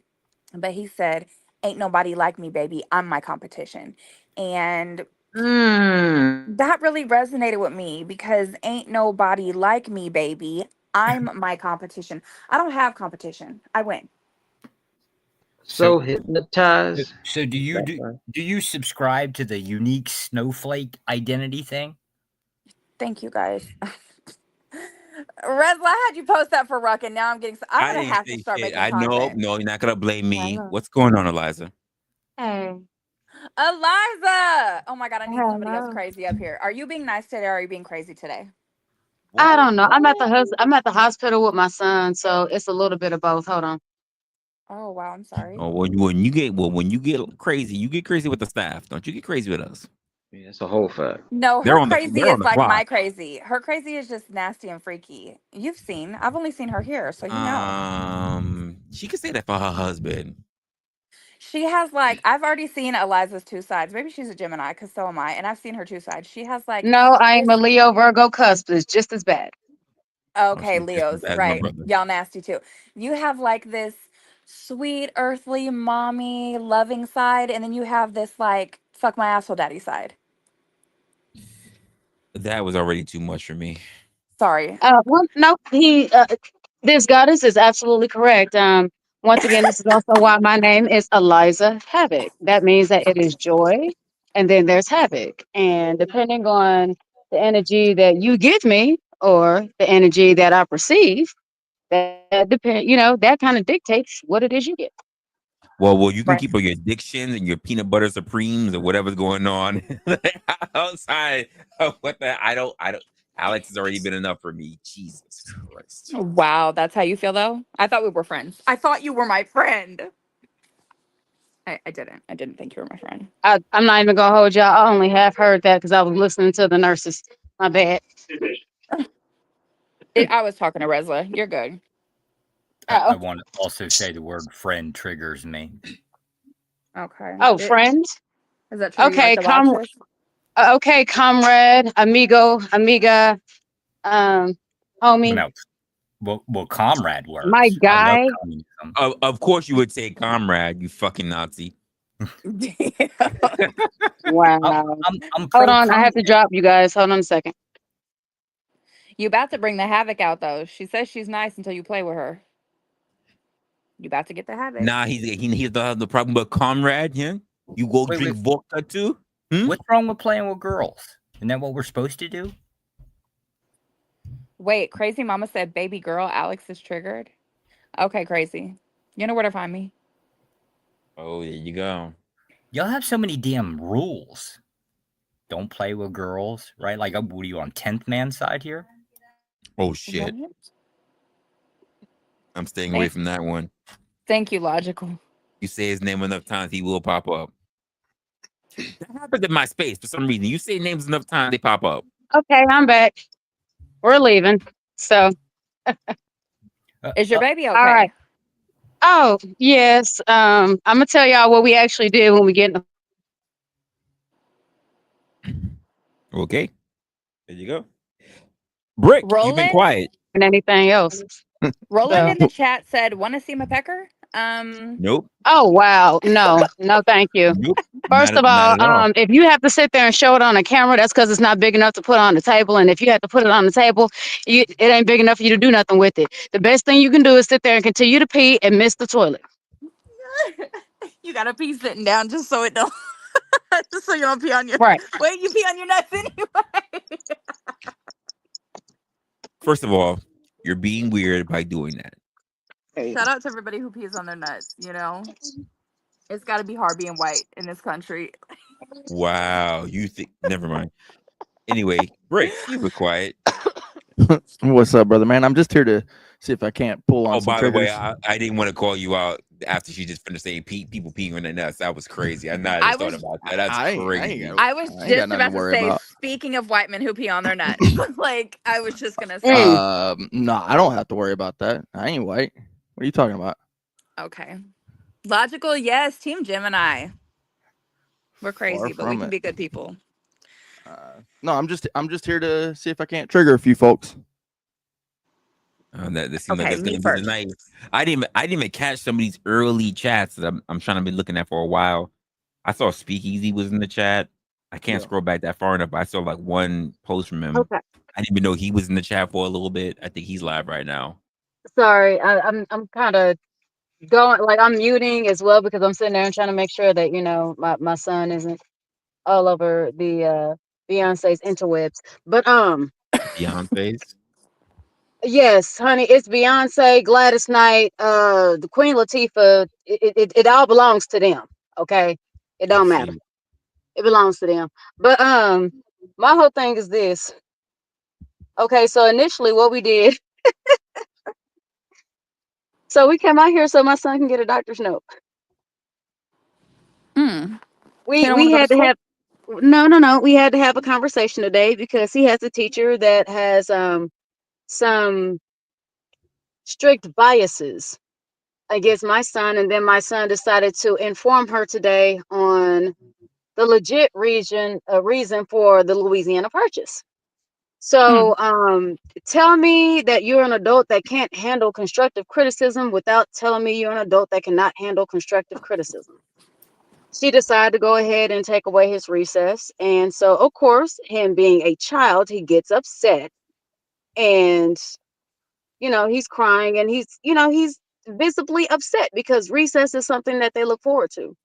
But he said, "Ain't nobody like me, baby. I'm my competition." And that really resonated with me because ain't nobody like me, baby. I'm my competition. I don't have competition. I win. So hypnotized. So do you subscribe to the unique snowflake identity thing? Thank you, guys. Resla, how'd you post that for Ruck? And now I'm gonna have to start making content. No, you're not gonna blame me. What's going on, Eliza? Hey. Eliza! Oh my god, I need somebody else crazy up here. Are you being nice today or are you being crazy today? I don't know. I'm at the hospital with my son, so it's a little bit of both. Hold on. Oh wow, I'm sorry. Oh, when you get crazy, you get crazy with the staff. Don't you get crazy with us? Yeah, it's a whole fact. No, her crazy is like my crazy. Her crazy is just nasty and freaky. You've seen. I've only seen her here, so you know. She could say that for her husband. She has like I've already seen Eliza's two sides. Maybe she's a Gemini, because so am I, and I've seen her two sides. She has like no, I am a Leo Virgo cusp. It's just as bad. Okay, Leos, right? Y'all nasty too. You have like this sweet, earthly, mommy, loving side, and then you have this like fuck my asshole daddy side. That was already too much for me. Sorry. Well, no, this goddess is absolutely correct. Once again, this is also why my name is Eliza Havoc. That means that it is joy, and then there's havoc. And depending on the energy that you give me or the energy that I perceive, that depend. That kind of dictates what it is you get. Well, you can keep on your addictions and your peanut butter supremes or whatever's going on outside of what the I don't. Alex has already been enough for me. Jesus Christ. Wow, that's how you feel though? I thought we were friends. I thought you were my friend. I didn't think you were my friend. I'm not even gonna hold y'all. I only half heard that because I was listening to the nurses. My bad. I was talking to Resla. You're good. I want to also say the word friend triggers me. Okay. Oh, friend? Is that true? Okay, okay, comrade, amigo, amiga, homie. No. Well, comrade works. My guy. Of course you would say comrade, you fucking Nazi. Wow. I'm Hold on, I have to drop you guys. Hold on a second. You about to bring the havoc out though. She says she's nice until you play with her. You about to get the havoc. Nah, he's the problem with comrade. Yeah, you go Wait, drink vodka too. What's wrong with playing with girls? Isn't that what we're supposed to do? Wait, crazy mama said baby girl Alex is triggered. Okay, crazy. You know where to find me. Oh, there you go. Y'all have so many damn rules. Don't play with girls, right? Like, what are you on 10th man side here? Oh shit. What? I'm staying away from that one. Thank you, Logical. You say his name enough times, he will pop up. That happens in my space for some reason. You say names enough times, they pop up. Okay, I'm back. We're leaving. So Is your baby okay? all right. Oh, yes. I'm gonna tell y'all what we actually did when we get in the Okay. There you go. Brick, you've been Roland? quiet. and anything else. Roland So- in the chat said, "Want to see my pecker?" Nope. Oh wow. No, thank you. Nope. First of Not all, at all. if you have to sit there and show it on a camera, that's because it's not big enough to put on the table. And if you have to put it on the table, it ain't big enough for you to do nothing with it. The best thing you can do is sit there and continue to pee and miss the toilet. You gotta pee sitting down just so it don't, just so you don't pee on your. Right. Wait, you pee on your nuts anyway. First of all, you're being weird by doing that. Shout out to everybody who pees on their nuts. You know, it's got to be hard being white in this country. Wow. You think? Never mind. Anyway, Brick, you were quiet. What's up, brother, man? I'm just here to see if I can't pull on Oh, some by the way, triggers. I didn't want to call you out after she just finished saying people peeing on their nuts. That was crazy. I I just was- thought about that. That's crazy. I was I ain't got just nothing to about to worry say, about. speaking of white men who pee on their nuts, like I was just gonna say. No, I don't have to worry about that. I ain't white. What are you talking about? Okay, Logical, yes, Team Gemini. We're crazy, but we from can it. be good people. No, I'm just here to see if I can't trigger a few folks. That seems like Okay, it's me gonna be first. tonight. I didn't even catch some of these early chats that I'm trying to be looking at for a while. I saw Speakeasy was in the chat. I can't scroll back that far enough, but I saw like one post from him. Okay. I didn't even know he was in the chat for a little bit. I think he's live right now. Sorry, I'm kind of going like I'm muting as well because I'm sitting there and trying to make sure that my son isn't all over the Beyonce's interwebs. But Beyonce's. yes, honey, it's Beyonce, Gladys Knight, the Queen Latifah. It all belongs to them. Okay, it don't matter. It belongs to them. But my whole thing is this. Okay, so initially what we did, so we came out here so my son can get a doctor's note. He don't We wanna go to had to school? have no. We had to have a conversation today because he has a teacher that has some strict biases against my son, and then my son decided to inform her today on the legit reason for the Louisiana Purchase. So tell me that you're an adult that can't handle constructive criticism without telling me you're an adult that cannot handle constructive criticism. She decided to go ahead and take away his recess. And so, of course, him being a child, he gets upset and, he's crying and he's visibly upset because recess is something that they look forward to.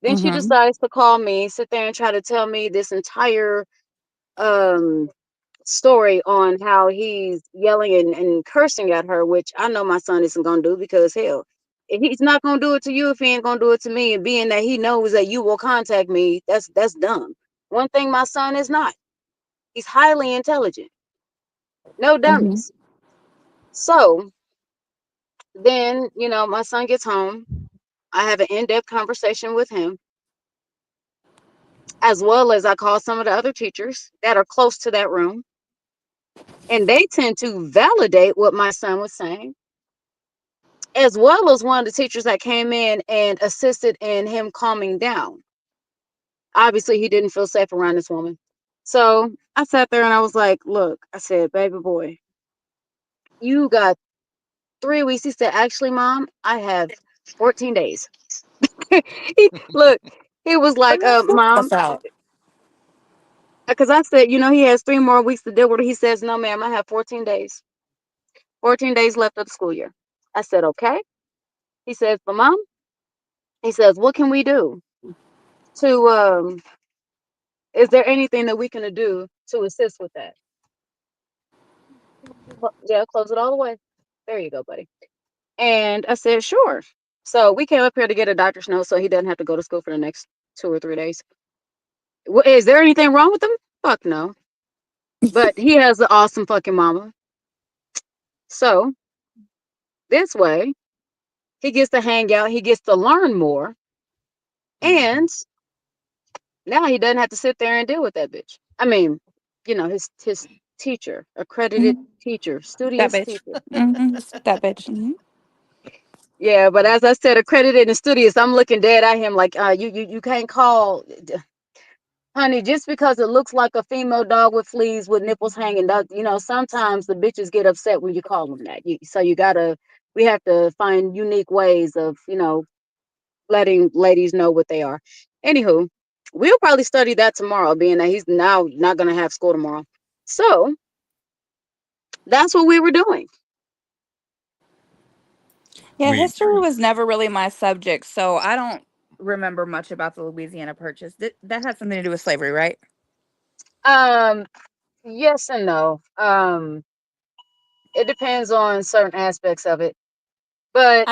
Then she decides to call me, sit there and try to tell me this entire story on how he's yelling and cursing at her, which I know my son isn't going to do because hell, if he's not going to do it to you, if he ain't going to do it to me, and being that he knows that you will contact me, that's dumb. One thing my son is not. He's highly intelligent. No dummies. So then, my son gets home. I have an in-depth conversation with him, as well as I call some of the other teachers that are close to that room. And they tend to validate what my son was saying, as well as one of the teachers that came in and assisted in him calming down. Obviously, he didn't feel safe around this woman. So I sat there and I was like, look, I said, baby boy, you got 3 weeks. He said, actually, Mom, I have 14 days. Look, He was like, Mom, That's out. because I said, he has 3 more weeks to deal with it. He says, no, ma'am, I have 14 days. 14 days left of the school year. I said, okay. He says, but Mom, he says, what can we do to, is there anything that we can do to assist with that? Yeah, close it all the way. There you go, buddy. And I said, sure. So we came up here to get a doctor's note so he doesn't have to go to school for the next 2 or 3 days. Is there anything wrong with him? Fuck no. But he has an awesome fucking mama. So this way, he gets to hang out, he gets to learn more, and now he doesn't have to sit there and deal with that bitch. I mean, his teacher, accredited teacher, That studious bitch. teacher. That bitch. Mhm. Yeah, but as I said, accredited and studious, I'm looking dead at him like, you can't call, honey, just because it looks like a female dog with fleas with nipples hanging. Sometimes the bitches get upset when you call them that. So we have to find unique ways of, letting ladies know what they are. Anywho, we'll probably study that tomorrow, being that he's now not going to have school tomorrow. So that's what we were doing. Yeah, Wait, history was never really my subject, so I don't remember much about the Louisiana Purchase. That had something to do with slavery, right? Yes and no. It depends on certain aspects of it. But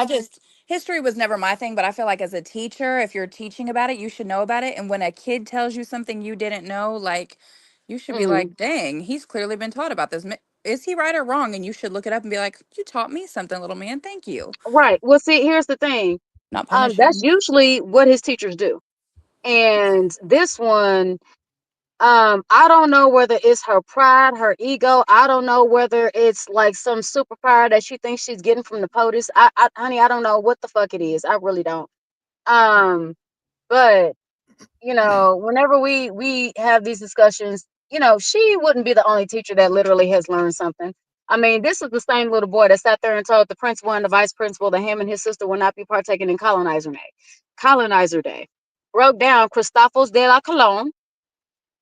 History was never my thing, but I feel like as a teacher, if you're teaching about it, you should know about it. And when a kid tells you something you didn't know, like, you should be like, dang, he's clearly been taught about this. Is he right or wrong? And you should look it up and be like, you taught me something, little man. Thank you. right. Well, see, here's the thing. Not punish That's him. usually what his teachers do. And this one, I don't know whether it's her pride, her ego. I don't know whether it's like some superpower that she thinks she's getting from the POTUS. Honey, I don't know what the fuck it is. I really don't. But whenever we have these discussions, she wouldn't be the only teacher that literally has learned something. I mean, this is the same little boy that sat there and told the principal and the vice principal that him and his sister will not be partaking in Colonizer Day. Colonizer Day. Broke down Christophos de la Colon,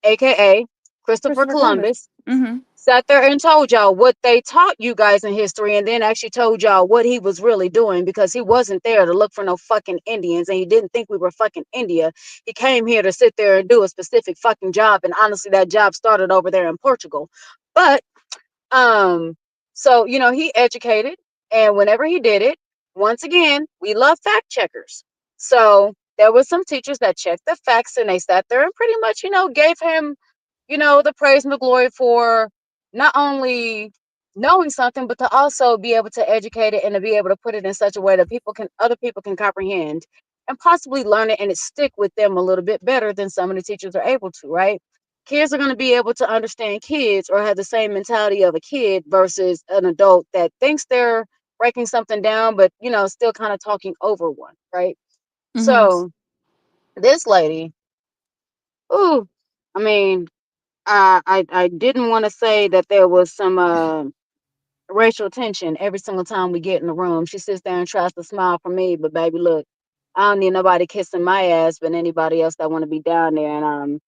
aka Christopher Christopher Columbus. Columbus, Mm-hmm. sat there and told y'all what they taught you guys in history, and then actually told y'all what he was really doing, because he wasn't there to look for no fucking Indians, and he didn't think we were fucking India. He came here to sit there and do a specific fucking job, and honestly, that job started over there in Portugal. But so he educated, and whenever he did it, once again, we love fact checkers. So there was some teachers that checked the facts, and they sat there and pretty much, gave him, the praise and the glory for not only knowing something, but to also be able to educate it and to be able to put it in such a way that other people can comprehend and possibly learn it, and it stick with them a little bit better than some of the teachers are able to, right? Kids are going to be able to understand kids or have the same mentality of a kid versus an adult that thinks they're breaking something down, but still kind of talking over one, right? Mm-hmm. So this lady, ooh, I mean, I didn't want to say that there was some racial tension every single time we get in the room. She sits there and tries to smile for me, but baby, look, I don't need nobody kissing my ass, but anybody else that want to be down there. And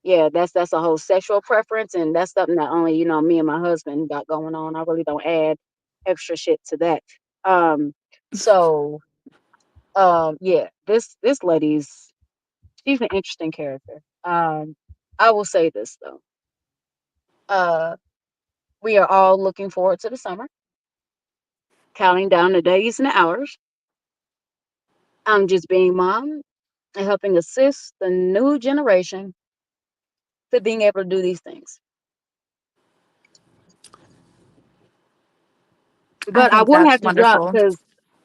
yeah, that's a whole sexual preference, and that's something that only me and my husband got going on. I really don't add extra shit to that. So yeah, this lady's she's an interesting character. I will say this though. We are all looking forward to the summer, counting down the days and the hours. I'm just being mom and helping assist the new generation to being able to do these things. I But I think will that's have to drop wonderful. because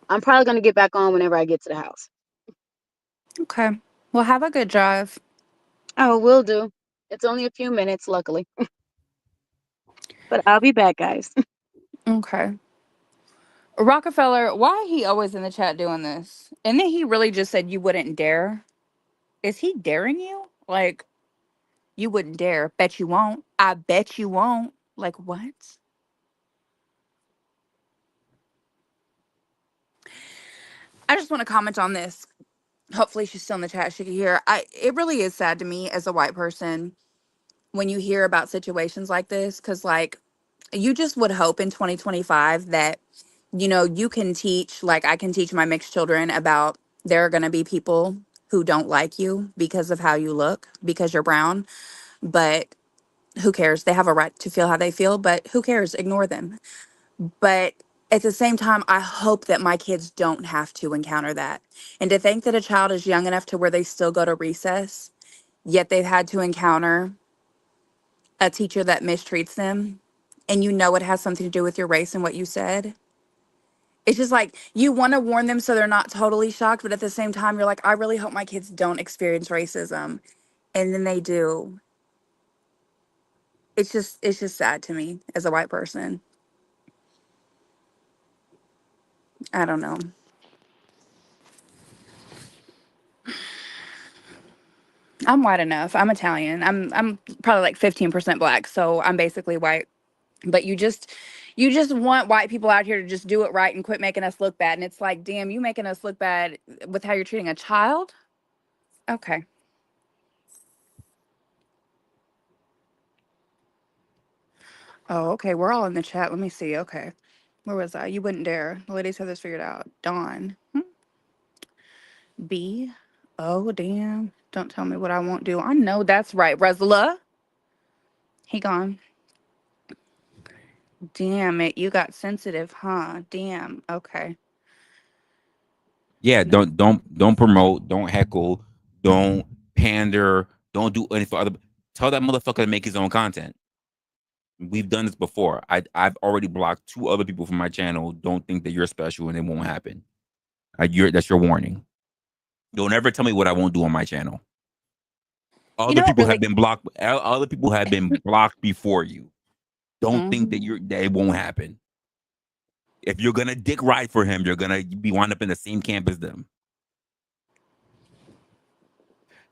I'm probably going to get back on whenever I get to the house. Okay. Well, have a good drive. Oh, will do. It's only a few minutes, luckily. But I'll be back, guys. Okay. Rockefeller, why he always in the chat doing this? And then he really just said you wouldn't dare. Is he daring you? Like, you wouldn't dare. Bet you won't. I bet you won't. Like, what? I just want to comment on this. Hopefully she's still in the chat. She can hear. It really is sad to me as a white person when you hear about situations like this, because like you just would hope in 2025 that you can teach, like I can teach my mixed children about there are going to be people who don't like you because of how you look, because you're brown, but who cares? They have a right to feel how they feel, but who cares? Ignore them. But at the same time, I hope that my kids don't have to encounter that. And to think that a child is young enough to where they still go to recess, yet they've had to encounter a teacher that mistreats them, and it has something to do with your race and what you said. It's just like you want to warn them so they're not totally shocked, but at the same time, you're like, I really hope my kids don't experience racism. And then they do. It's just sad to me as a white person. I don't know. I'm white enough. I'm Italian. I'm probably like 15% black, so I'm basically white. But you just want white people out here to just do it right and quit making us look bad. And it's like, damn, you making us look bad with how you're treating a child? Okay. Oh, okay. We're all in the chat. Let me see. Okay. Where was I? You wouldn't dare. The ladies have this figured out. Dawn. B. Oh, damn. Don't tell me what I won't do. I know that's right. Resla. He gone. Damn it. You got sensitive, huh? Damn. Okay. Yeah, don't promote, don't heckle, don't pander, don't do anything for other. Tell that motherfucker to make his own content. We've done this before. I've already blocked 2 other people from my channel. Don't think that you're special and it won't happen. That's your warning. Don't ever tell me what I won't do on my channel. Other people have been blocked. Other people have been blocked before you. Don't think that it won't happen. If you're gonna dick ride for him, you're gonna be wound up in the same camp as them.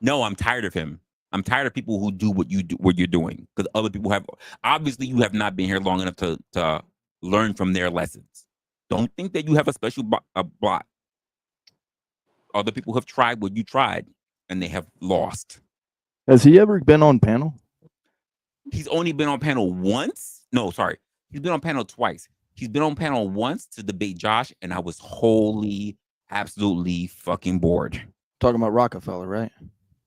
No, I'm tired of him. I'm tired of people who do what you're doing, because other people have. Obviously, you have not been here long enough to learn from their lessons. Don't think that you have a special block. Other people have tried what you tried, and they have lost. Has he ever been on panel? He's only been on panel once. No, sorry. He's been on panel twice. He's been on panel once to debate Josh, and I was wholly, absolutely fucking bored. Talking about Rockefeller, right?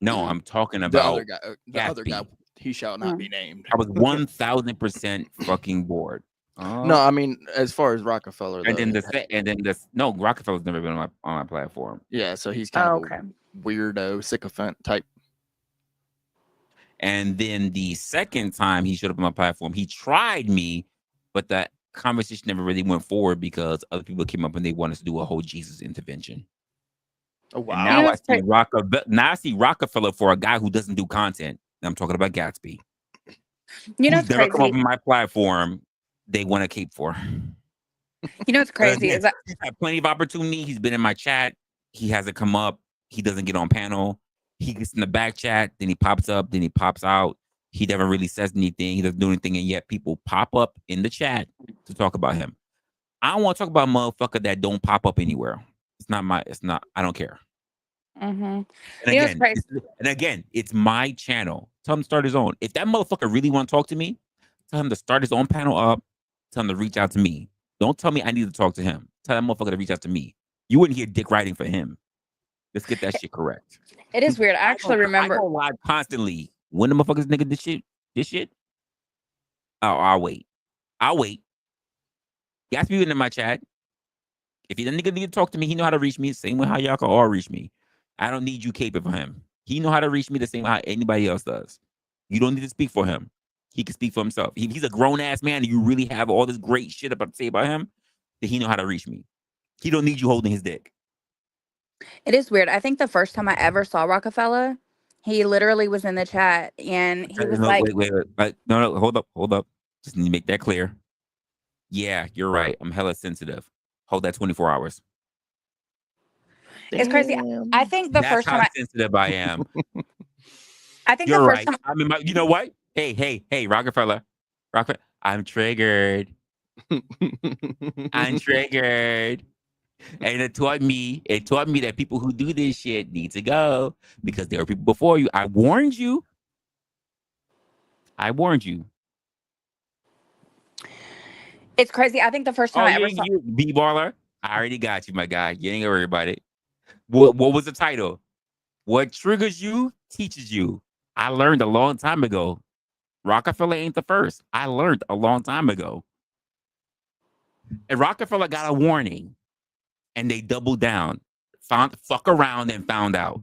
No, I'm talking The about other guy. The other guy. He shall not be named. I was 1000% fucking bored. No, I mean as far as Rockefeller. And then no, Rockefeller's never been on my platform. Yeah, so he's kind of a weirdo, sycophant type. And then the second time he showed up on my platform, he tried me, but that conversation never really went forward because other people came up and they wanted to do a whole Jesus intervention. Oh wow! And now I see Rockefeller for a guy who doesn't do content. I'm talking about Gatsby. What's never crazy? come up on my platform. They want a cape for. What's crazy is that he's had plenty of opportunity. He's been in my chat. He hasn't come up. He doesn't get on panel. He gets in the back chat. Then he pops up. Then he pops out. He never really says anything. He doesn't do anything, and yet people pop up in the chat to talk about him. I don't want to talk about a motherfucker that don't pop up anywhere. It's not. I don't care. And again, it's my channel. Tell him to start his own. If that motherfucker really want to talk to me, tell him to start his own panel up. Tell him to reach out to me. Don't tell me I need to talk to him. Tell that motherfucker to reach out to me. You wouldn't hear dick writing for him. Let's get that shit correct. It is weird. I actually remember. I go live constantly. When the motherfuckers nigga this shit. Oh, I'll wait. Gatsby in my chat. If he the nigga need to talk to me, he know how to reach me. Same way how y'all can all reach me. I don't need you caping for him. He know how to reach me the same way how anybody else does. You don't need to speak for him. He can speak for himself. If he's a grown ass man and you really have all this great shit about to say about him, then he know how to reach me. He don't need you holding his dick. It is weird. I think the first time I ever saw Rockefeller, he literally was in the chat and he was like, wait. No, hold up. Just need to make that clear. Yeah, you're right. I'm hella sensitive. Hold that 24 hours. It's crazy. I think the first time how sensitive I am. I think you're the first right. time. I mean, you know what? Hey, Rockefeller. I'm triggered. I'm triggered. And it taught me that people who do this shit need to go because there were people before you. I warned you. It's crazy. I think the first time Oh, I ever saw. you B-baller. I already got you, my guy. You ain't gonna worry about it. What was the title? What triggers you teaches you. I learned a long time ago. Rockefeller ain't the first. I learned a long time ago. And Rockefeller got a warning, and they doubled down. Fuck around and found out.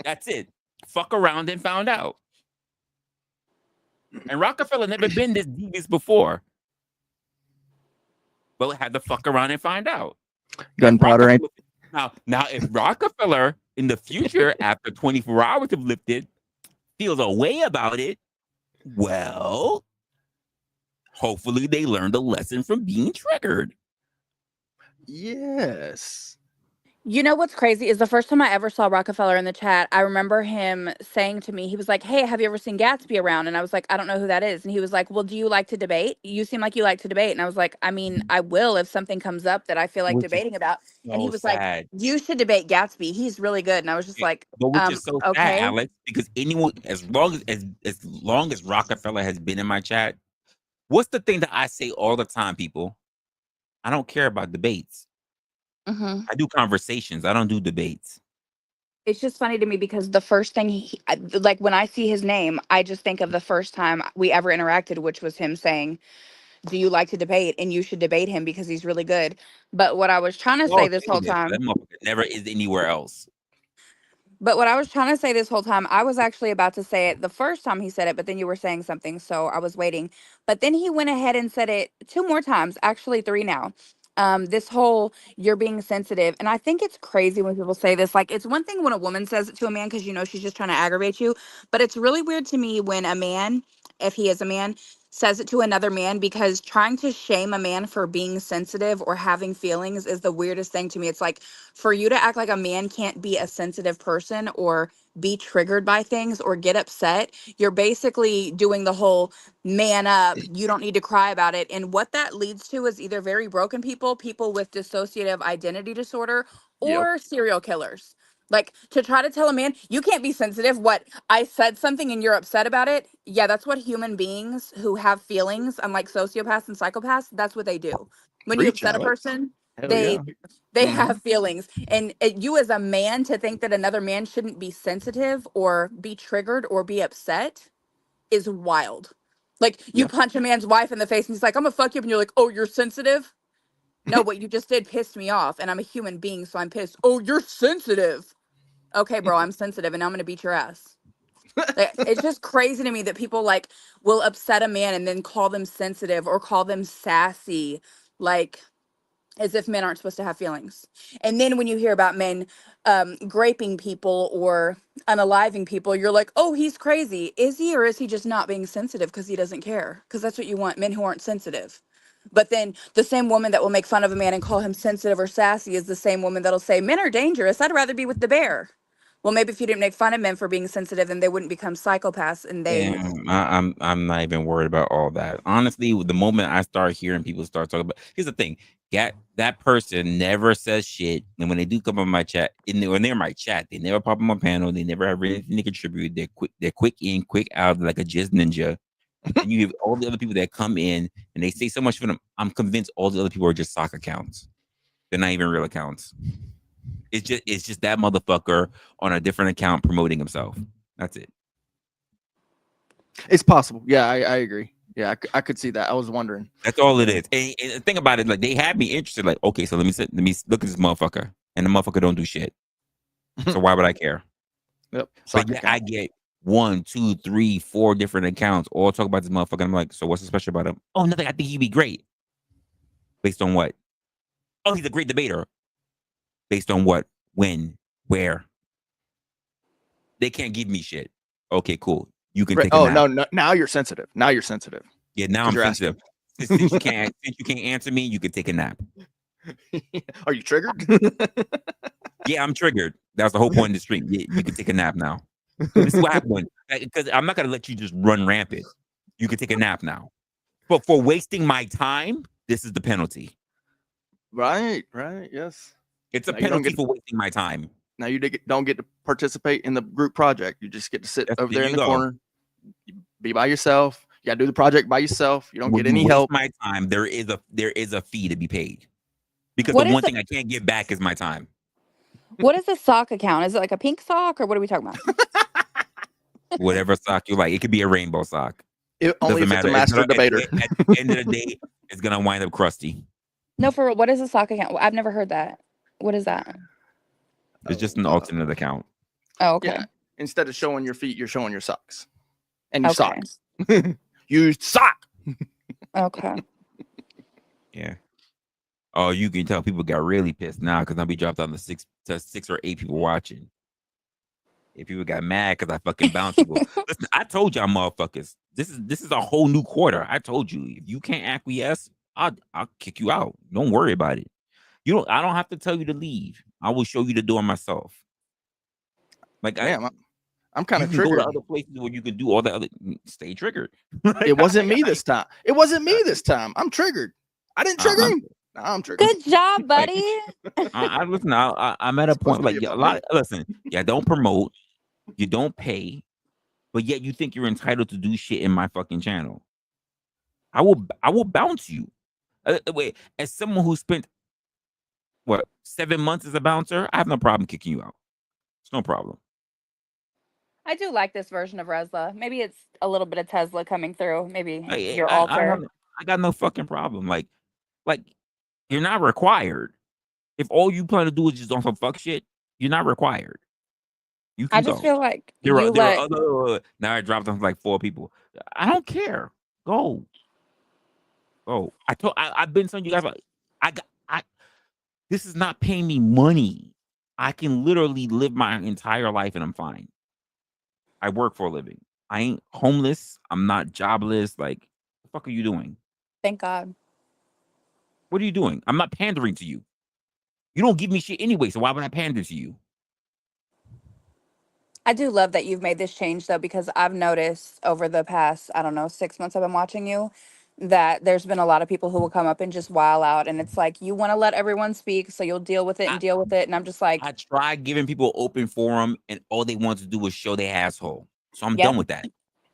That's it. Fuck around and found out. And Rockefeller never been this devious before. But had to fuck around and find out. Gunpowder ain't. Now, if Rockefeller in the future, after 24 hours have lifted, feels a way about it, well, hopefully they learned a lesson from being triggered. Yes. You know what's crazy is the first time I ever saw Rockefeller in the chat, I remember him saying to me, he was like, "Hey, have you ever seen Gatsby around?" And I was like, "I don't know who that is." And he was like, "Well, do you like to debate? You seem like you like to debate." And I was like, "I mean, I will if something comes up that I feel like Which is debating about." And he so was like, sad. "You should debate Gatsby. He's really good." And I was just like, But which is so sad, okay. Alex, because anyone, as long as Rockefeller has been in my chat, what's the thing that I say all the time, people? I don't care about debates. I do conversations. I don't do debates. It's just funny to me because the first thing like when I see his name, I just think of the first time we ever interacted, which was him saying, "Do you like to debate? And you should debate him because he's really good." But what I was trying to say this whole That time, motherfucker never is anywhere else. but what I was trying to say this whole time, I was actually about to say it the first time he said it, but then you were saying something, so I was waiting. But then he went ahead and said it 2 more times, actually 3 now. This whole "you're being sensitive," and I think it's crazy when people say this. Like, it's one thing when a woman says it to a man because you know she's just trying to aggravate you, but it's really weird to me when a man, if he is a man, says it to another man because trying to shame a man for being sensitive or having feelings is the weirdest thing to me. It's like, for you to act like a man can't be a sensitive person or be triggered by things or get upset, you're basically doing the whole "man up, you don't need to cry about it." And what that leads to is either very broken people, people with dissociative identity disorder, Yep. or serial killers. Like, to try to tell a man, "You can't be sensitive." What, I said something and you're upset about it? Yeah, that's what human beings who have feelings, unlike sociopaths and psychopaths, that's what they do. When you Preach, upset a Alex. person, Hell they yeah. they Mhm. have feelings. And you as a man to think that another man shouldn't be sensitive or be triggered or be upset is wild. Like, you Yeah. punch a man's wife in the face and he's like, "I'm gonna fuck you up," and you're like, "Oh, you're sensitive?" No, what you just did pissed me off and I'm a human being, so I'm pissed. "Oh, you're sensitive." Okay, bro, I'm sensitive and I'm gonna beat your ass. Like, it's just crazy to me that people like will upset a man and then call them sensitive or call them sassy, like as if men aren't supposed to have feelings. And then when you hear about men graping people or unaliving people, you're like, "Oh, he's crazy." Is he, or is he just not being sensitive because he doesn't care? Because that's what you want, men who aren't sensitive. But then the same woman that will make fun of a man and call him sensitive or sassy is the same woman that'll say, "Men are dangerous. I'd rather be with the bear." Well, maybe if you didn't make fun of men for being sensitive, then they wouldn't become psychopaths and they. And I'm not even worried about all that. Honestly, the moment I start hearing people start talking about, here's the thing: that person never says shit, and when they do come on my chat, when they're in my chat, they never pop on my panel. They never have anything to contribute. They're quick in, quick out, like a jizz ninja. And you have all the other people that come in and they say so much for them. I'm convinced all the other people are just sock accounts. They're not even real accounts. It's just that motherfucker on a different account promoting himself. That's it. It's possible. Yeah, I agree. Yeah, I could see that. I was wondering. That's all it is. And think about it, like they had me interested. Like, okay, so let me look at this motherfucker, and the motherfucker don't do shit. So why would I care? Yep. But yeah, I get 1, 2, 3, 4 different accounts all talk about this motherfucker. I'm like, so what's so special about him? Oh, nothing. I think he'd be great. Based on what? Oh, he's a great debater. Based on what? When? Where? They can't give me shit. Okay, cool. You can take a nap. No, now you're sensitive. Now you're sensitive. Yeah, now I'm sensitive. Since you can't answer me, you can take a nap. Are you triggered? Yeah, I'm triggered. That's the whole point of the stream. Yeah, you can take a nap now. This is what happened. Because I'm not gonna let you just run rampant. You can take a nap now. But for wasting my time, this is the penalty. Right. Yes. It's a Now you don't penalty get for wasting my time. now you don't get to participate in the group project. You just get to sit over there in the corner, be by yourself. You gotta do the project by yourself. You don't When get you any waste help. my time, there is a fee to be paid. Because What the is one the thing I can't give back is my time. what is the sock account? Is it like a pink sock or what are we talking about? Whatever sock you like, it could be a rainbow sock. Only if it's a master debater. At the end of the day, it's gonna wind up crusty. No, for real, what is a sock account? I've never heard that. What is that? It's just an alternate account. Oh, okay. Yeah. Instead of showing your feet, you're showing your socks. And your Okay. socks. You sock. Okay. Yeah. Oh, you can tell people got really pissed now because I'll be dropped down to 6 or 8 people watching. If people got mad because I fucking bounced people. Listen, I told y'all motherfuckers, this is a whole new quarter. I told you, if you can't acquiesce, I'll kick you out. Don't worry about it. I don't have to tell you to leave. I will show you the door myself. Like Damn, I'm kind of you can go triggered. to other places where you can do all the other. Stay triggered. It wasn't me this time. It wasn't me this time. I'm triggered. I didn't trigger him. No, I'm triggered. Good job, buddy. Listen. I'm at a point like listen. Yeah, don't promote. You don't pay, but yet you think you're entitled to do shit in my fucking channel. I will bounce you. Wait, as someone who spent 7 months as a bouncer, I have no problem kicking you out. It's no problem. I do like this version of Resla. Maybe it's a little bit of Tesla coming through. Maybe Like, your alter. I got no fucking problem. Like you're not required. If all you plan to do is just on some fuck shit, you're not required. You can I just go. feel like There are other. Now I dropped off like 4 people. I don't care. Go. I've been telling you guys like this is not paying me money. I can literally live my entire life and I'm fine. I work for a living. I ain't homeless. I'm not jobless. Like, what the fuck are you doing? Thank God. What are you doing? I'm not pandering to you. You don't give me shit anyway, so why would I pander to you? I do love that you've made this change though, because I've noticed over the past, I don't know, 6 months I've been watching you, that there's been a lot of people who will come up and just wild out. And it's like, you want to let everyone speak, so you'll deal with it and deal with it. And I'm just like, I tried giving people open forum and all they want to do is show their asshole. So I'm done with that.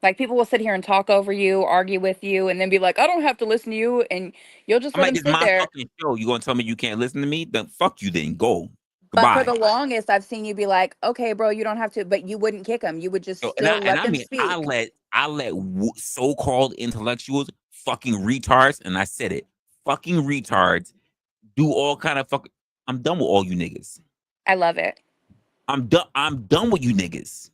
Like, people will sit here and talk over you, argue with you, and then be like, I don't have to listen to you. And you'll just I'm let like, them it's sit my there. fucking show. You gonna tell me you can't listen to me? Then fuck you then. Go. But Goodbye. for the longest, I've seen you be like, okay, bro, you don't have to, but you wouldn't kick them. You would just So, still let them speak. I let so-called intellectuals, fucking retards, and I said it, fucking retards, do all kind of fucking. I'm done with all you niggas. I love it. I'm done with you niggas.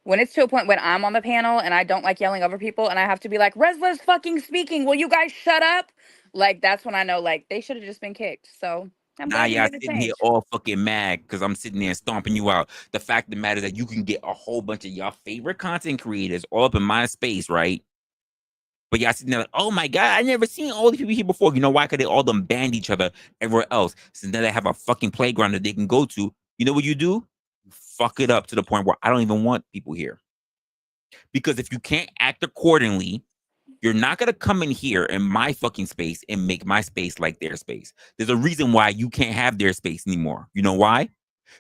When it's to a point when I'm on the panel and I don't like yelling over people and I have to be like, Resla's fucking speaking, will you guys shut up? Like, that's when I know, like, they should have just been kicked. So I'm Now glad you y'all made the sitting here change. all fucking mad because I'm sitting there stomping you out. The fact of the matter is that you can get a whole bunch of y'all favorite content creators all up in my space, right? But y'all sitting there like, oh my God, I never seen all these people here before. You know why? Because they all them banned each other everywhere else. So now they have a fucking playground that they can go to. You know what you do? Fuck it up to the point where I don't even want people here. Because if you can't act accordingly, you're not going to come in here in my fucking space and make my space like their space. There's a reason why you can't have their space anymore. You know why?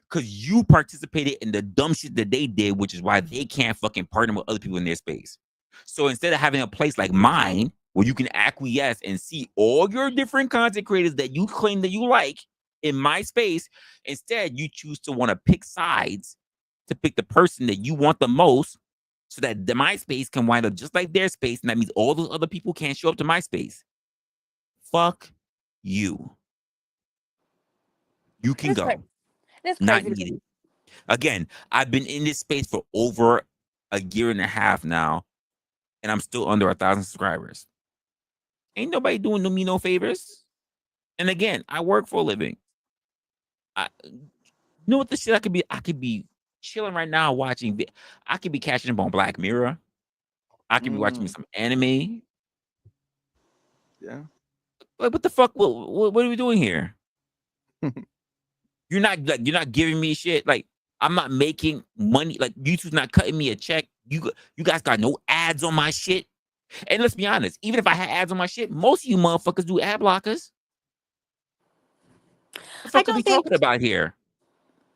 Because you participated in the dumb shit that they did, which is why they can't fucking partner with other people in their space. So instead of having a place like mine, where you can acquiesce and see all your different content creators that you claim that you like in my space, instead you choose to want to pick sides to pick the person that you want the most, so that my space can wind up just like their space, and that means all those other people can't show up to my space. Fuck you. You can go. That's Not crazy. needed. Again, I've been in this space for over a year and a half now, and I'm still under 1,000 subscribers. Ain't nobody doing me no favors. And again, I work for a living. You know what the shit I could be chilling right now watching. I could be catching up on Black Mirror. I could be watching some anime. Yeah. What the fuck? What are we doing here? You're not giving me shit. Like, I'm not making money. Like, YouTube's not cutting me a check. You guys got no ads on my shit. And let's be honest, even if I had ads on my shit, most of you motherfuckers do ad blockers. the I fuck are we don't think talking about here?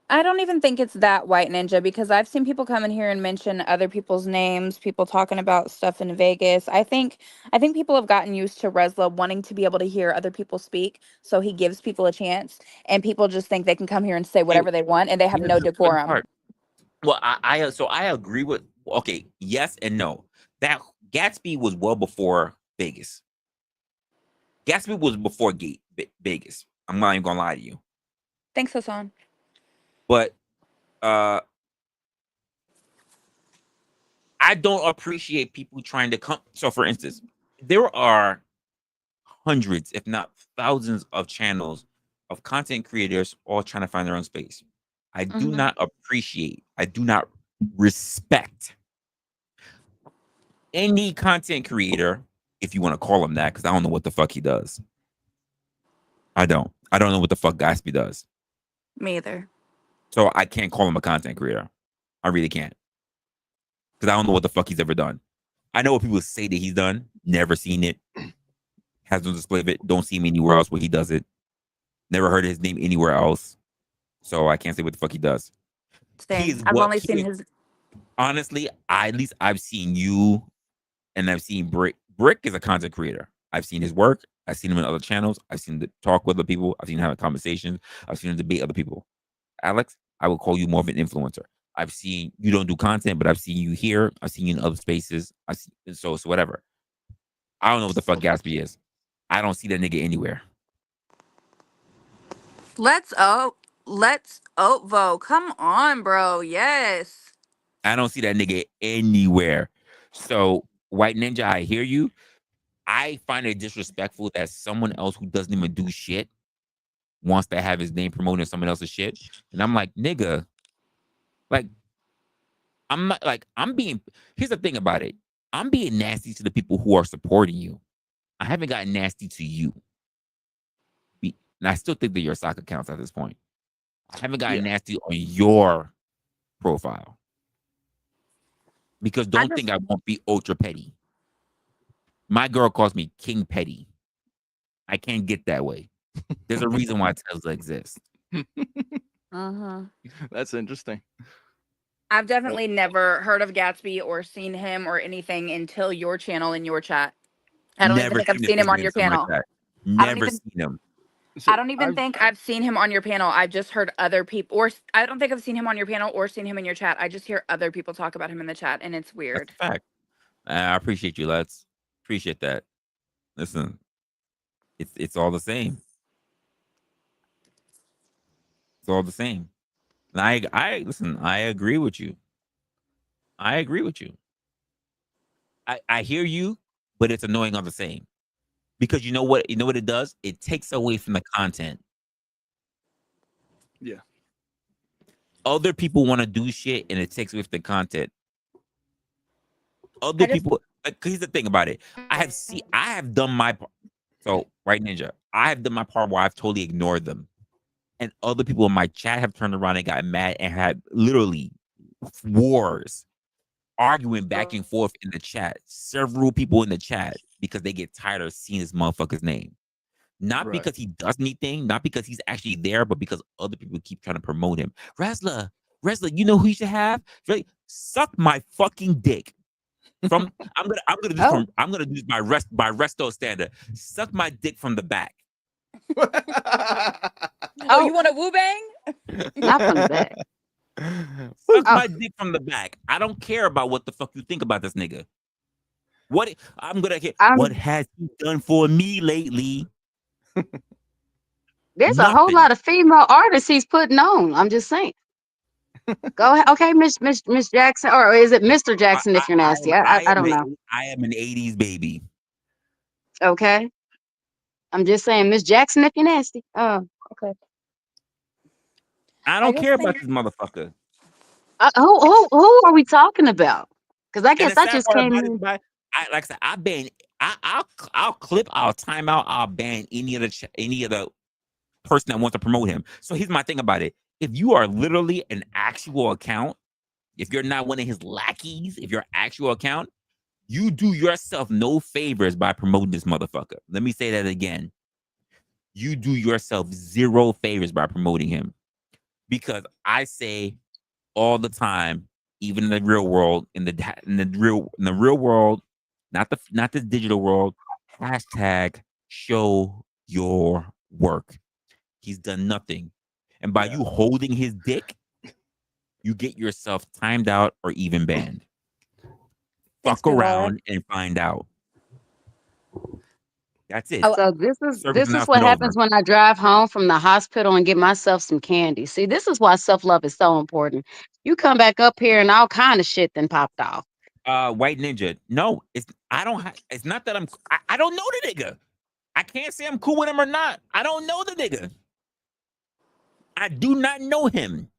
I don't even think it's that white ninja because I've seen people come in here and mention other people's names, people talking about stuff in Vegas. I think people have gotten used to Resla wanting to be able to hear other people speak, so he gives people a chance, and people just think they can come here and say Hey, whatever they want, and they have here's no the funny decorum. part. Well, I agree with okay, yes and no. That Gatsby was well before Vegas. Gatsby was before Vegas. I'm not even gonna lie to you. Thanks, Hassan. But I don't appreciate people trying to come. So, for instance, there are hundreds, if not thousands, of channels of content creators all trying to find their own space. I do not appreciate, I do not respect any content creator, if you want to call him that, because I don't know what the fuck he does. I don't know what the fuck Gatsby does. Me either. So I can't call him a content creator. I really can't. Because I don't know what the fuck he's ever done. I know what people say that he's done. Never seen it. Has no display of it. Don't see him anywhere else where he does it. Never heard his name anywhere else. So I can't say what the fuck he does. Same. I've only seen his. Honestly, at least I've seen you and I've seen Brick. Brick is a content creator. I've seen his work. I've seen him in other channels. I've seen him talk with other people. I've seen him have conversations. I've seen him debate other people. Alex, I would call you more of an influencer. I've seen you don't do content, but I've seen you here. I've seen you in other spaces. So whatever. I don't know what the fuck Gatsby is. I don't see that nigga anywhere. Let's Vote. Come on, bro. Yes. I don't see that nigga anywhere. So, White Ninja, I hear you. I find it disrespectful that someone else who doesn't even do shit wants to have his name promoting someone else's shit. And I'm like, nigga, like, I'm not like, here's the thing about it. I'm being nasty to the people who are supporting you. I haven't gotten nasty to you. And I still think that your stock accounts at this point. I haven't gotten nasty on your profile. Because don't think I won't be ultra petty. My girl calls me King Petty. I can't get that way. There's a reason why Tesla exists. That's interesting. I've definitely never heard of Gatsby or seen him or anything until your channel in your chat. I don't even think I've seen him on your panel. Never seen him. I don't even think I've seen him on your panel. I've just heard other people, or I don't think I've seen him on your panel or seen him in your chat. I just hear other people talk about him in the chat, and it's weird. That's a fact. I appreciate you, Let's. Appreciate that. Listen, it's all the same. It's all the same. And I listen, I agree with you. I agree with you. I hear you, but it's annoying all the same. Because you know what it does? It takes away from the content. Yeah. Other people want to do shit and it takes away from the content. Other people, like, here's the thing about it. I have done my part. So, right, Ninja, I have done my part where I've totally ignored them. And other people in my chat have turned around and got mad and had literally wars, arguing back and forth in the chat. Several people in the chat because they get tired of seeing this motherfucker's name. Not because he does anything, not because he's actually there, but because other people keep trying to promote him. Resla, you know who you should have? Really, suck my fucking dick. I'm gonna do this by resto standard. Suck my dick from the back. You want a woo bang? Not from the back. Suck my dick from the back. I don't care about what the fuck you think about this nigga. What has he done for me lately? There's a whole lot of female artists he's putting on. I'm just saying. Go ahead. Okay, Miss Jackson, or is it Mr. Jackson if you're nasty? I don't know. I am an 80s baby. Okay. I'm just saying, Miss Jackson if you're nasty. Oh, okay. I don't care about this motherfucker. Who are we talking about? Because I guess I just came in. Like I said, I'll clip, I'll time out, I'll ban any of the person that wants to promote him. So here's my thing about it. If you are literally an actual account, if you're not one of his lackeys, if you're an actual account, you do yourself no favors by promoting this motherfucker. Let me say that again. you do yourself zero favors by promoting him. Because I say all the time, even in the real world, in the real world, not the digital world, hashtag show your work. He's done nothing. And by you holding his dick, you get yourself timed out or even banned. Thanks, Fuck Big around and find out. That's it. So this is what happens when I drive home from the hospital and get myself some candy. See, this is why self-love is so important. You come back up here and all kind of shit then popped off. White Ninja. No, it's not that I don't know the nigga. I can't say I'm cool with him or not. I don't know the nigga. I do not know him.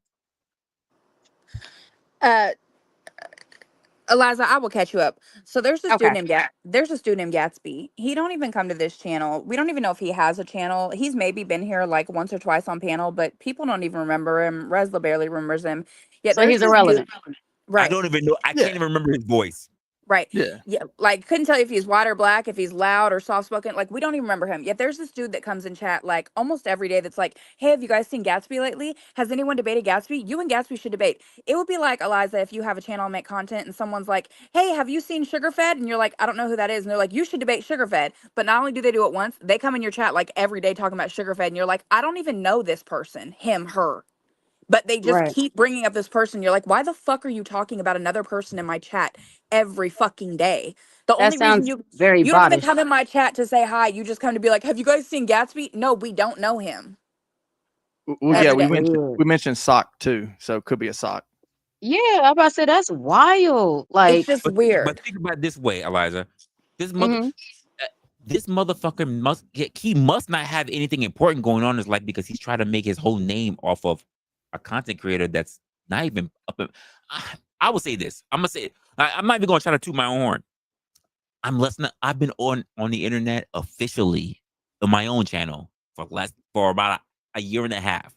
Eliza, I will catch you up. So there's this Okay. dude named Gatsby. He don't even come to this channel. We don't even know if he has a channel. He's maybe been here like once or twice on panel, but people don't even remember him. Resla barely remembers him. Yet So there's he's this irrelevant. dude, right? I don't even know. I can't even remember his voice. Right. Yeah. Yeah. Like, couldn't tell you if he's white or black, if he's loud or soft spoken. Like, we don't even remember him. Yet there's this dude that comes in chat like almost every day that's like, hey, have you guys seen Gatsby lately? Has anyone debated Gatsby? You and Gatsby should debate. It would be like, Eliza, if you have a channel and make content and someone's like, hey, have you seen Sugarfed? And you're like, I don't know who that is. And they're like, you should debate Sugarfed. But not only do they do it once, they come in your chat like every day talking about Sugarfed. And you're like, I don't even know this person, him, her. But they just Right. keep bringing up this person. You're like, why the fuck are you talking about another person in my chat every fucking day? The That only reason sounds very you don't even bodish. come in my chat to say hi. You just come to be like, have you guys seen Gatsby? No, we don't know him. Well, yeah, Every day. we mentioned sock too, so it could be a sock. Yeah, I'm about to say that's wild. Like, It's just But weird. think about it this way, Eliza. This mhm. motherfucker must not have anything important going on in his life because he's trying to make his whole name off of a content creator that's not even up. I will say this. I'm gonna say I'm not even gonna try to toot my own horn. I've been on the internet officially on my own channel for about a year and a half.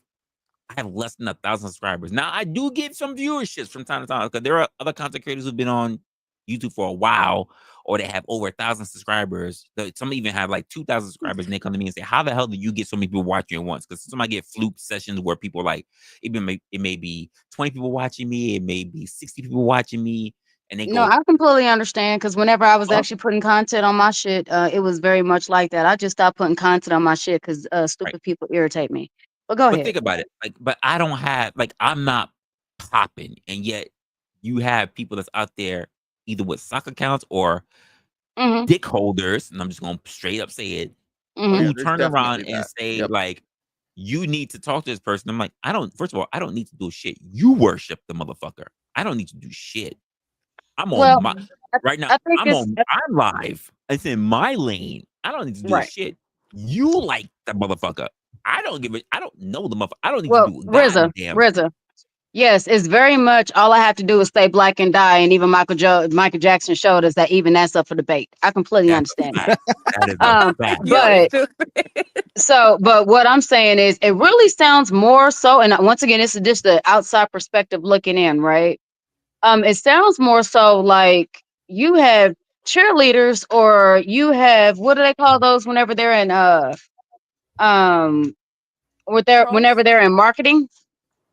I have less than 1,000 subscribers. Now I do get some viewerships from time to time because there are other content creators who've been on YouTube for a while, or they have over 1,000 subscribers. Some even have like 2,000 subscribers, and they come to me and say, "How the hell do you get so many people watching at once?" Because sometimes I get fluke sessions where people like it may be 20 people watching me, it may be 60 people watching me, and they No, go, I completely understand because whenever I was "Oh, actually putting content on my shit, it was very much like that. I just stopped putting content on my shit because right." stupid people irritate me. But go But ahead. think about it, but I don't have I'm not popping, and yet you have people that's out there either with sock accounts or Mm-hmm. dick holders, and I'm just gonna straight up say it, Mm-hmm. Yeah, who there's turn around definitely and that. say Yep. like, you need to talk to this person. I'm like, first of all, I don't need to do shit. You worship the motherfucker. I don't need to do shit. I'm on Well, my right now. I think it's I'm live. It's in my lane. I don't need to do right. shit. You like the motherfucker. I don't know the motherfucker. I don't need to Well, do RZA, goddamn. RZA. Yes, it's very much all I have to do is stay black and die, and even Michael Jackson showed us that even that's up for debate. I completely That's a understand that. fact. That is a fact. You're But stupid. but what I'm saying is, it really sounds more so, and once again, this is just the outside perspective looking in, right? It sounds more so like you have cheerleaders, or you have, what do they call those whenever they're in um Trolls? whenever they're in marketing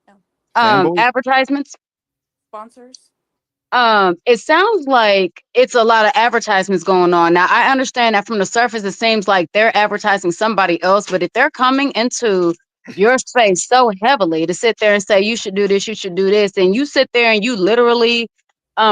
No. Fanboys? advertisements. Sponsors? It sounds like it's a lot of advertisements going on. Now, I understand that from the surface, it seems like they're advertising somebody else, but if they're coming into your space so heavily to sit there and say, you should do this, you should do this, and you sit there and you literally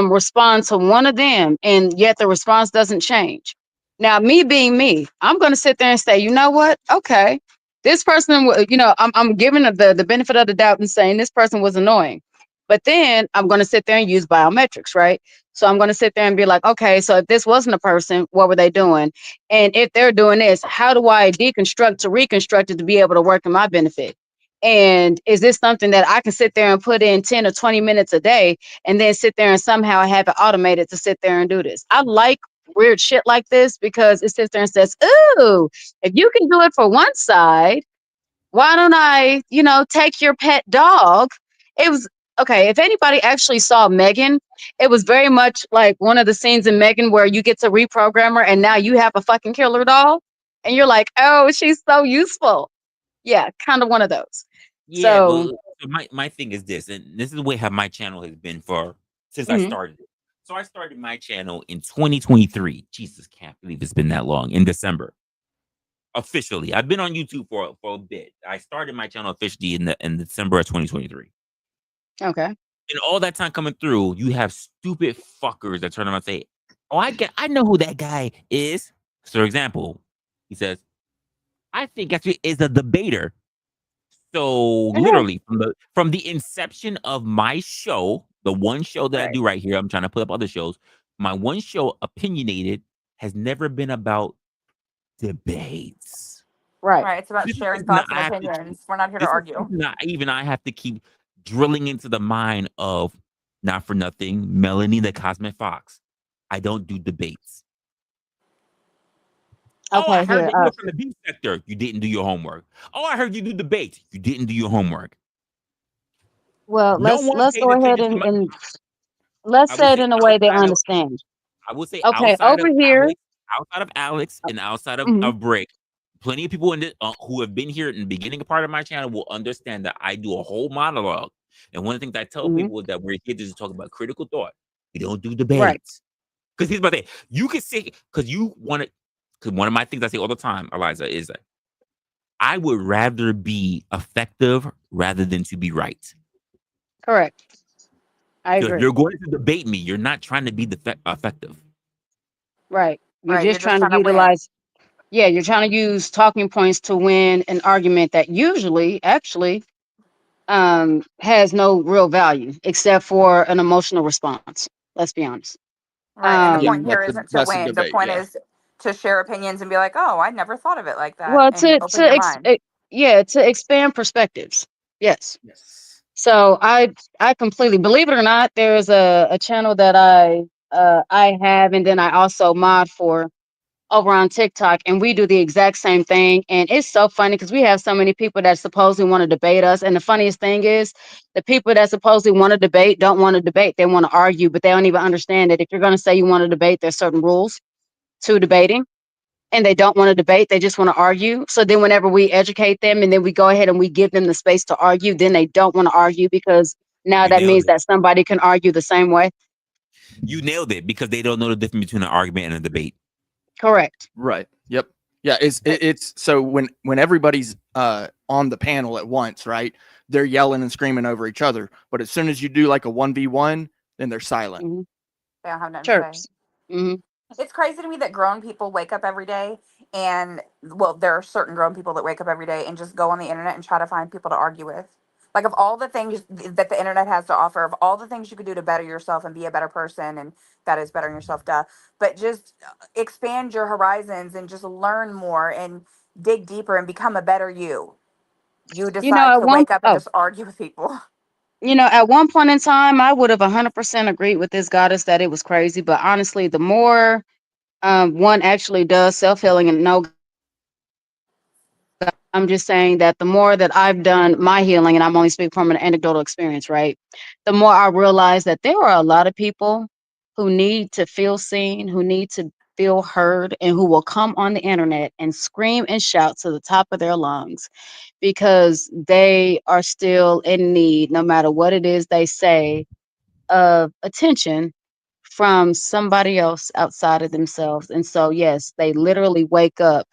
respond to one of them, and yet the response doesn't change. Now, me being me, I'm going to sit there and say, you know what? Okay, this person, I'm giving the benefit of the doubt and saying this person was annoying. But then I'm going to sit there and use biometrics, right? So I'm going to sit there and be like, okay, so if this wasn't a person, what were they doing? And if they're doing this, how do I deconstruct to reconstruct it to be able to work in my benefit? And is this something that I can sit there and put in 10 or 20 minutes a day and then sit there and somehow have it automated to sit there and do this? I like weird shit like this because it sits there and says, ooh, if you can do it for one side, why don't I, take your pet dog? It was okay. If anybody actually saw Megan, it was very much like one of the scenes in Megan where you get to reprogram her and now you have a fucking killer doll. and you're like, oh, she's so useful. Yeah, kind of one of those. Yeah, So so my thing is this, and this is the way how my channel has been since I mhm. started it. So I started my channel in 2023. Jesus, can't believe it's been that long. In December, officially, I've been on YouTube for a bit. I started my channel officially in December of 2023. Okay. And all that time coming through, you have stupid fuckers that turn around and say, "Oh, I know who that guy is." So, for example, he says, "I think actually is a debater." So literally from the inception of my show, the one show that I do right here, I'm trying to put up other shows. My one show, Opinionated, has never been about debates. Right. Right. It's about This is sharing something that thoughts and I have to opinions. We're not here to this is argue. something that I have to keep drilling into the mind of, not for nothing, Melanie the Cosmic Fox. I don't do debates. Oh, I Okay, heard here. that you're from the beef sector. You didn't do your homework. Oh, I heard you do debates. You didn't do your homework. Well, No one let's paid go ahead attention to and let's I would say it say in a way they outside of understand. I would say Okay, over here. outside of Alex and outside Mhm. of Brick, plenty of people in this who have been here in the beginning part of my channel will understand that I do a whole monologue. And one of the things I tell Mhm. people is that we're here to just talk about critical thought. We don't do Right. debates. Because here's my thing. You can say, because you want it, because one of my things I say all the time, Eliza, is that I would rather be effective rather than to be right. Correct. I So if agree. you're going to debate me, you're not trying to be effective. Right. You're Right. You're just just trying to trying to win. utilize, yeah, you're trying to use talking points to win an argument that usually actually has no real value except for an emotional response. Let's be honest. Right. And the Yeah, point Um here that's a isn't to that's a win. The debate. point Yeah. is to share opinions and be like, oh, I never thought of it like that, well and to open to your mind. yeah, to expand perspectives. Yes. Yes. So I completely, believe it or not, there's a channel that I have, and then I also mod for over on TikTok, and we do the exact same thing. And it's so funny because we have so many people that supposedly want to debate us. And the funniest thing is, the people that supposedly want to debate don't want to debate. They want to argue, but they don't even understand that if you're going to say you want to debate, there's certain rules to debating. And they don't want to debate, they just want to argue. So then, whenever we educate them and then we go ahead and we give them the space to argue, then they don't want to argue because now You that nailed means it. that somebody can argue the same way. You nailed it because they don't know the difference between an argument and a debate. Correct. Right. Yep. Yeah. It's so when everybody's on the panel at once, right? They're yelling and screaming over each other. But as soon as you do like a 1v1, then they're silent. Mm-hmm. They don't have nothing to say. Chirps. Mm-hmm. It's crazy to me that grown people wake up every day and, well, there are certain grown people that wake up every day and just go on the internet and try to find people to argue with. Like, of all the things that the internet has to offer, of all the things you could do to better yourself and be a better person, and that is bettering yourself, duh, but just expand your horizons and just learn more and dig deeper and become a better you. You You know, decide at to one wake up and just argue with people. at one point in time, I would have 100% agreed with this goddess that it was crazy. But honestly, the more one actually does self healing, and no, I'm just saying that the more that I've done my healing, and I'm only speaking from an anecdotal experience, right? The more I realize that there are a lot of people who need to feel seen, who need to feel heard, and who will come on the internet and scream and shout to the top of their lungs because they are still in need, no matter what it is they say, of attention from somebody else outside of themselves. And so, yes, they literally wake up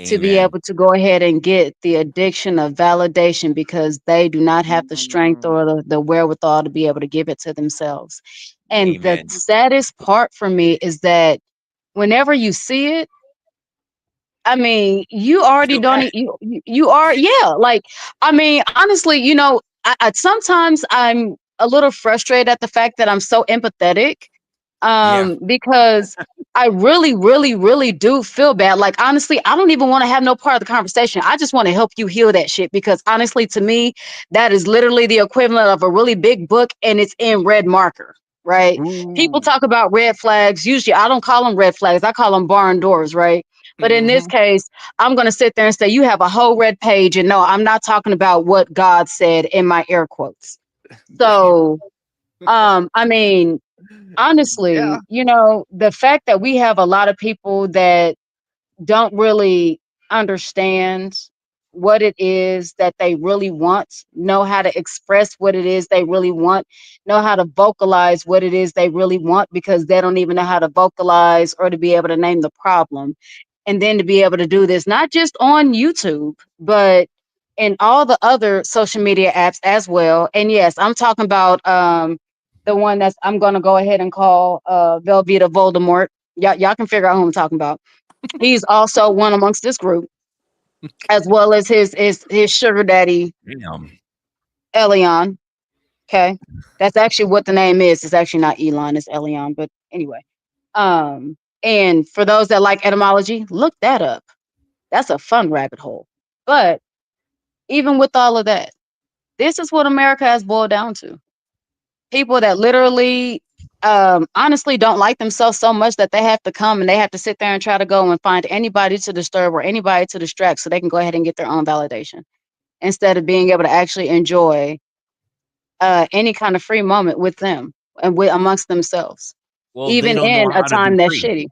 to be Amen. able to go ahead and get the addiction of validation because they do not have the strength or the wherewithal to be able to give it to themselves. And the Amen. saddest part for me is that whenever you see it, I mean, you already Feel don't. bad. You are, yeah. Like, I mean, honestly, I sometimes I'm a little frustrated at the fact that I'm so empathetic, Yeah. because I really, really, really do feel bad. Like, honestly, I don't even want to have no part of the conversation. I just want to help you heal that shit because honestly, to me, that is literally the equivalent of a really big book and it's in red marker. Right? People Ooh. talk about red flags. Usually, I don't call them red flags. I call them barn doors. Right? But in this Mm-hmm. case, I'm going to sit there and say, you have a whole red page. And no, I'm not talking about what God said in my air quotes. So, I mean, honestly, Yeah. the fact that we have a lot of people that don't really understand what it is that they really want, know how to express what it is they really want, know how to vocalize what it is they really want, because they don't even know how to vocalize or to be able to name the problem. And then to be able to do this, not just on YouTube, but in all the other social media apps as well. And yes, I'm talking about the one that's I'm gonna go ahead and call Velveeta Voldemort. Y'all can figure out who I'm talking about. He's also one amongst this group, as well as his sugar daddy, Damn. Elion. Okay. That's actually what the name is. It's actually not Elon, it's Elion. But anyway. And for those that like etymology, look that up. That's a fun rabbit hole. But even with all of that, this is what America has boiled down to. People that literally honestly don't like themselves so much that they have to come and they have to sit there and try to go and find anybody to disturb or anybody to distract so they can go ahead and get their own validation instead of being able to actually enjoy any kind of free moment with them and with amongst themselves, Well, they even don't know in a how to be time that's free. shitty.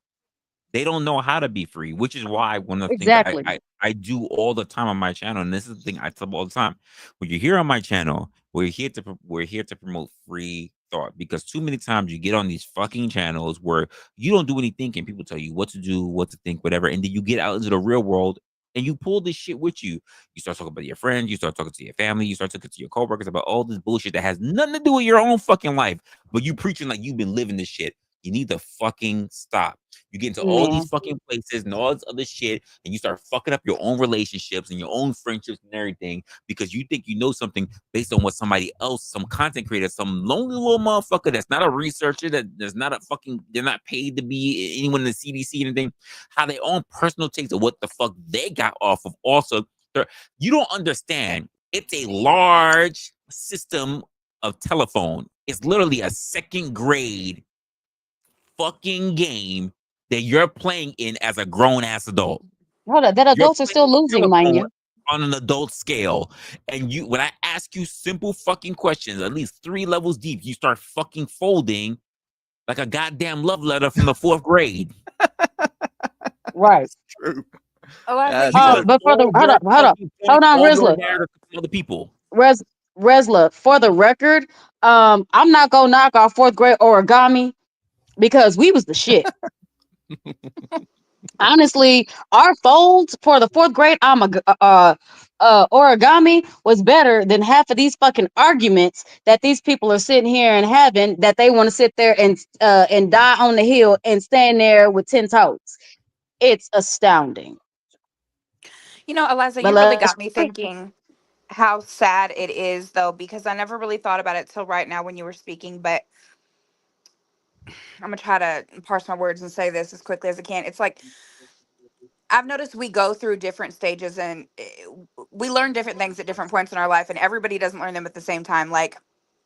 They don't know how to be free, which is why one of the things Exactly. I do all the time on my channel, and this is the thing I tell all the time. When you're here on my channel, we're here to promote free thought, because too many times you get on these fucking channels where you don't do any thinking. People tell you what to do, what to think, whatever, and then you get out into the real world and you pull this shit with you. You start talking about your friends, you start talking to your family, you start talking to your coworkers about all this bullshit that has nothing to do with your own fucking life, but you preaching like you've been living this shit. You need to fucking stop. You get into all Yeah. these fucking places and all this other shit, and you start fucking up your own relationships and your own friendships and everything because you think you know something based on what somebody else, some content creator, some lonely little motherfucker that's not a researcher, that's not a fucking, they're not paid to be anyone in the CDC or anything, how their own personal takes of what the fuck they got off of. Also, you don't understand. It's a large system of telephone. It's literally a second grade fucking game that you're playing in as a grown ass adult. Hold on, that You're adults are playing still losing, mind telephone you. on an adult scale. And you, when I ask you simple fucking questions, at least 3 levels deep, you start fucking folding like a goddamn love letter from the 4th grade. Right. True. Eliza, But for the hold on, all your Rizla. narrative to other people. Resla, for the record, I'm not gonna knock our 4th grade origami because we was the shit. Honestly, our folds for the 4th grade origami was better than half of these fucking arguments that these people are sitting here and having, that they want to sit there and die on the hill and stand there with 10 toes. It's astounding. you know, Eliza, But you really let's got me thinking how sad it is, though, because I never really thought about it till right now when you were speaking. But I'm gonna try to parse my words and say this as quickly as I can. It's like I've noticed we go through different stages and we learn different things at different points in our life, and everybody doesn't learn them at the same time. Like,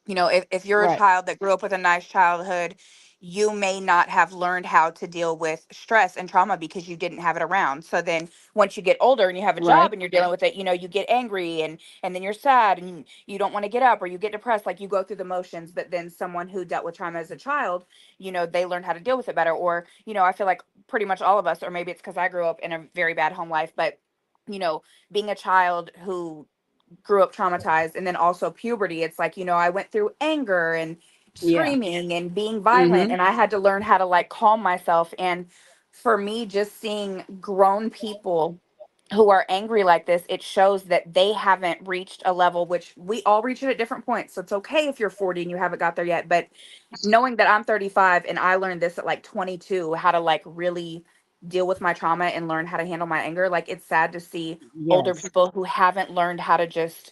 you know, if you're a right, child that grew up with a nice childhood, you may not have learned how to deal with stress and trauma because you didn't have it around. So then once you get older and you have a right, job and you're dealing with it, you know, you get angry and then you're sad and you don't want to get up or you get depressed. Like you go through the motions, but then someone who dealt with trauma as a child, you know, they learn how to deal with it better. Or, you know, I feel like pretty much all of us, or maybe it's because I grew up in a very bad home life, but you know, being a child who grew up traumatized and then also puberty, it's like, you know, I went through anger and yeah, screaming and being violent, mm-hmm, and I had to learn how to like calm myself. And for me, just seeing grown people who are angry like this, it shows that they haven't reached a level, which we all reach it at different points. So it's okay if you're 40 and you haven't got there yet. But knowing that I'm 35 and I learned this at like 22, how to like really deal with my trauma and learn how to handle my anger, like it's sad to see older yes. people who haven't learned how to just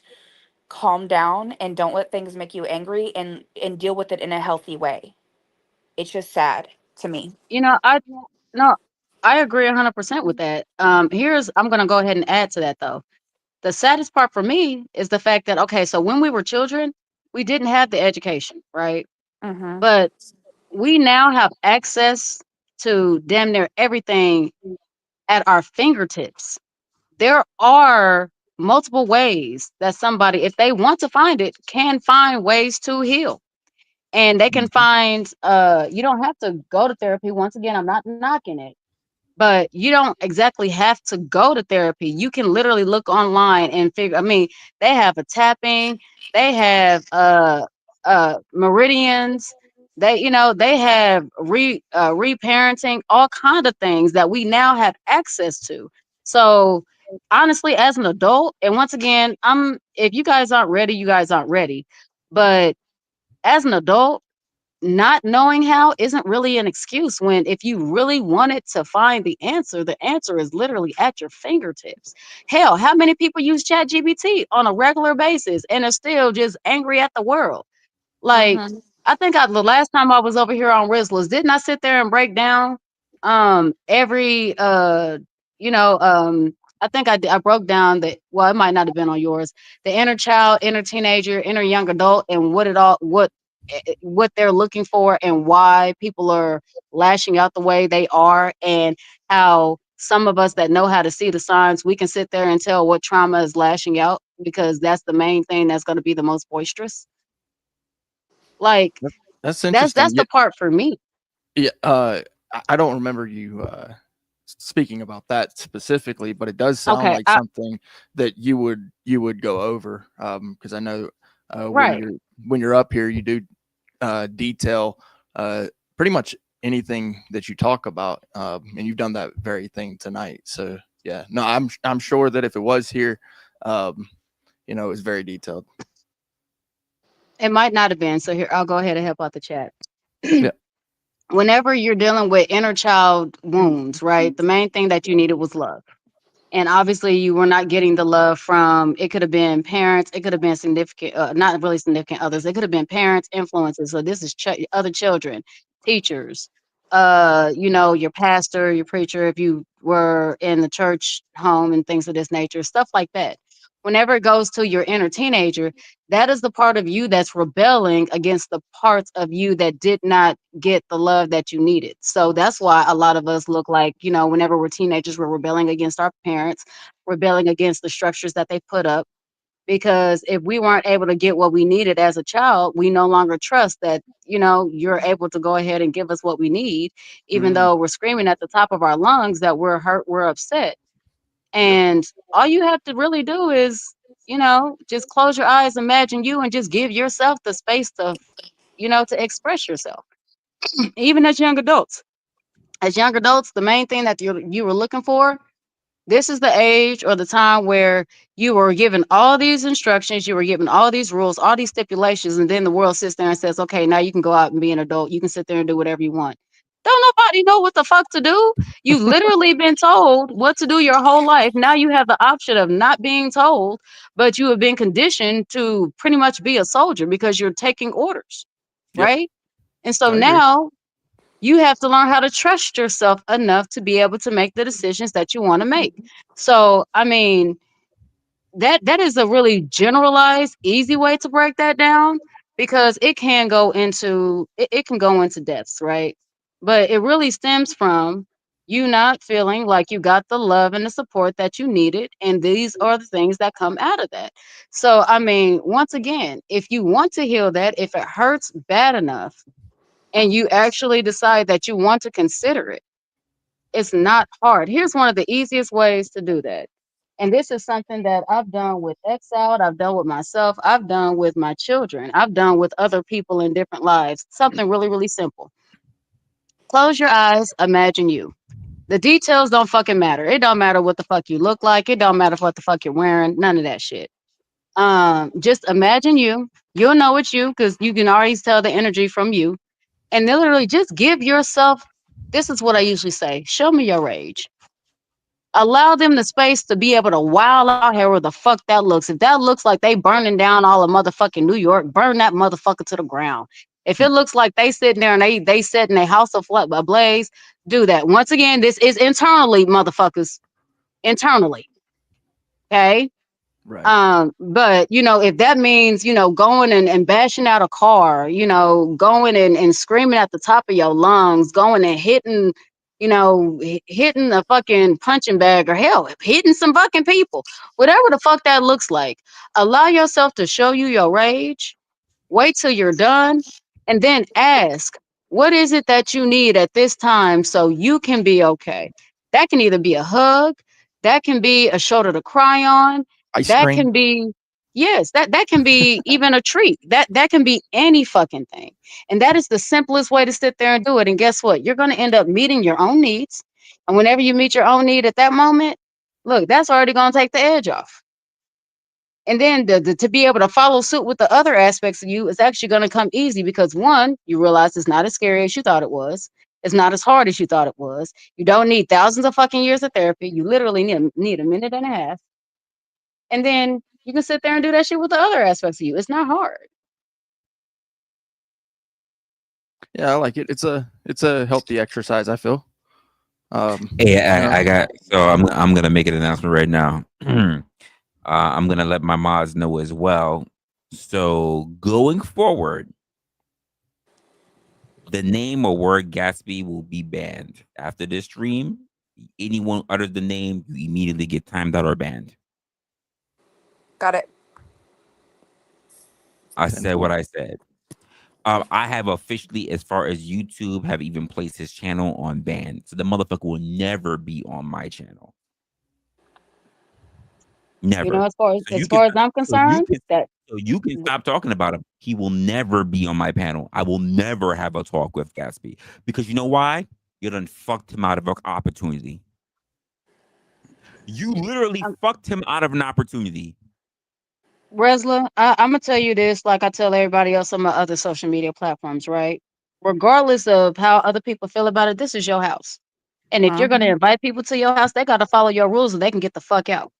calm down and don't let things make you angry and deal with it in a healthy way. It's just sad to me. You know, no, I agree 100% with that. I'm gonna go ahead and add to that though. The saddest part for me is the fact that, okay, so when we were children, we didn't have the education, right? Mm-hmm. But we now have access to damn near everything at our fingertips. There are multiple ways that somebody, if they want to find it, can find ways to heal. And they can Mhm. find, you don't have to go to therapy. Once again, I'm not knocking it. but you don't exactly have to go to therapy. You can literally look online and figure. I mean, they have a tapping, they have meridians, they have reparenting, all kind of things that we now have access to. So honestly, as an adult, and once again, if you guys aren't ready, you guys aren't ready. But as an adult, not knowing how isn't really an excuse when if you really wanted to find the answer is literally at your fingertips. Hell, how many people use ChatGPT on a regular basis and are still just angry at the world? Like, Mm-hmm. I think the last time I was over here on Rizzlers, didn't I sit there and break down every I think I broke down the, well, it might not have been on yours, the inner child, inner teenager, inner young adult, and what they're looking for and why people are lashing out the way they are, and how some of us that know how to see the signs, we can sit there and tell what trauma is lashing out because that's the main thing that's going to be the most boisterous. Like, That's that's interesting. the part for me. Yeah, I don't remember you speaking about that specifically, but it does sound Okay, like something that you would go over because I know right. when you're up here, you do detail pretty much anything that you talk about, and you've done that very thing tonight. So yeah, no, I'm sure that if it was here, it was very detailed. It might not have been. So here, I'll go ahead and help out the chat. Yeah. Whenever you're dealing with inner child wounds, right? The main thing that you needed was love. And obviously you were not getting the love from, it could have been parents, it could have been significant, not really significant others, it could have been parents, influences. So this is other children, teachers, your pastor, your preacher, if you were in the church home and things of this nature, stuff like that. Whenever it goes to your inner teenager, that is the part of you that's rebelling against the parts of you that did not get the love that you needed. So that's why a lot of us look like, whenever we're teenagers, we're rebelling against our parents, rebelling against the structures that they put up. Because if we weren't able to get what we needed as a child, we no longer trust that, you're able to go ahead and give us what we need, even Mm, though we're screaming at the top of our lungs that we're hurt, we're upset. yep. And all you have to really do is, just close your eyes, imagine you, and just give yourself the space to express yourself. Even as young adults. As young adults, the main thing that you were looking for, this is the age or the time where you were given all these instructions, you were given all these rules, all these stipulations, and then the world sits there and says, okay, now you can go out and be an adult. You can sit there and do whatever you want. Don't nobody know what the fuck to do. You've literally been told what to do your whole life. Now you have the option of not being told, but you have been conditioned to pretty much be a soldier because you're taking orders, Yep. right? And so I agree. now you have to learn how to trust yourself enough to be able to make the decisions that you want to make. So, I mean, that is a really generalized, easy way to break that down because it can go into depths, right? But it really stems from you not feeling like you got the love and the support that you needed, and these are the things that come out of that. So, I mean, once again, if you want to heal that, if it hurts bad enough, and you actually decide that you want to consider it, it's not hard. Here's one of the easiest ways to do that. And this is something that I've done with Exiled, I've done with myself, I've done with my children, I've done with other people in different lives. Something really, really simple. Close your eyes, imagine you. The details don't fucking matter. It don't matter what the fuck you look like. It don't matter what the fuck you're wearing. None of that shit. Just imagine you. You'll know it's you because you can already tell the energy from you, and then literally just give yourself, this is what I usually say, show me your rage. Allow them the space to be able to wild out however the fuck that looks. If that looks like they burning down all of motherfucking New York, burn that motherfucker to the ground. If it looks like they sitting there and they setting a house ablaze, do that. Once again, this is internally, motherfuckers. Internally. Okay? Right. But if that means, going and bashing out a car, going and screaming at the top of your lungs, going and hitting, hitting a fucking punching bag, or hell, hitting some fucking people, whatever the fuck that looks like, allow yourself to show you your rage, wait till you're done, and then ask, what is it that you need at this time so you can be okay? That can either be a hug, that can be a shoulder to cry on, Ice that cream. can be yes, that can be even a treat. That can be any fucking thing. And that is the simplest way to sit there and do it. And guess what? You're going to end up meeting your own needs. And whenever you meet your own need at that moment, look, that's already going to take the edge off. And then to be able to follow suit with the other aspects of you is actually going to come easy because one, you realize it's not as scary as you thought it was. It's not as hard as you thought it was. You don't need thousands of fucking years of therapy. You literally need a minute and a half. And then you can sit there and do that shit with the other aspects of you. It's not hard. Yeah, I like it. It's a healthy exercise, I feel. Hey, I got so I'm gonna make an announcement right now. I'm gonna let my mods know as well. So going forward, the name or word Gatsby will be banned after this stream. Anyone utters the name, you immediately get timed out or banned. Got it. I said what I said. I have officially, as far as YouTube, have even placed his channel on ban. So the motherfucker will never be on my channel. Never. You know, as far So you as can, I'm concerned, so you can stop talking about him. He will never be on my panel. I will never have a talk with Gatsby because you know why? You done fucked him out of an opportunity. You literally fucked him out of an opportunity. Resla, I'm gonna tell you this, like I tell everybody else on my other social media platforms, right? Regardless of how other people feel about it, this is your house. And if you're gonna invite people to your house, they gotta follow your rules, and they can get the fuck out.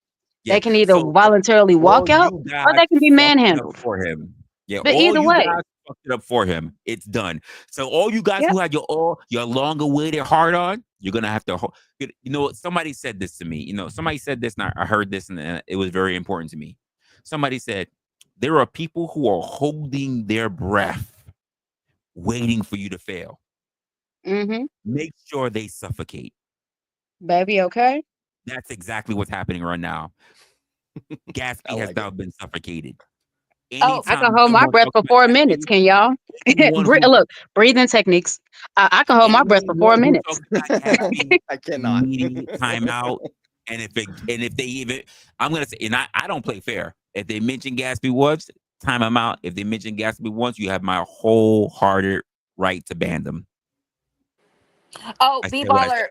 Yeah. They can either So voluntarily walk all out, you or guys they can be fucked it up manhandled. for him. Yeah, But all either you way, guys fucked it up for him. It's done. So all you guys yep. who had your longer waited hard on, you're gonna have to. You know what? Somebody said this to me. You know, somebody said this, and I heard this, and it was very important to me. Somebody said there are people who are holding their breath, waiting for you to fail. Mm-hmm. Make sure they suffocate. Baby, okay? That's exactly what's happening right now. Gatsby has now been suffocated. Oh, I can Anytime hold my someone breath talks for about 4 minutes. Gatsby, Can y'all? anyone who Look, breathing techniques. I can hold my breath for 4 anyone who minutes. talks about Gatsby I cannot. immediate timeout. And if they even, I'm gonna say, and I don't play fair. If they mention Gatsby once, time them out. If they mention Gatsby once, you have my wholehearted right to ban them. Oh, I B said what I said. baller.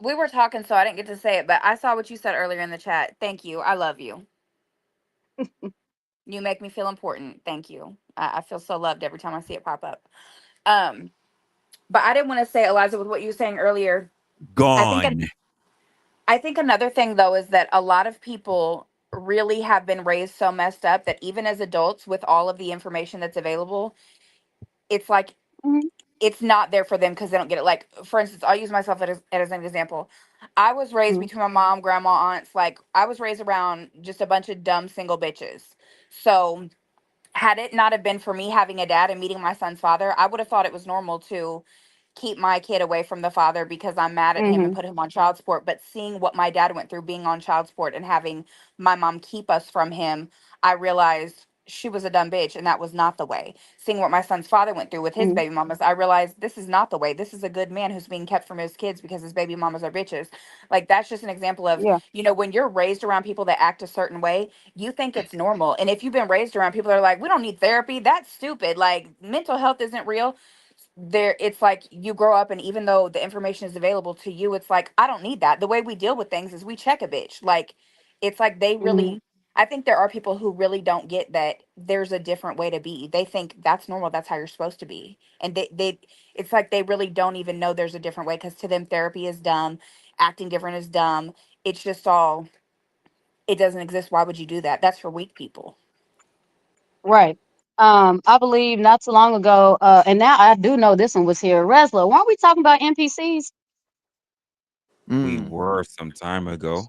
We were talking, so I didn't get to say it, but I saw what you said earlier in the chat. Thank you. I love you. You make me feel important. Thank you. I feel so loved every time I see it pop up. Um, but I didn't want to say, Eliza, with what you were saying earlier. I think Gone. I think another thing though is that a lot of people really have been raised so messed up that even as adults, with all of the information that's available, it's like Mhm, it's not there for them because they don't get it. Like, for instance, I'll use myself as an example. I was raised mhm, between my mom, grandma, aunts. Like, I was raised around just a bunch of dumb single bitches. So had it not have been for me having a dad and meeting my son's father, I would have thought it was normal to keep my kid away from the father because I'm mad at him and mhm, put him on child support. But seeing what my dad went through being on child support and having my mom keep us from him, I realized she was a dumb bitch and that was not the way. Seeing what my son's father went through with his mhm. baby mamas, I realized this is not the way. This is a good man who's being kept from his kids because his baby mamas are bitches. Like, that's just an example of, Yeah. when you're raised around people that act a certain way, you think it's normal. And if you've been raised around people that are like, we don't need therapy, that's stupid. Like, mental health isn't real. It's like you grow up, and even though the information is available to you, it's like, I don't need that. The way we deal with things is we check a bitch. Like, it's like they Mhm. really, I think there are people who really don't get that there's a different way to be. They think that's normal, that's how you're supposed to be. And they it's like they really don't even know there's a different way, because to them therapy is dumb, acting different is dumb. It's just all, it doesn't exist. Why would you do that? That's for weak people. Right. I believe not too long ago, and now I do know this one was here. Resla, weren't we talking about NPCs? We Mm. were some time ago.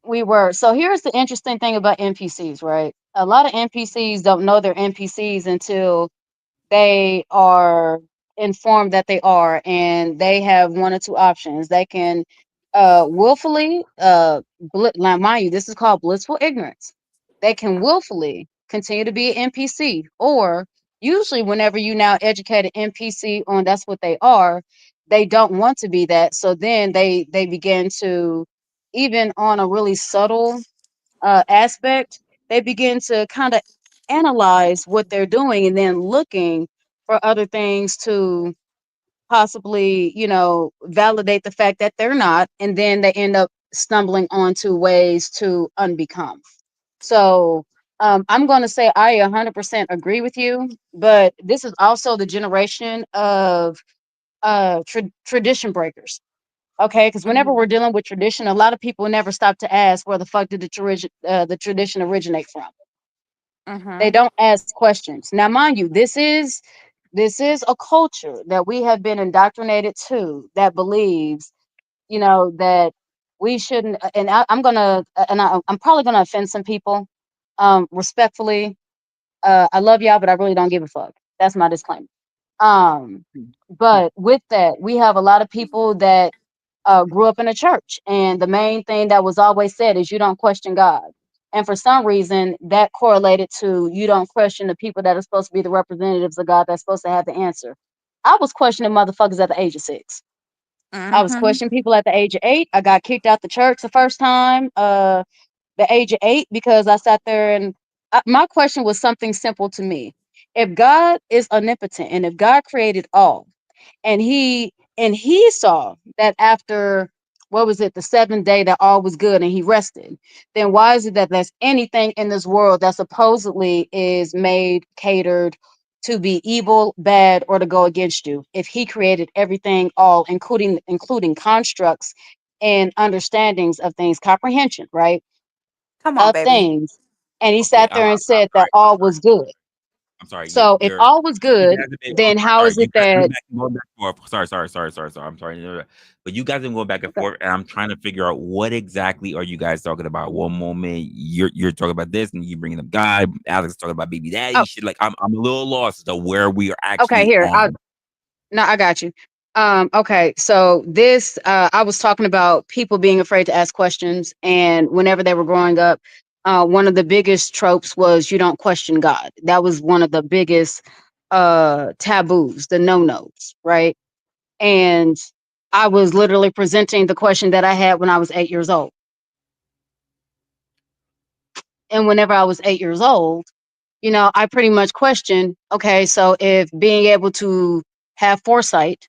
We were. So here's the interesting thing about NPCs, right? A lot of NPCs don't know they're NPCs until they are informed that they are, and they have one or two options. They can willfully, now mind you, this is called blissful ignorance. They can willfully continue to be an NPC, or usually, whenever you now educate an NPC on that's what they are, they don't want to be that. So then they begin to, even on a really subtle aspect, they begin to kind of analyze what they're doing and then looking for other things to possibly, validate the fact that they're not, and then they end up stumbling onto ways to unbecome. So I'm going to say I 100% agree with you, but this is also the generation of tradition breakers. Okay, because whenever we're dealing with tradition, a lot of people never stop to ask where the fuck did the tradition originate from. They Mm-hmm. don't ask questions. Now, mind you, this is a culture that we have been indoctrinated to, that believes, that we shouldn't. And I'm probably gonna offend some people. Respectfully, I love y'all, but I really don't give a fuck. That's my disclaimer. Um, but with that, we have a lot of people that grew up in a church, and the main thing that was always said is you don't question God. And for some reason, that correlated to you don't question the people that are supposed to be the representatives of God, that's supposed to have the answer. I was questioning motherfuckers at the age of 6. I was Mm-hmm. questioning people at the age of 8. I got kicked out the church the first time, the age of 8, because I sat there and my question was something simple to me. If God is omnipotent and if God created all, and he saw that after, what was it, the seventh day, that all was good and he rested, then why is it that there's anything in this world that supposedly is made, catered to be evil, bad, or to go against you, if he created everything, all, including constructs and understandings of things, comprehension, right, Come on, of baby. things, and he Okay, sat there and said that all was good? I'm sorry. So if all was You good, guys have been. then how Sorry, is you it guys have been that, going back and forth. Sorry. I'm sorry. But you guys have been going back and okay, forth, and I'm trying to figure out what exactly are you guys talking about. One moment you're talking about this, and you bringing up God. Alex is talking about baby daddy oh, shit. Like I'm a little lost as to where we are okay, actually here, on. no, I got you. Okay, so this, I was talking about people being afraid to ask questions, and whenever they were growing up, one of the biggest tropes was you don't question God. That was one of the biggest taboos, the no-nos, right? And I was literally presenting the question that I had when I was 8 years old. And whenever I was 8 years old, I pretty much questioned, okay, so if being able to have foresight,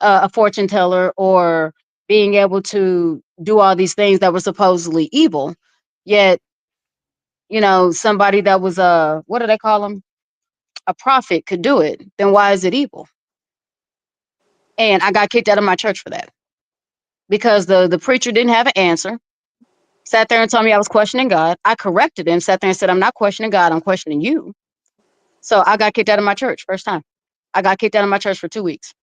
a fortune teller, or being able to do all these things that were supposedly evil, yet, somebody that was a, what do they call them, a prophet, could do it, then why is it evil? And I got kicked out of my church for that, because the preacher didn't have an answer, sat there and told me I was questioning God. I corrected him, sat there and said, I'm not questioning God, I'm questioning you. So I got kicked out of my church first time. I got kicked out of my church for 2 weeks.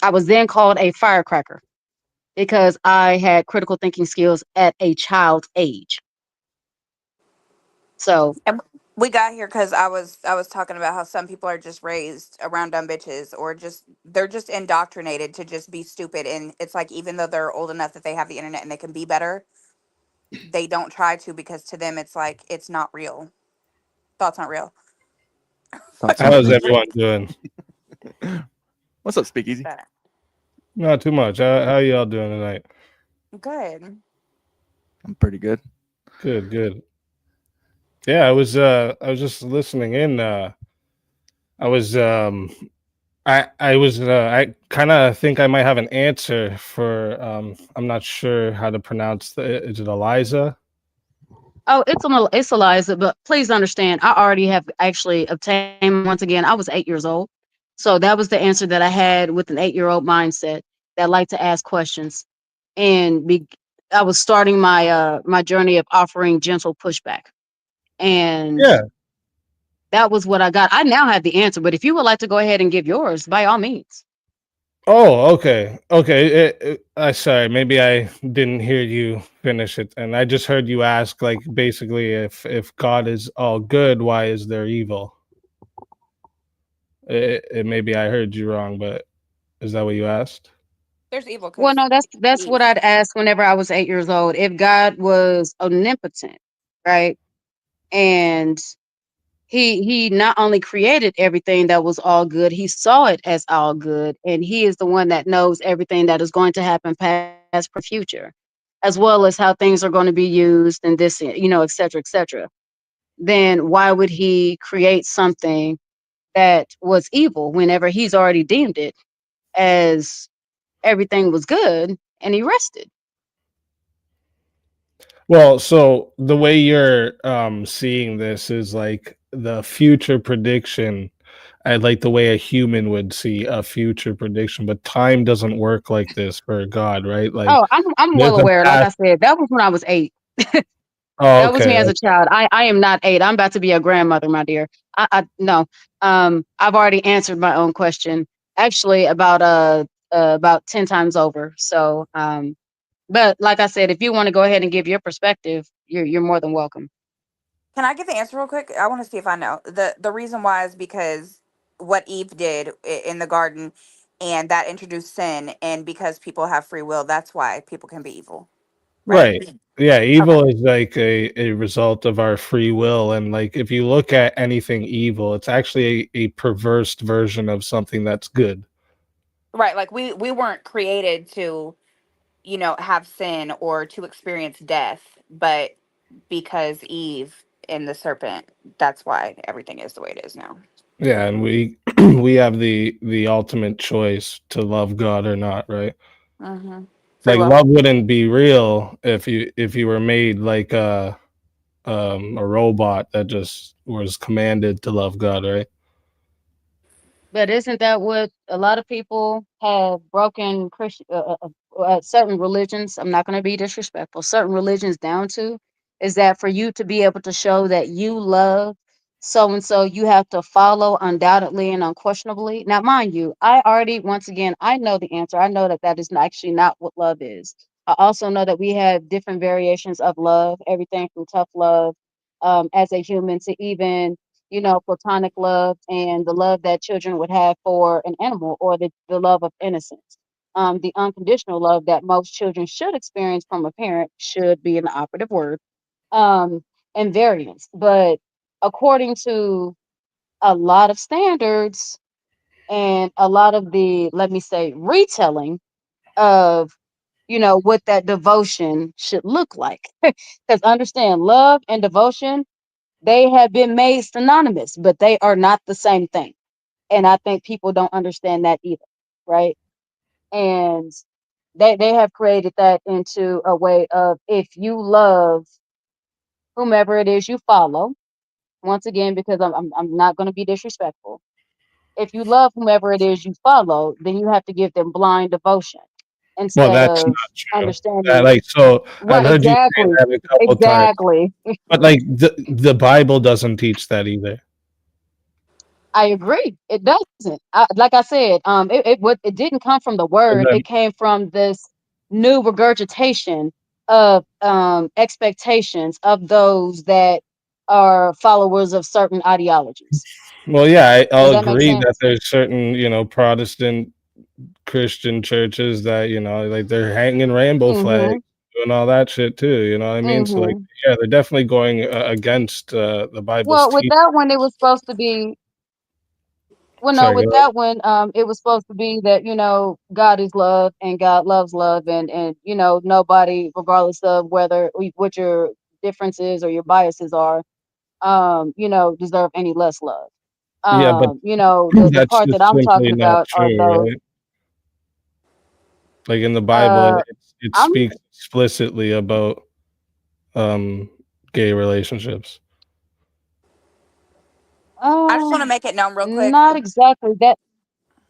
I was then called a firecracker because I had critical thinking skills at a child's age. So, And we got here because I was talking about how some people are just raised around dumb bitches, or just they're just indoctrinated to just be stupid, and it's like even though they're old enough that they have the internet and they can be better, they don't try to, because to them it's like it's not real. Thoughts aren't real. Thoughts aren't How's real. everyone doing? What's up, Speakeasy? But Not too much. How y'all doing tonight? good. I'm pretty good. Good, good. Yeah, I was just listening in. I was I kind of think I might have an answer for I'm not sure how to pronounce is it Eliza? oh, it's Eliza, but please understand, I already have actually obtained, once again, I was 8 years old. So that was the answer that I had with an 8-year-old mindset that liked to ask questions. And I was starting my journey of offering gentle pushback. And Yeah. that was what I got. I now have the answer, but if you would like to go ahead and give yours, by all means. Oh, okay. Okay. I sorry, maybe I didn't hear you finish it, and I just heard you ask, like, basically, if God is all good, why is there evil? Maybe I heard you wrong, but is that what you asked? There's evil Well, because no, that's what Eve. I'd ask whenever I was 8 years old. If God was omnipotent, right? And he not only created everything that was all good, he saw it as all good, and he is the one that knows everything that is going to happen past, future, as well as how things are going to be used and this, et cetera, et cetera. Then why would he create something that was evil whenever he's already deemed it as everything was good and he rested? Well, so the way you're seeing this is like the future prediction. I like the way a human would see a future prediction, but time doesn't work like this for God, right? Like Oh, I'm well there's a aware. Like I past. said, that was when I was 8. Oh, That was me okay. as a child. I am not 8. I'm about to be a grandmother, my dear. I no. I've already answered my own question actually about 10 times over. So, but like I said, if you want to go ahead and give your perspective, you're more than welcome. Can I give the answer real quick? I want to see if I know. The reason why is because what Eve did in the garden, and that introduced sin, and because people have free will, that's why people can be evil, right? Right. Yeah, Okay. evil is like a result of our free will. And like if you look at anything evil, it's actually a perverse version of something that's good. Right, like we weren't created to, have sin or to experience death, but because Eve and the serpent, that's why everything is the way it is now. Yeah, and we we have the ultimate choice to love God or not, right? Free Like will. love wouldn't be real if you were made like a robot that just was commanded to love God, right? But isn't that what a lot of people have broken certain religions? I'm not going to be disrespectful. Certain religions down to is that for you to be able to show that you love so and so, you have to follow undoubtedly and unquestionably. Now, mind you, I already once again I know the answer. I know that that is actually not what love is. I also know that we have different variations of love, everything from tough love as a human to even platonic love and the love that children would have for an animal or the love of innocence. The unconditional love that most children should experience from a parent should be an operative word, um, and variance. But according to a lot of standards and a lot of the, let me say, retelling of, what that devotion should look like. Because understand, love and devotion, they have been made synonymous, but they are not the same thing. And I think people don't understand that either, right? And they have created that into a way of if you love whomever it is you follow, once again, because I'm not going to be disrespectful. If you love whomever it is you follow, then you have to give them blind devotion Well, instead that's of not true. understanding. Like so I've Well, heard you say exactly, that a couple times. exactly. But like the Bible doesn't teach that either. I agree. It doesn't. Like I said, it didn't come from the And word. then It came from this new regurgitation of expectations of those that are followers of certain ideologies. well, yeah, I'll Does that make agree that sense? there's certain, Protestant Christian churches that, like they're hanging rainbow flags, Mm-hmm. doing all that shit too, you know what I mean? So like, Mm-hmm. yeah, they're definitely going against the Bible's Well, with teaching. that one, it was supposed to be. Well, no, Sorry, go with ahead. that one, it was supposed to be that God is love and God loves love, and nobody, regardless of what your differences or your biases are, deserve any less love. Yeah, but The that's part that just I'm simply talking not about are true, those. right? Like in the Bible, Uh, it I'm speaks explicitly about um gay relationships. I just want um to make it known real quick. not exactly that.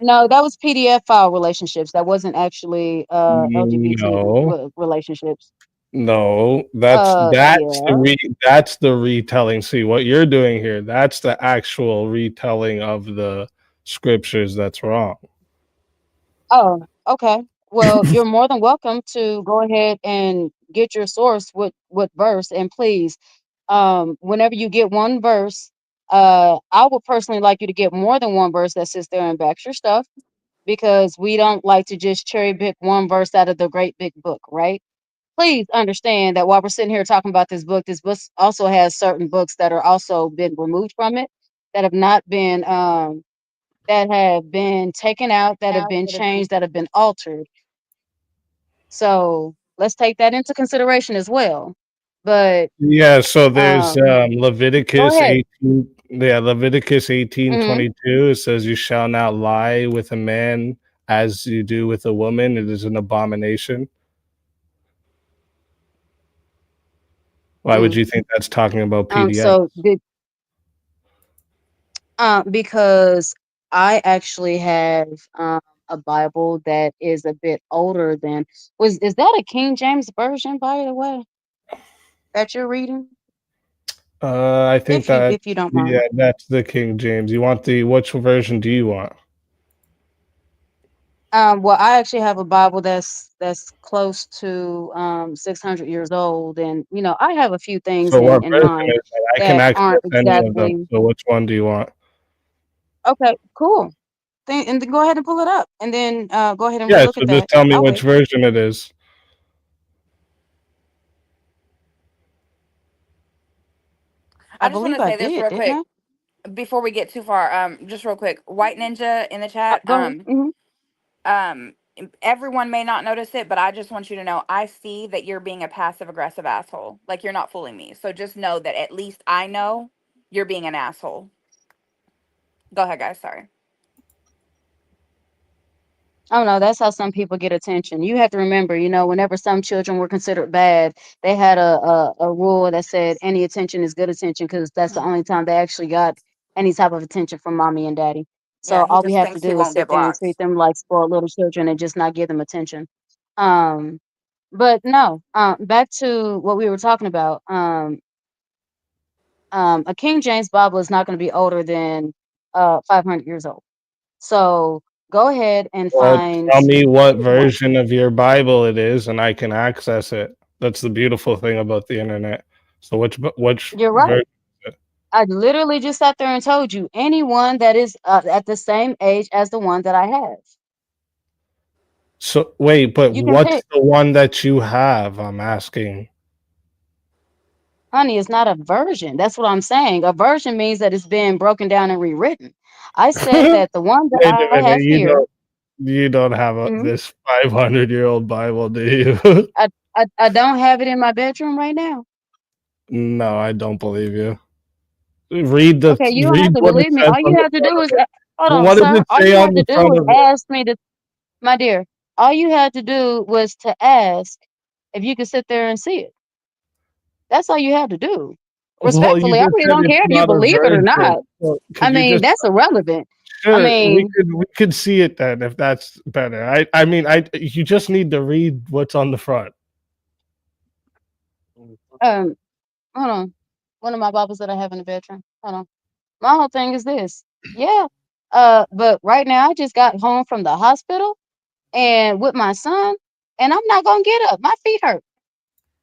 No, that was PDF file relationships. That wasn't actually LGBT No. relationships. No, that's Yeah. that's the retelling. See what you're doing here. That's the actual retelling of the scriptures that's wrong. Oh, okay. Well, you're more than welcome to go ahead and get your source with verse, and please, whenever you get one verse, I would personally like you to get more than one verse that sits there and backs your stuff, because we don't like to just cherry pick one verse out of the great big book, right? please understand that while we're sitting here talking about this book also has certain books that are also been removed from it, that have not been that have been taken out, that have been changed, that have been altered. So let's take that into consideration as well. But Yeah, so there's go Leviticus ahead. 18. Yeah, Leviticus hmm 18:22. It says, "You shall not lie with a man as you do with a woman. It is an abomination." Why would Mm. you think that's talking about PDA? So because I actually have a Bible that is a bit older than is that a King James version, by the way, that you're reading? I think that, If you don't yeah, mind. that's the King James. You want which version do you want? Well, I actually have a Bible that's close to 600 years old, and I have a few things So what in version mind is it? I can that access aren't any of them. exactly So which one do you want? okay. Cool. Then go ahead and pull it up, and then go ahead and Yeah, look so at just that. tell me I'll which wait. version it is. I I just want believe to I say this did, real didn't quick I? before we get too far. Just real quick, White Ninja in the chat. Go ahead. Um, everyone may not notice it, but I just want you to know I see that you're being a passive aggressive asshole. Like you're not fooling me. So just know that at least I know you're being an asshole. Go ahead, guys. Sorry. Oh no, that's how some people get attention. You have to remember, whenever some children were considered bad, they had a rule that said any attention is good attention because that's the only time they actually got any type of attention from mommy and daddy. Yeah, So he all we just have to thinks he do is won't sit get there and blocked. treat them like spoiled little children and just not give them attention. Um, but no, back to what we were talking about. A King James Bible is not going to be older than 500 years old. So go ahead and Well, find tell me what which one. version of your Bible it is, and I can access it. That's the beautiful thing about the internet. So which You're right. version is it? I literally just sat there and told you anyone that is at the same age as the one that I have. So wait, but You can what's pick. the one that you have? I'm asking. Honey, it's not a version. That's what I'm saying. A version means that it's been broken down and rewritten. I said Wait that the one that a I minute, have here, you don't have mhm, this 500-year-old Bible, do you? I don't have it in my bedroom right now. No, I don't believe you. Okay, you don't have Read to what it believe me. says All on you the have to front do of is it. hold Well, on, what does sir. it All say you on had to the do front was of it? ask me to, my dear. All you had to do was to ask if you could sit there and see it. That's all you had to do. Well, you Respectfully, I just really said don't it's care if you not a believe it or version. not. So I could you mean, just that's irrelevant. I sure mean, we could see it then if that's better. I mean you just need to read what's on the front. hold on. One of my Bibles that I have in the bedroom. Hold on. My whole thing is this. Yeah. But right now I just got home from the hospital and with my son, and I'm not gonna get up. My feet hurt.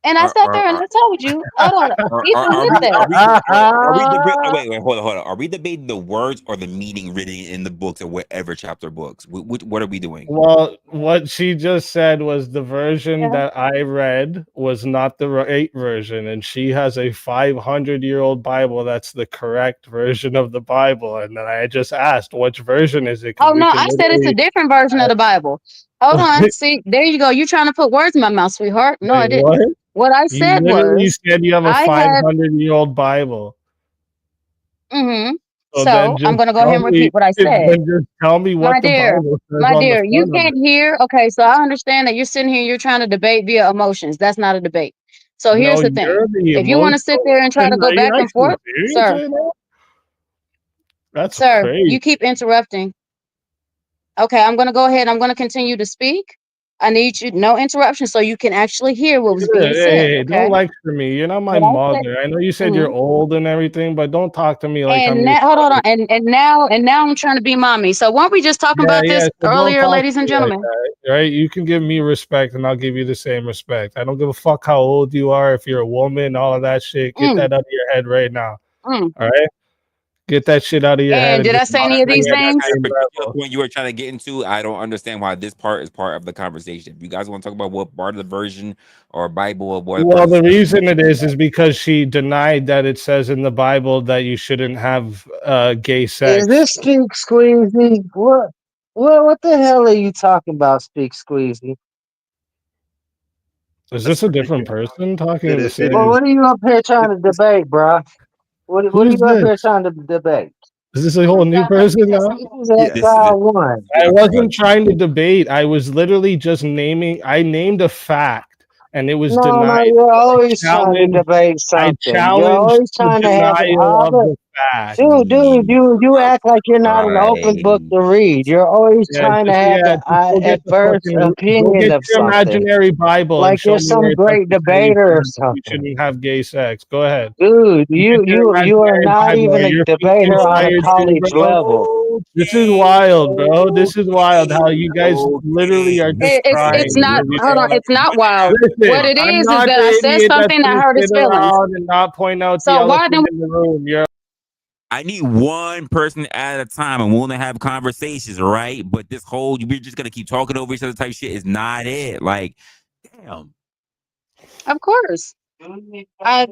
And I Are sat are there and I are told you, hold on, even are with we that. debating? Wait, hold on. Are we debating the words or the meaning written in the books or whatever chapter books? What are we doing? Well, what she just said was the version Yeah. that I read was not the right version, and she has a 500-year-old Bible that's the correct version of the Bible. And then I just asked, which version is it? Because Oh we no, can I said it's a literally. different version of the Bible. Hold on. See, there you go. You're trying to put words in my mouth, sweetheart. No, I Wait, didn't. what? What I You said literally was said you have a I have 500-year-old Bible. mm-hmm. So then So I'm just gonna go ahead tell and me. repeat what I said. Then just tell me My what the dear, Bible says my on the dear, you front of can't it. hear. Okay, so I understand that you're sitting here, you're trying to debate via emotions. That's not a debate. So here's No, the thing. you're the If you want to sit emotional there and try one. to go Are you back and actually forth, serious sir, right now? That's sir, you crazy. keep interrupting. Okay, I'm gonna go ahead. I'm gonna continue to speak. I need you no interruption so you can actually hear what was being said. Hey, don't Okay. lecture me. You're not my What I said. mother. I know you said you're Mhm. old and everything, but don't talk to me like I'm And your now, hold son. on, and now I'm trying to be mommy. So weren't we just talking Yeah, about yeah. this So don't earlier, talk to ladies and me like gentlemen? that, right? You can give me respect, and I'll give you the same respect. I don't give a fuck how old you are, if you're a woman, all of that shit. Get Mm, that out of your head right now. mm. All right? Get that shit out of your head. And did I just say any of bring these it at the things? That same particular level. point you were trying to get into, I don't understand why this part is part of the conversation. If you guys want to talk about what part of the version or Bible or what Well, part the of reason it is because she denied that it says in the Bible that you shouldn't have gay Is sex. this Speak Squeezy? What the hell are you talking about, Speak Squeezy? Is this a different person talking to the same? Well, what are you up here trying to debate, bro? What Who are is you up here this? trying to debate? Is this a whole new person now? This is that this guy is one. I wasn't trying to debate. I was literally just naming. I named a fact, and it was No, denied. you're always trying to debate I something. You're challenged always the trying to have an denial of the fact. Dude, you act like you're not an open right. book to read. You're always Yeah, trying to just have yeah, just go get the adverse fucking go opinion get of your something. imaginary Bible and Like show you're me where some it great doesn't say debater or you something. shouldn't have gay sex. Go ahead. Dude, Go get your you are imaginary not Bible. even Are a your feet debater on a inspired too, college bro? level. This is wild, bro. This is wild. How you guys literally are just It's trying not. really Hold on. hard. It's not wild. What Listen, it I'm is not that I the said idiot that's something that gonna hurt his sit feelings. around and not point out the So why elephant didn't in the room. You're I need one person at a time. I'm willing to have conversations, right? But this whole we're just gonna keep talking over each other type shit is not it. Like, damn. Of course. I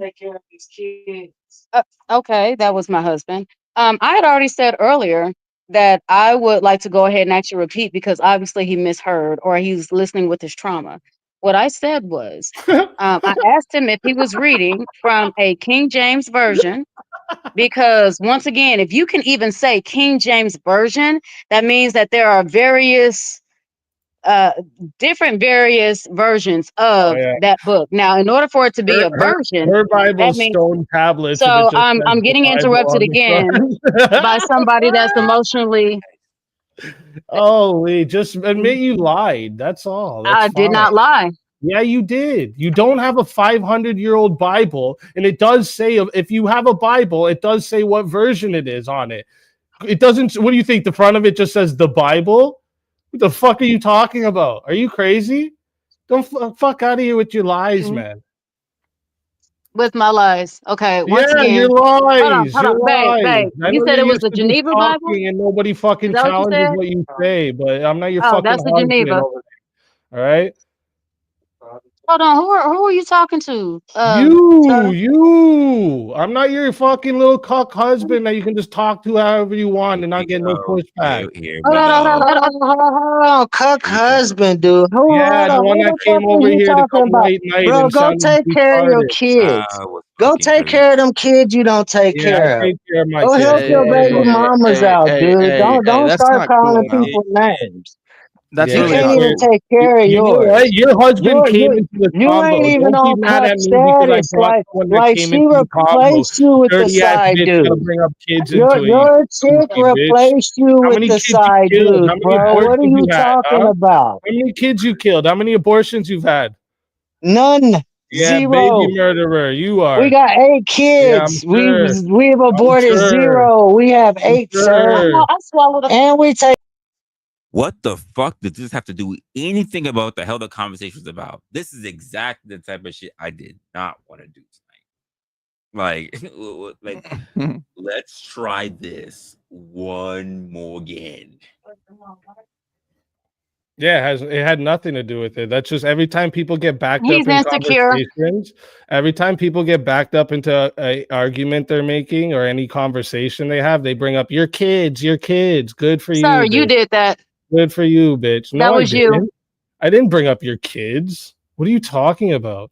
okay, that was my husband. I had already said earlier that I would like to go ahead and actually repeat because obviously he misheard or he's listening with his trauma. What I said was, I asked him if he was reading from a King James version because once again, if you can even say King James version, that means that there are various uh various versions oh of yeah. that book. Now, in order for it to be a Her version, her that Bible's means stone tablets and it so just says I'm the getting Bible interrupted on the again by somebody that's front. emotionally. Oh, wait, just admit you lied. That's all. That's I did fine. not lie. Yeah, you did. You don't have a 500-year-old Bible, and it does say if you have a Bible, it does say what version it is on it. It doesn't. What do you think? The front of it just says the Bible. What the fuck are you talking about? Are you crazy? Don't fuck out of here with your lies, man. With my lies. Okay, once Yeah, again. your lies. Hold Your on, babe, lies. babe. I You know said you're it was used the to just Geneva Bible? talking and nobody Is fucking that what you challenges said? what you say, but I'm not your Oh, fucking that's the husband Geneva. over there. All right? Hold on, who are you talking to? Sir? You. I'm not your fucking little cuck husband that you can just talk to however you want and not get no pushback. Here Hold we go. on, cuck husband, dude. Yeah, the one Who that the fuck came is over you here to talking come about? late night Bro, and go sound take care of your retarded. kids. was Go fucking take care of them kids you don't take Yeah, I care of. take care of my Go kids. help your baby mamas out, dude. Don't That's start not calling cool now. people names. That's You Yeah, really can't not even cool. take care of you know what? yours. Your husband came into the You ain't combo. even Don't be on mad cuck at me because I status. brought someone that Like came she into the combo. replaced you with the Dirty ass side bitch gotta dude. bring up kids into it. You Your chick goofy bitch. replaced you How with many the kids you side killed? How dude, many bro. What are abortions you you had? talking Huh? about? How many kids you killed? How many abortions you've had? None. Yeah, baby Zero. murderer. You are. We got 8 Yeah, I'm kids. sure. We've aborted sure. 0. We have I'm 8, sir. sure. I swallowed a And we take. What the fuck did this have to do with anything about the hell the conversation was about? This is exactly the type of shit I did not want to do tonight. Like, let's try this one more again. Yeah, it had nothing to do with it. That's just every time people get backed He's up in insecure. conversations, every time people get backed up into a argument they're making or any conversation they have, they bring up your kids. Good for Sir, you, you bitch. did that. Good for you, bitch. No, That I was you. didn't. I didn't bring up your kids. What are you talking about?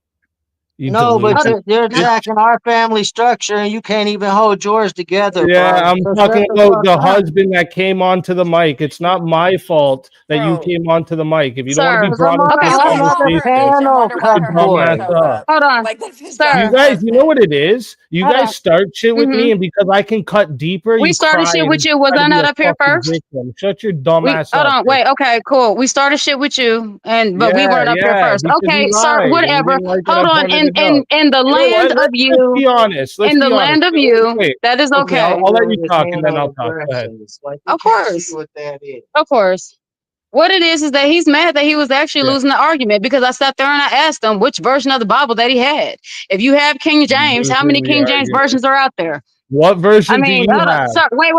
You No, but delusional you're bitch. attacking our family structure and you can't even hold yours together, Yeah, bro. I'm So talking shut the about fuck the up. husband that came onto the mic. It's not my fault that you came onto the mic. If you don't want to Sir. be Because I'm brought into Okay, this hold on. another conversation, panel, shut cuck your dumb boy. ass up. Hold on. You Sir. guys, you know what it is? You Hold on. guys start shit with me, Mhm. and because I can cut deeper, We you started cry shit with and you. Was try to I be not a up here fucking first? victim. Shut your dumb We ass hold up, on, bitch. wait, okay, cool. We started shit with you, but we weren't up here first. Because Okay, you sir, lied and you whatever. didn't like that Hold I on, pointed it out. in the You know what? land of Let's you, be honest. Let's in the be honest. land of Wait, you, wait. that is Okay, okay. I'll let you With his talk and hand then on I'll talk. Go ahead. aggressions. Like, Of you can't course. see what that is. Of course. What it is that he's mad that he was actually Yeah. losing the argument because I sat there and I asked him which version of the Bible that he had. If you have King James, how many Losing the King James argument. versions are out there? What I version do mean, you have? sir, wait.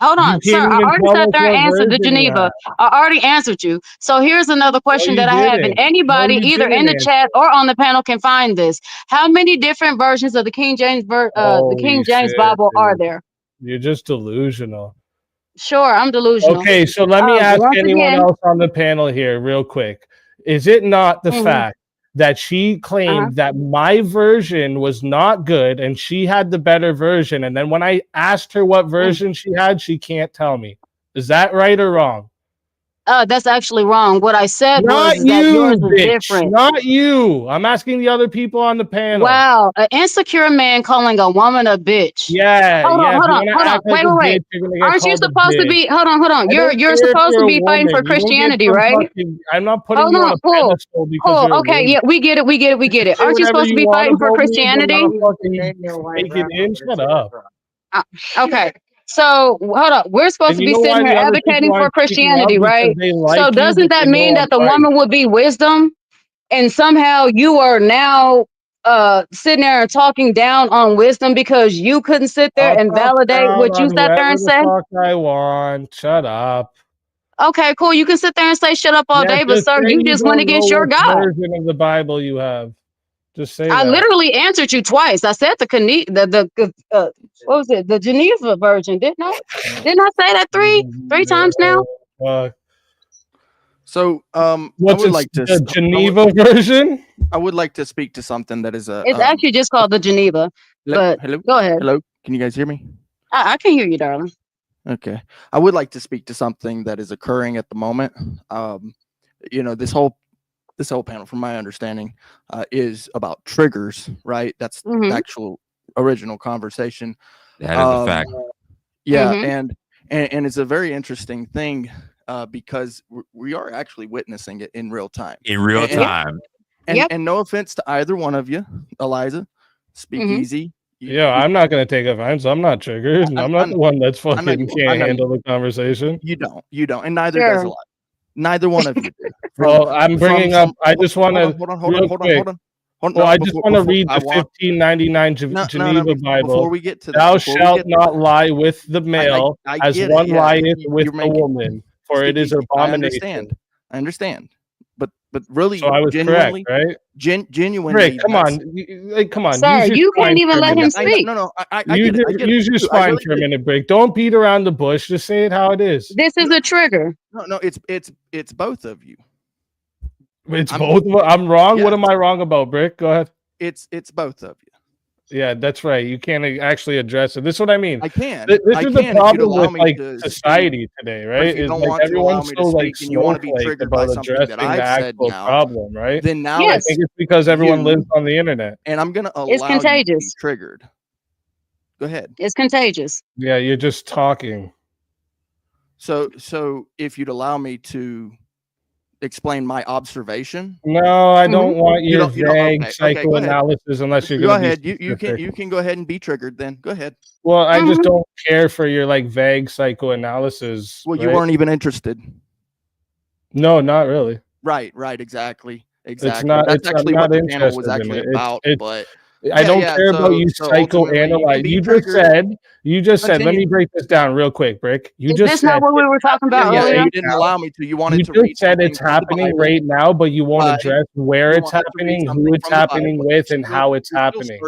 Hold You on, sir. can't I even already tell sat us there and what answered the version you Geneva. have. I already answered you. So here's another No, question you that I have, and didn't. No, anybody, you either in didn't the answer. chat or on the panel, can find this. How many different versions of the King James Holy shit, Bible are dude. there? You're just delusional. Sure, I'm delusional. Okay, so let me ask Once anyone again, else on the panel here real quick. Is it not the mhm, fact that she claimed that my version was not good and she had the better version, and then when I asked her what version she had, she can't tell me? Is that right or wrong? that's actually wrong. What I said Not was that yours you, is bitch. different. Not you. I'm asking the other people on the panel. Wow, an insecure man calling a woman a bitch. Yeah, Hold on, yeah. If hold you on, want hold to on. act like a Wait. bitch, you're gonna get Aren't you called a supposed to bitch. be? Hold on. I You're don't care if supposed you're to a be fighting for woman. You don't get Christianity, some right? fucking. I'm not putting Hold you on on, a cool. pedestal because you're a Okay, woman. yeah, we get it. You say Aren't you whatever supposed to you be want fighting for about me, but Christianity? motherfucking take it in. Shut up. Okay. So hold up. We're supposed And to you be know sitting why here the other people advocating for aren't speaking up? Christianity, Because right? they So like you, doesn't but that they mean know that the I'm right. woman would be wisdom? And somehow you are now sitting there and talking down on wisdom because you couldn't sit there I'll and talk validate down what you on sat there whoever and the said? fuck I want. Shut up. Okay, cool. You can sit there and say shut up all Yeah, day, but just sir, say you you just went don't know against your what God. version of the Bible you have. Just say I that. literally answered you twice. I said what was it? The Geneva version, didn't I? Didn't I say that three times now? So, I What's would it? like to. The Geneva version? I would like to speak to something that is a. It's actually just called the Geneva. But Hello. go ahead. Hello. Can you guys hear me? I can hear you, darling. Okay. I would like to speak to something that is occurring at the moment. This whole panel, from my understanding, is about triggers, right? That's the actual original conversation. That is a fact. Yeah, and it's a very interesting thing because we are actually witnessing it in real time. In real time. And no offense to either one of you, Eliza, speak easy. Yeah, I'm not gonna take offense. I'm not triggered. I'm not the one that's fucking can't handle the conversation. You don't, and neither does Eliza. Neither one of you do. Well, I'm bringing up. I just want to hold on. Well, I just want to read the 1599 Geneva Bible. Before we get to that, thou shalt not lie with the male as one lieth with the woman, for it is abomination. I understand. But really, so I was genuinely, correct, right? Genuinely, Rick, come on, come on. Sir, you can't even let him speak. I use your spine for a minute, Rick. Don't beat around the bush. Just say it how it is. This is a trigger. No, it's both of you. It's both. I'm wrong. What am I wrong about, Brick? Go ahead. It's both of you. Yeah, that's right. You can't actually address it. This is what I mean. I can. This I is can the problem with like society today, right? If you don't like want everyone's to so like and you want to be triggered by something addressing that I've the said actual now, problem, right? Then now I think it's because everyone lives on the internet. And I'm gonna allow it's contagious. you to be triggered. Go ahead. It's contagious. Yeah, you're just talking. So if you'd allow me to explain my observation. No, I don't want your vague psychoanalysis unless you're go going to ahead. be You can go ahead and be triggered then. Go ahead. Well, I just don't care for your like vague psychoanalysis. Well, you weren't even interested. No, not really. Right, exactly. It's not. That's actually what the panel was interested in actually it. about. But I don't care about you psychoanalyze. You just said. Let me break this down real quick, Brick. You Is just this said not what we were talking about earlier? You didn't allow me to. You wanted to. You just said it's happening right now, but you won't address where it's happening, who it's happening with, and how it's happening.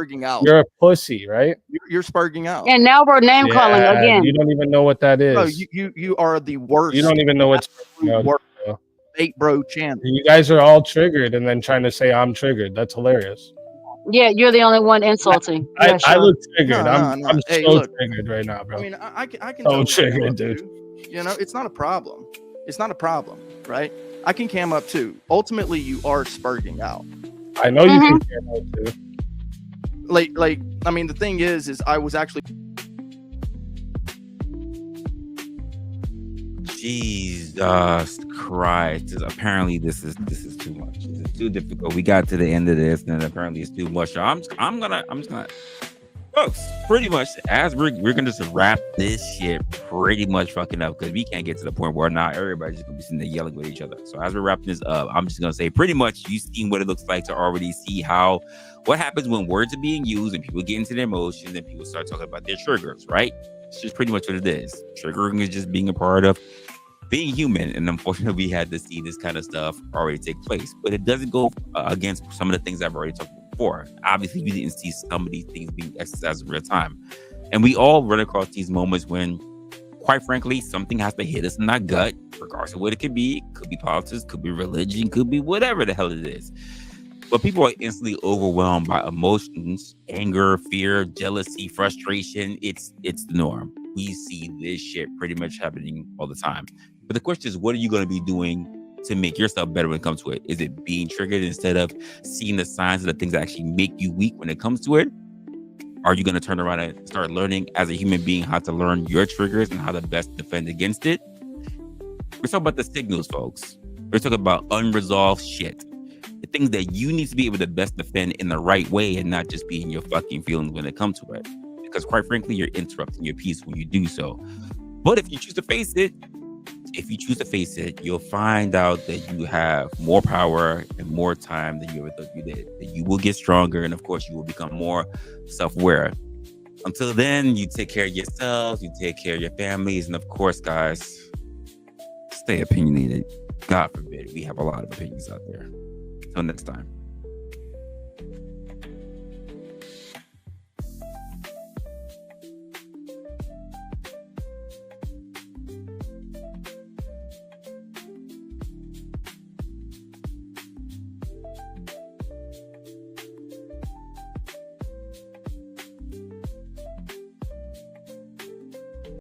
You're a pussy, right? You're spurging out. And now we're name calling again. You don't even know what that is. No, you are the worst. You don't even know what's fake bro channel. You guys are all triggered and then trying to say I'm triggered. That's hilarious. Yeah, you're the only one insulting. I look triggered. No, I'm so triggered right now, bro. I mean, I can so triggered, dude. You know, it's not a problem. It's not a problem, right? I can cam up too. Ultimately, you are spurging out. I know you can cam up too. Like, I mean, the thing is I was actually. Jesus Christ! Apparently, this is too much. This is too difficult. We got to the end of this, and apparently, it's too much. So I'm just gonna. folks, pretty much as we're gonna just wrap this shit pretty much fucking up because we can't get to the point where not everybody's just gonna be sitting there yelling with each other. So as we're wrapping this up, I'm just gonna say pretty much you've seen what it looks like to already see what happens when words are being used and people get into their emotions and people start talking about their triggers, right? It's just pretty much what it is. Triggering is just being a part of being human, and unfortunately we had to see this kind of stuff already take place, but it doesn't go against some of the things I've already talked about before. Obviously we didn't see some of these things being exercised in real time, and we all run across these moments when, quite frankly, something has to hit us in our gut, regardless of what it could be. It could be politics, could be religion, could be whatever the hell it is, but people are instantly overwhelmed by emotions, anger, fear, jealousy, frustration. It's the norm. We see this shit pretty much happening all the time. But the question is, what are you going to be doing to make yourself better when it comes to it? Is it being triggered instead of seeing the signs of the things that actually make you weak when it comes to it? Are you going to turn around and start learning as a human being how to learn your triggers and how to best defend against it? We're talking about the signals, folks. We're talking about unresolved shit. The things that you need to be able to best defend in the right way and not just be in your fucking feelings when it comes to it. Because quite frankly, you're interrupting your peace when you do so. But if you choose to face it, you'll find out that you have more power and more time than you ever thought you did. That you will get stronger, and of course, you will become more self-aware. Until then, you take care of yourselves, you take care of your families, and of course, guys, stay opinionated. God forbid, we have a lot of opinions out there. Until next time.